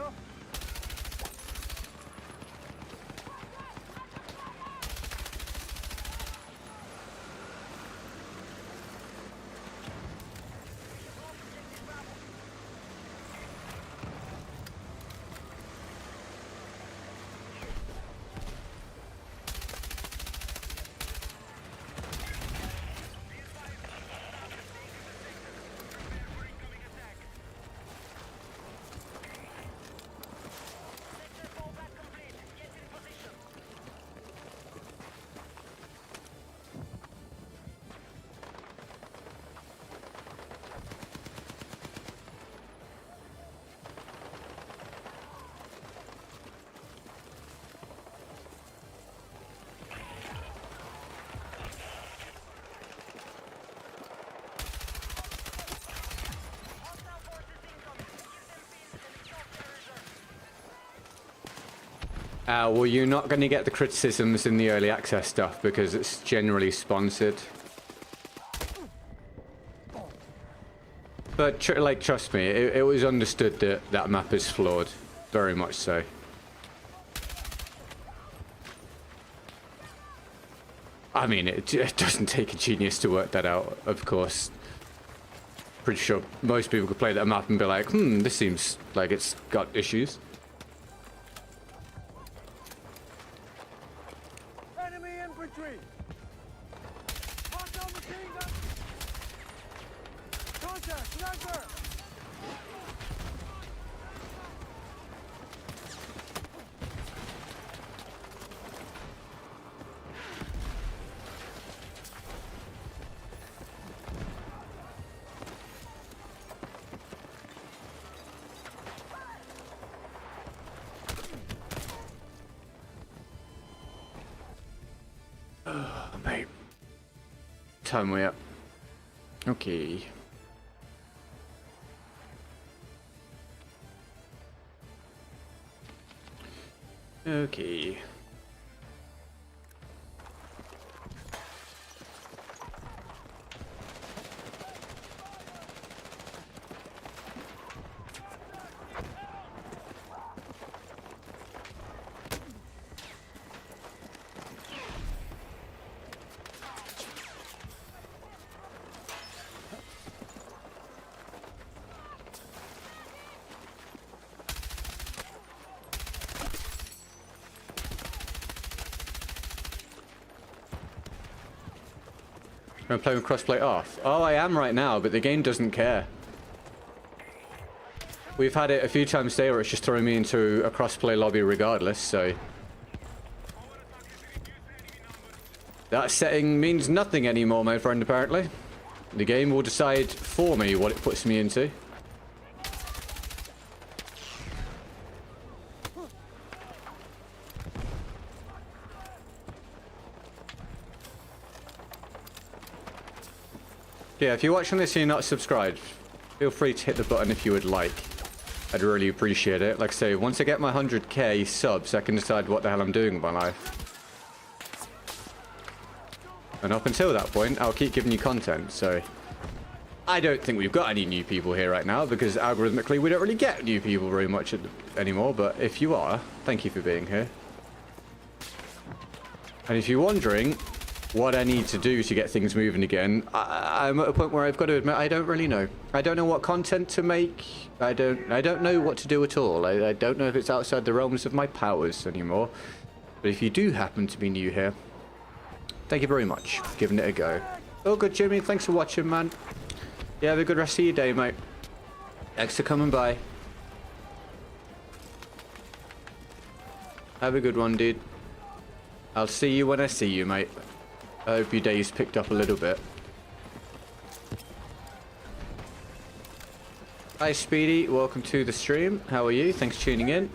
Well, you're not going to get the criticisms in the early access stuff because it's generally sponsored. But trust me, it was understood that that map is flawed, very much so. I mean, it doesn't take a genius to work that out, of course. Pretty sure most people could play that map and be like, this seems like it's got issues. Enemy infantry! Hostile machine gun! Contact! Sniper! Mate. Time way up. Okay. Okay. I'm playing with crossplay off. Oh, I am right now, but the game doesn't care. We've had it a few times today where it's just throwing me into a crossplay lobby regardless, so... That setting means nothing anymore, my friend, apparently. The game will decide for me what it puts me into. Yeah, if you're watching this and you're not subscribed, feel free to hit the button if you would like. I'd really appreciate it. Like I say, once I get my 100k subs, I can decide what the hell I'm doing with my life. And up until that point, I'll keep giving you content, so... I don't think we've got any new people here right now, because algorithmically we don't really get new people very much anymore, but if you are, thank you for being here. And if you're wondering what I need to do to get things moving again, I'm at a point where I've got to admit I don't really know. I don't know what content to make. I don't know what to do at all. I don't know if it's outside the realms of my powers anymore. But if you do happen to be new here, thank you very much for giving it a go. Oh, good, Jimmy. Thanks for watching, man. Yeah, have a good rest of your day, mate. Thanks for coming by. Have a good one, dude. I'll see you when I see you, mate. I hope your day's picked up a little bit. Hi, Speedy. Welcome to the stream. How are you? Thanks for tuning in.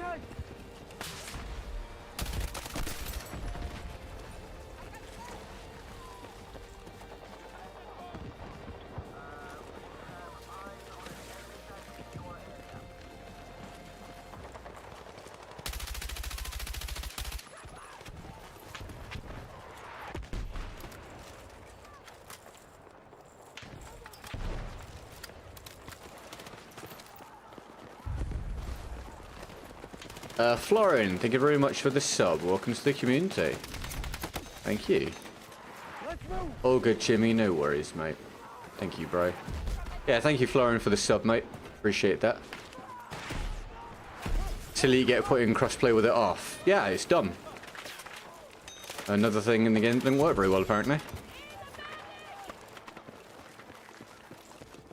Florin, thank you very much for the sub. Welcome to the community. Thank you. All good, Jimmy. No worries, mate. Thank you, bro. Yeah, thank you, Florin, for the sub, mate. Appreciate that. Till you get put in crossplay with it off. Yeah, it's dumb. Another thing in the game didn't work very well, apparently.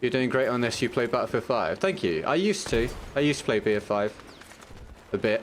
You're doing great on this. You play Battlefield 5. Thank you. I used to play BF5. A bit.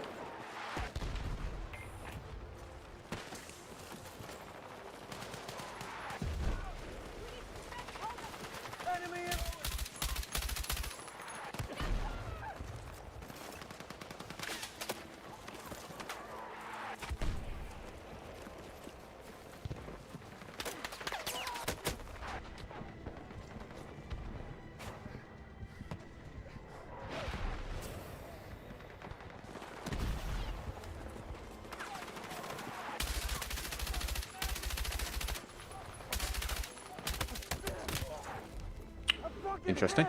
Interesting.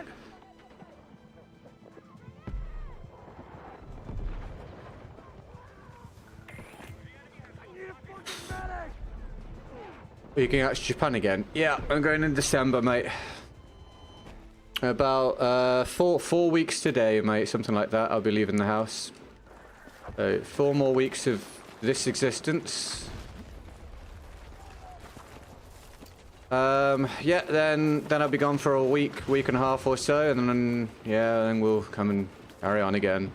Are you going out to Japan again? Yeah, I'm going in December, mate. About 4 weeks today, mate, something like that. I'll be leaving the house. 4 more weeks of this existence. Yeah, then I'll be gone for a week and a half or so, and then, yeah, then we'll come and carry on again.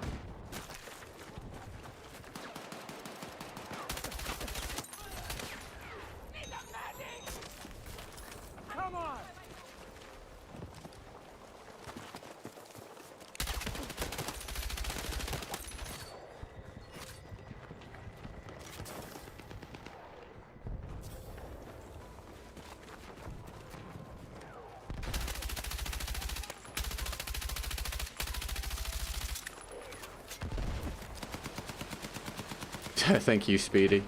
Come on! Thank you, Speedy.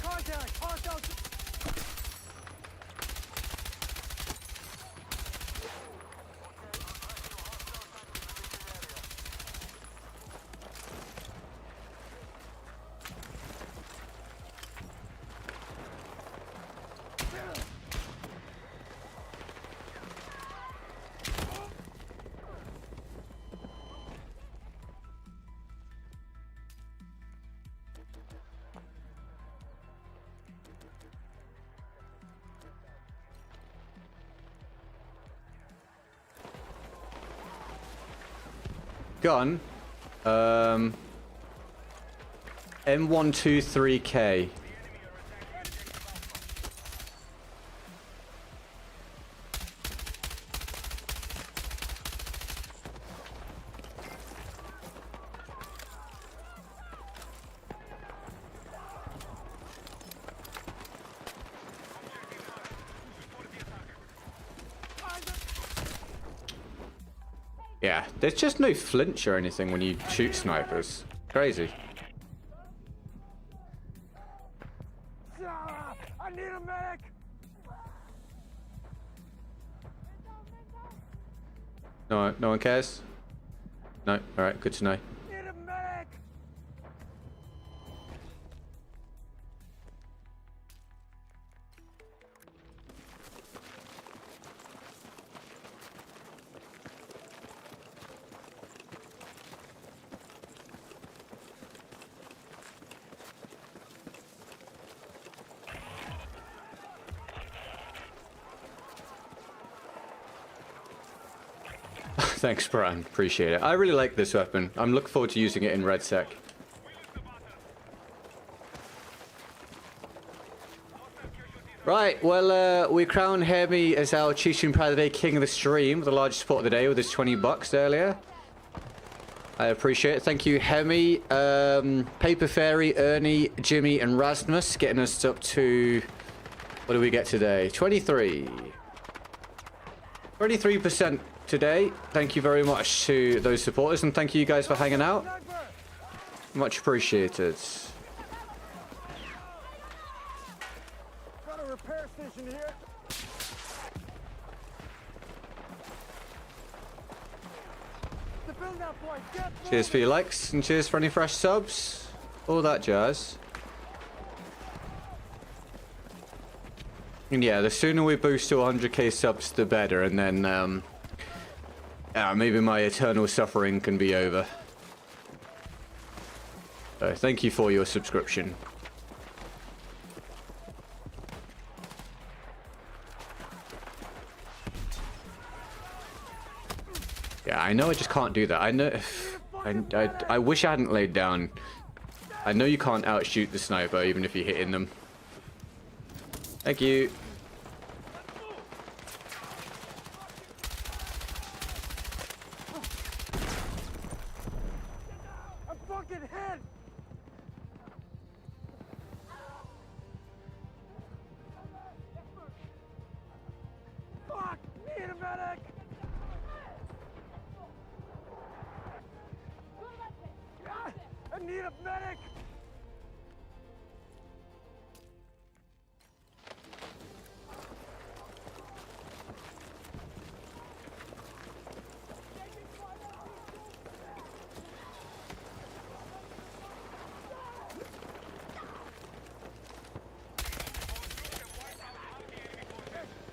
Contact! Hostile! gun. M123K. Yeah, there's just no flinch or anything when you shoot snipers. Crazy. I need a medic! No one cares? No? Alright, good to know. Need a medic! Thanks, Brian. Appreciate it. I really like this weapon. I'm looking forward to using it in RedSec. Right, well, we crowned Hemi as our Cheating Pride of the Day King of the Stream, the largest support of the day with his 20 bucks earlier. I appreciate it. Thank you, Hemi, Paper Fairy, Ernie, Jimmy, and Rasmus, getting us up to... What do we get today? 23. 23% today. Thank you very much to those supporters, and thank you guys for hanging out. Much appreciated. Got a repair station here. Defend that point. Get Cheers for your likes, and cheers for any fresh subs. All that jazz. And yeah, the sooner we boost to 100k subs, the better, and then, maybe my eternal suffering can be over. So, thank you for your subscription. Yeah, I know I just can't do that. I know... I wish I hadn't laid down. I know you can't outshoot the sniper, even if you're hitting them. Thank you. I'm fucking hit! Fuck! Need a medic! I need a medic!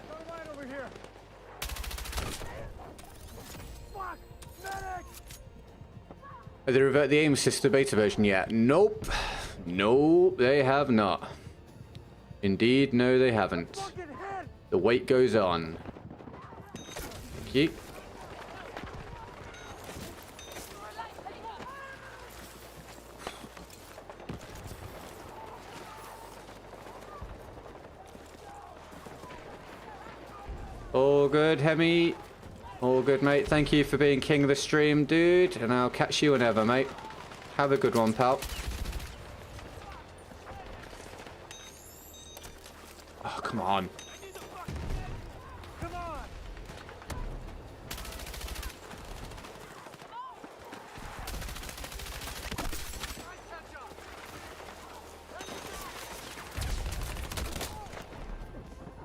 Got a line over here. Fuck! Medic! Have they revert the aim assist to beta version yet? Nope. No, they have not. Indeed, no, they haven't. Fucking hit! The wait goes on. Thank you. All good, Hemi. All good, mate. Thank you for being king of the stream, dude. And I'll catch you whenever, mate. Have a good one, pal. Oh, come on. Come on!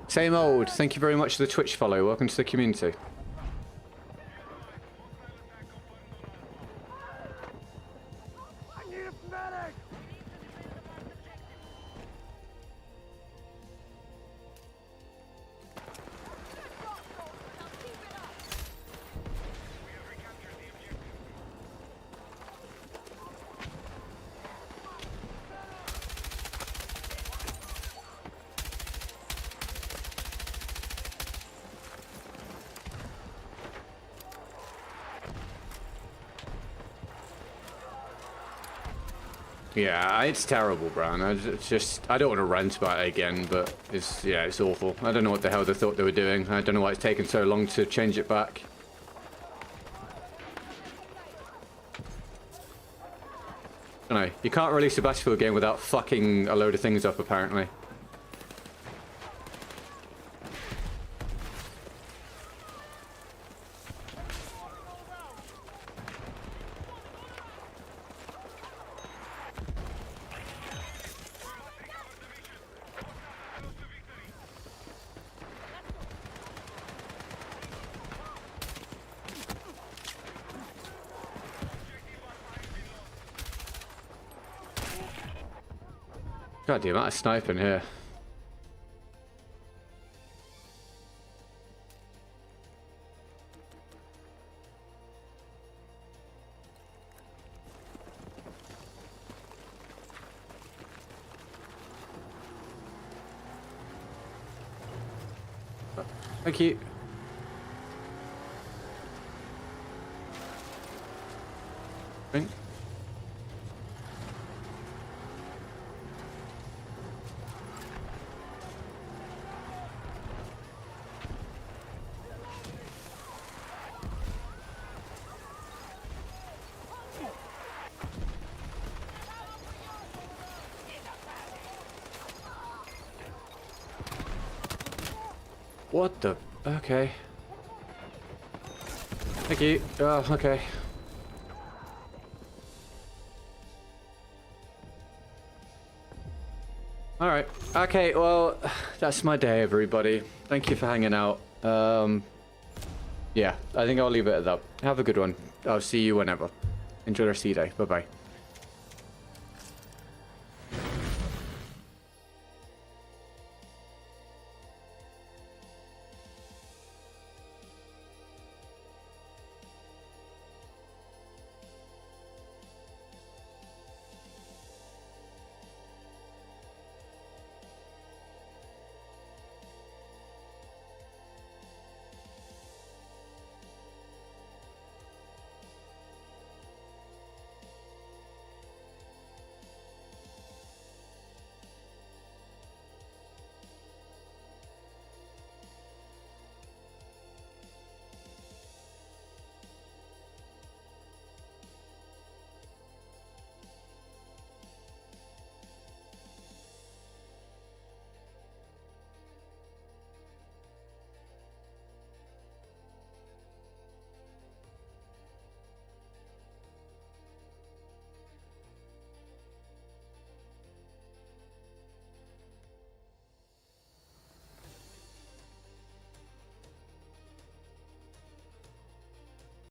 Same old. Thank you very much for the Twitch follow. Welcome to the community. I need a medic! Yeah, it's terrible, Brown. It's just, I don't want to rant about it again, but it's awful. I don't know what the hell they thought they were doing. I don't know why it's taken so long to change it back. I don't know. You can't release a Battlefield game without fucking a load of things up, apparently. God, the amount of sniping here. Thank you. Thank. What the? Okay. Thank you. Oh, okay. Alright. Okay, well, that's my day, everybody. Thank you for hanging out. Yeah, I think I'll leave it at that. Have a good one. I'll see you whenever. Enjoy the rest of your day. Bye-bye.